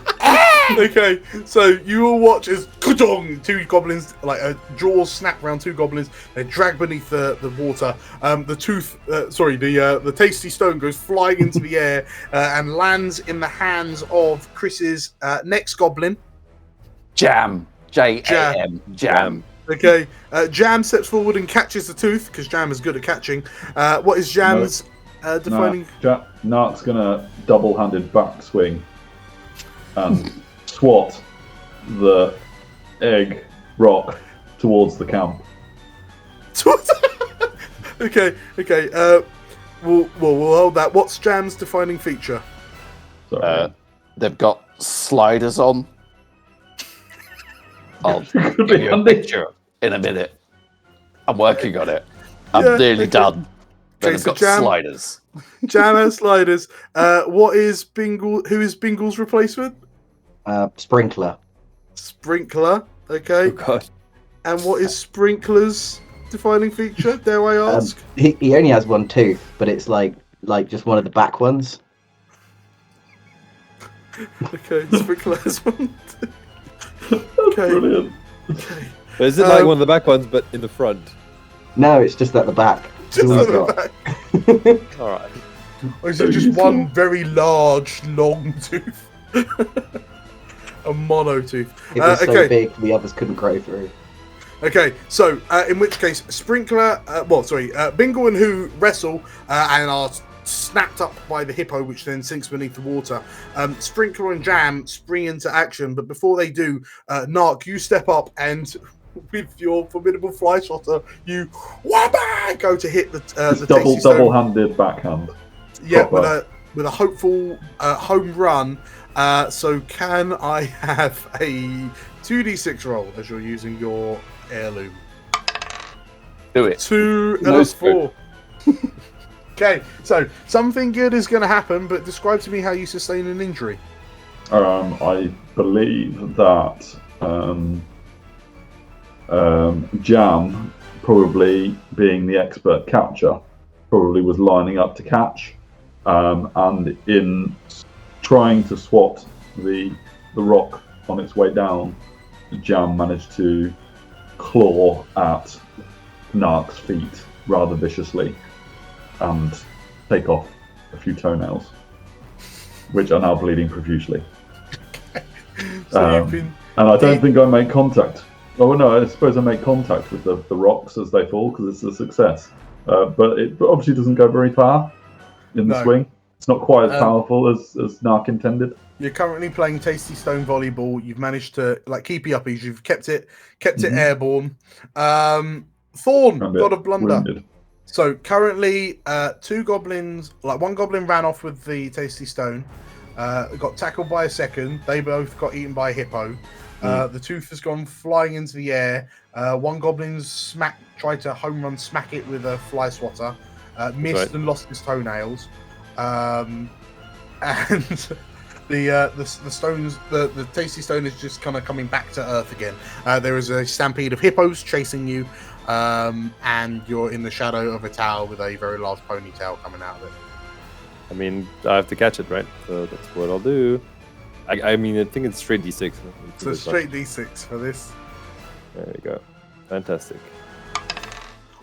Okay, so you all watch as two goblins, like jaws snap around two goblins. They drag beneath the water. The tasty stone goes flying into the air and lands in the hands of Chris's next goblin. Jam. Jam. Jam. Okay, Jam steps forward and catches the tooth because Jam is good at catching. What is Jam's defining? Nark's gonna double-handed back swing and swat the egg rock towards the camp. Okay. We'll hold that. What's Jam's defining feature? Sorry. They've got sliders on. I'll Could give be you a handy. picture in a minute. I'm working on it. I'm nearly done. But Okay, I've so got Jam- sliders. Jam has sliders. What is Bingle? Who is Bingle's replacement? Sprinkler. Sprinkler. Okay. Oh god. And what is Sprinkler's defining feature? Dare I ask? He only has one tooth, but it's like just one of the back ones. Okay, Sprinkler has one. Okay. Brilliant. Okay. But is it like one of the back ones, but in the front? No, it's just at the back. Just Who's on the got? back. All right. Or is it just one very large, long tooth? A mono tooth. It was so big the others couldn't grow through. Okay, so in which case, Sprinkler, Bingle and Who wrestle and are snapped up by the hippo, which then sinks beneath the water. Sprinkler and Jam spring into action, but before they do, Nark, you step up and with your formidable fly swatter, you go to hit the double-handed backhand. Yeah, Proper. with a hopeful home run. So can I have a 2d6 roll as you're using your heirloom? Do it. 2 and No a 4. Okay, so something good is going to happen, but describe to me how you sustain an injury. I believe that Jam, probably being the expert catcher, probably was lining up to catch, and in trying to swat the rock on its way down, Jam managed to claw at Nark's feet rather viciously and take off a few toenails, which are now bleeding profusely. So you've been... And I don't think I make contact. Oh no, I suppose I make contact with the rocks as they fall because it's a success. But it obviously doesn't go very far in the swing. It's not quite as powerful as Narc intended. You're currently playing Tasty Stone Volleyball. You've managed to keep your uppies. You've kept it airborne. Thorn, God of Blunder. Wounded. So currently, two goblins, one goblin ran off with the Tasty Stone, got tackled by a second. They both got eaten by a hippo. The tooth has gone flying into the air. One goblin's tried to home run smack it with a fly swatter, missed and lost his toenails. And the stones, the Tasty Stone is just kind of coming back to earth again. There is a stampede of hippos chasing you, and you're in the shadow of a tower with a very large ponytail coming out of it. I mean, I have to catch it, right? So that's what I'll do. I mean, I think it's straight D6. So straight D6 for this. There you go. Fantastic.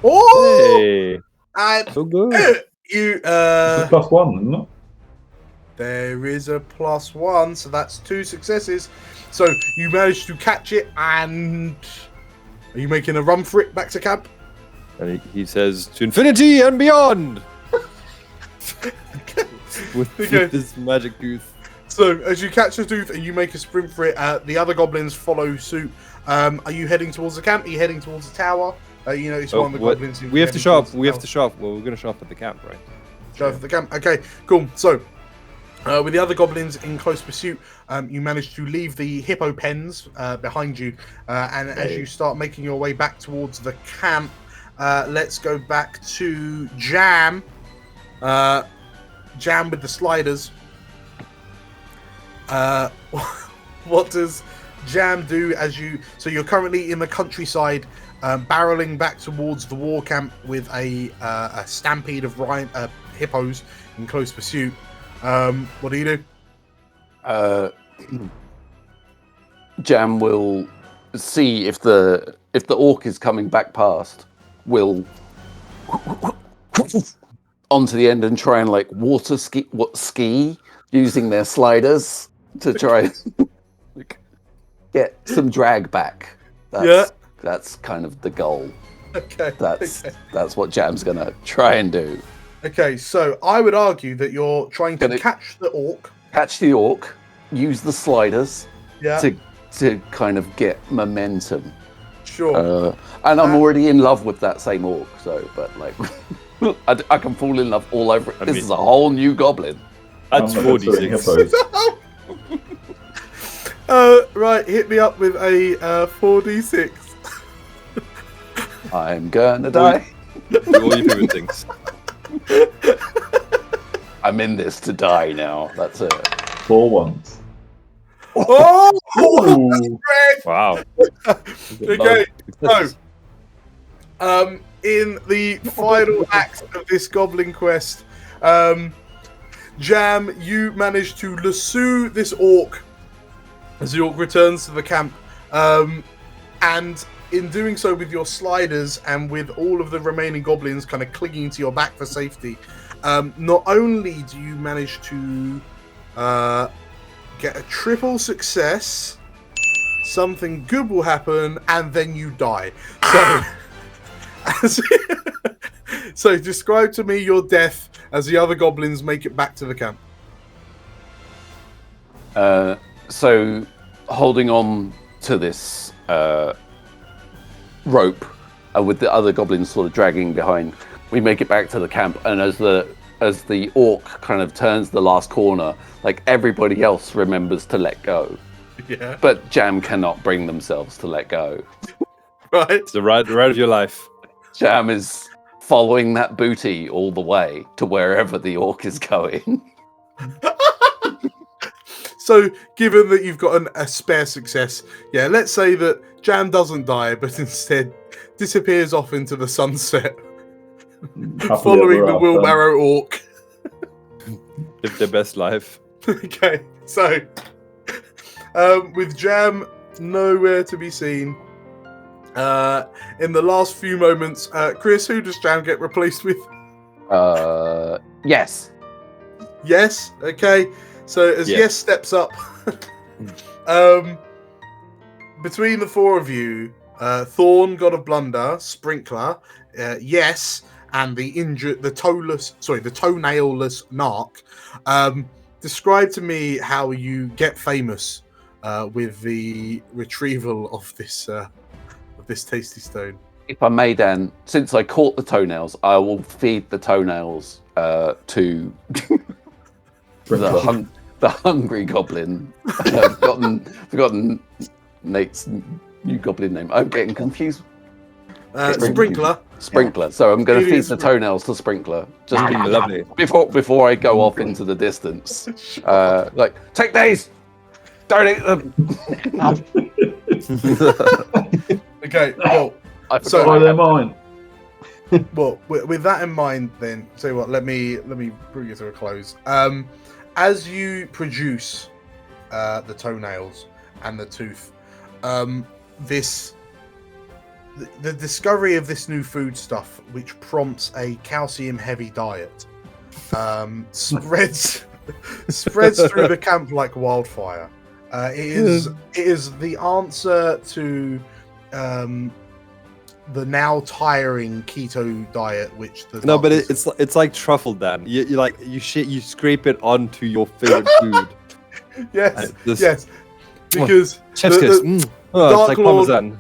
Oh! Hey! So good. You It's a +1, isn't it? There is a +1, so that's 2 successes. So you managed to catch it, and are you making a run for it back to camp? And he says, to infinity and beyond! with this magic tooth. So as you catch the tooth and you make a sprint for it, the other goblins follow suit. Are you heading towards the camp? Are you heading towards the tower? It's one of the goblins. We have to show up. We have to show up. Well, we're going to show up at the camp, right? Show up at the camp. Okay, cool. So with the other goblins in close pursuit, you manage to leave the hippo pens behind you, and as you start making your way back towards the camp, let's go back to Jam. Jam with the sliders. What does Jam do as you... So you're currently in the countryside, barreling back towards the war camp with a stampede of hippos in close pursuit. What do you do? Jam will see if the orc is coming back past. Will onto the end and try and water ski using their sliders to try and get some drag back. That's kind of the goal. Okay. That's what Jam's gonna try and do. Okay, so I would argue that you're trying to catch the orc. Catch the orc, use the sliders to kind of get momentum. Sure. And I'm already in love with that same orc, but I can fall in love all over it. This is a whole new goblin. That's 46. Right, hit me up with a 4d6. I'm gonna die. All your favorite things. I'm in this to die now. That's it. 4 ones. Oh! Wow. Okay, so in the final act of this Goblin Quest, Jam, you manage to lasso this orc as the orc returns to the camp, and in doing so with your sliders and with all of the remaining goblins kind of clinging to your back for safety, not only do you manage to get a triple success, something good will happen, and then you die. So describe to me your death as the other goblins make it back to the camp. So holding on to this rope with the other goblins sort of dragging behind, we make it back to the camp, and as the orc kind of turns the last corner, everybody else remembers to let go. Yeah. But Jam cannot bring themselves to let go. Right. It's the ride of your life. Jam is following that booty all the way to wherever the orc is going. So, given that you've got a spare success, let's say that Jam doesn't die, but instead disappears off into the sunset, following the wheelbarrow orc. Live their best life. Okay, so with Jam nowhere to be seen, in the last few moments, Chris, who does Jam get replaced with? Yes. Yes. Okay. So as Yes steps up, between the four of you, Thorn, God of Blunder, Sprinkler, Yes, and the toenailless narc. Describe to me how you get famous with the retrieval of this tasty stone. If I may, Dan, since I caught the toenails, I will feed the toenails to the hungry goblin. I've forgotten Nate's new goblin name. I'm getting confused. Sprinkler. Sprinkler. So I'm going to feed the toenails to Sprinkler. Just Lovely. before I go off into the distance. Like, take these. Don't eat them. Okay. Well, So they're mine. well, with that in mind, then, so what? Let me bring it to a close. As you produce the toenails and the tooth, the discovery of this new food stuff, which prompts a calcium-heavy diet, spreads through the camp like wildfire. It is the answer to the now tiring keto diet, which it's like truffle, Dan. You scrape it onto your favorite food. Yes, yes, because chef's kiss. It's like Parmesan.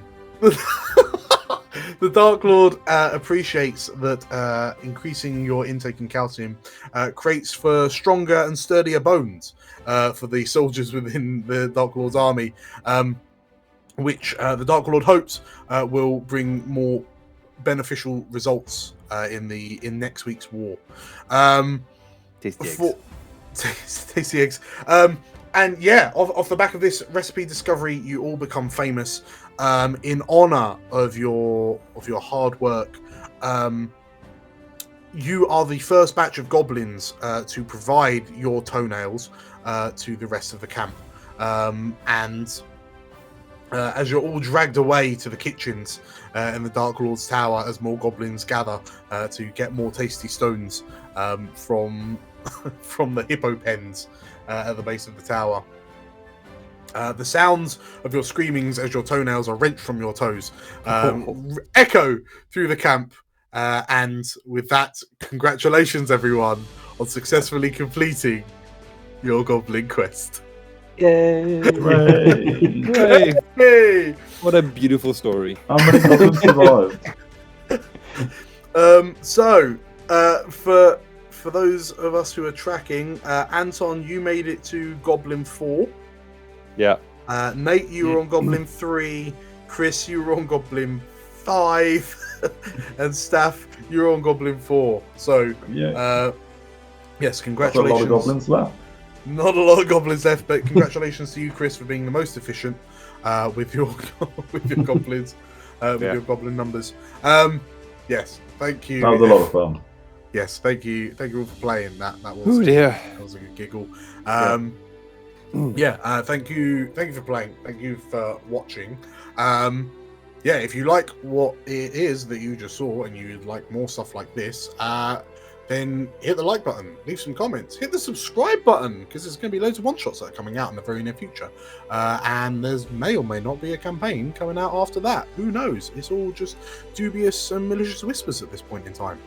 The Dark Lord appreciates that increasing your intake in calcium creates for stronger and sturdier bones for the soldiers within the Dark Lord's army, which the Dark Lord hopes will bring more beneficial results in next week's war. Tasty eggs. Tasty eggs. And yeah, off the back of this recipe discovery, you all become famous in honor of your hard work. You are the first batch of goblins to provide your toenails to the rest of the camp, and as you're all dragged away to the kitchens in the Dark Lord's tower, as more goblins gather to get more tasty stones from the hippo pens at the base of the tower. The sounds of your screamings as your toenails are wrenched from your toes echo through the camp. And with that, congratulations everyone on successfully completing your Goblin Quest. Yay! Hooray. Hey! What a beautiful story. How many goblins survived? For those of us who are tracking, Anton, you made it to Goblin 4. Yeah. Nate, you were on Goblin 3. Chris, you were on Goblin 5. And Staff, you were on Goblin 4. So, yes, congratulations. That's a lot of goblins left. Not a lot of goblins left, but congratulations to you, Chris, for being the most efficient with your goblins, with your goblin numbers. Yes, thank you. That was a lot of fun. Yes, thank you all for playing. That was. Oh dear. That was a good giggle. Thank you for playing. Thank you for watching. If you like what it is that you just saw and you'd like more stuff like this, then hit the like button, leave some comments, hit the subscribe button, because there's going to be loads of one-shots that are coming out in the very near future. And there's may or may not be a campaign coming out after that. Who knows? It's all just dubious and malicious whispers at this point in time.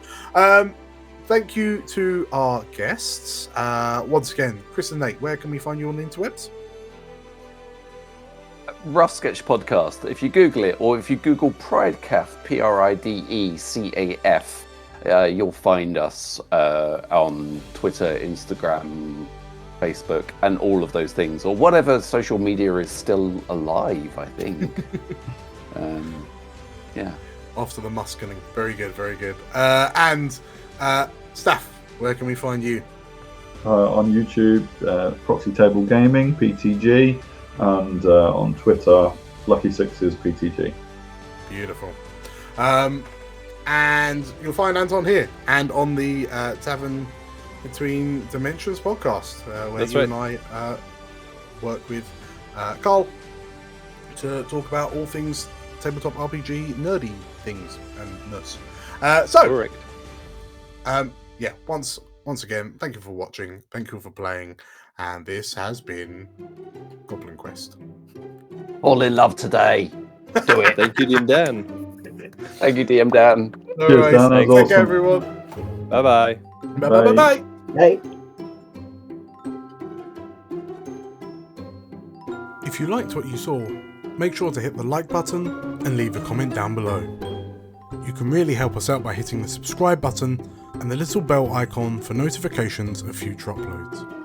Thank you to our guests. Once again, Chris and Nate, where can we find you on the interwebs? Rough Sketch Podcast. If you Google it, or if you Google Pridecaf, Pridecaf, you'll find us on Twitter, Instagram, Facebook, and all of those things, or whatever social media is still alive, I think. After the muskeling. Very good, very good. Staff, where can we find you? On YouTube, Proxy Table Gaming, PTG, and on Twitter, Lucky Sixes, PTG. Beautiful. And you'll find Anton here and on the Tavern Between Dimensions podcast, where and I work with Carl to talk about all things tabletop RPG nerdy things and nuts. Correct. Once again, thank you for watching, thank you for playing, and this has been Goblin Quest. All in love today. Do it. Thank you, DM Dan. Thank you, DM Dan. All Cheers, right. Dan, that Take was care, awesome. everyone. Bye bye. Bye bye bye bye. Hey. If you liked what you saw, make sure to hit the like button and leave a comment down below. You can really help us out by hitting the subscribe button and the little bell icon for notifications of future uploads.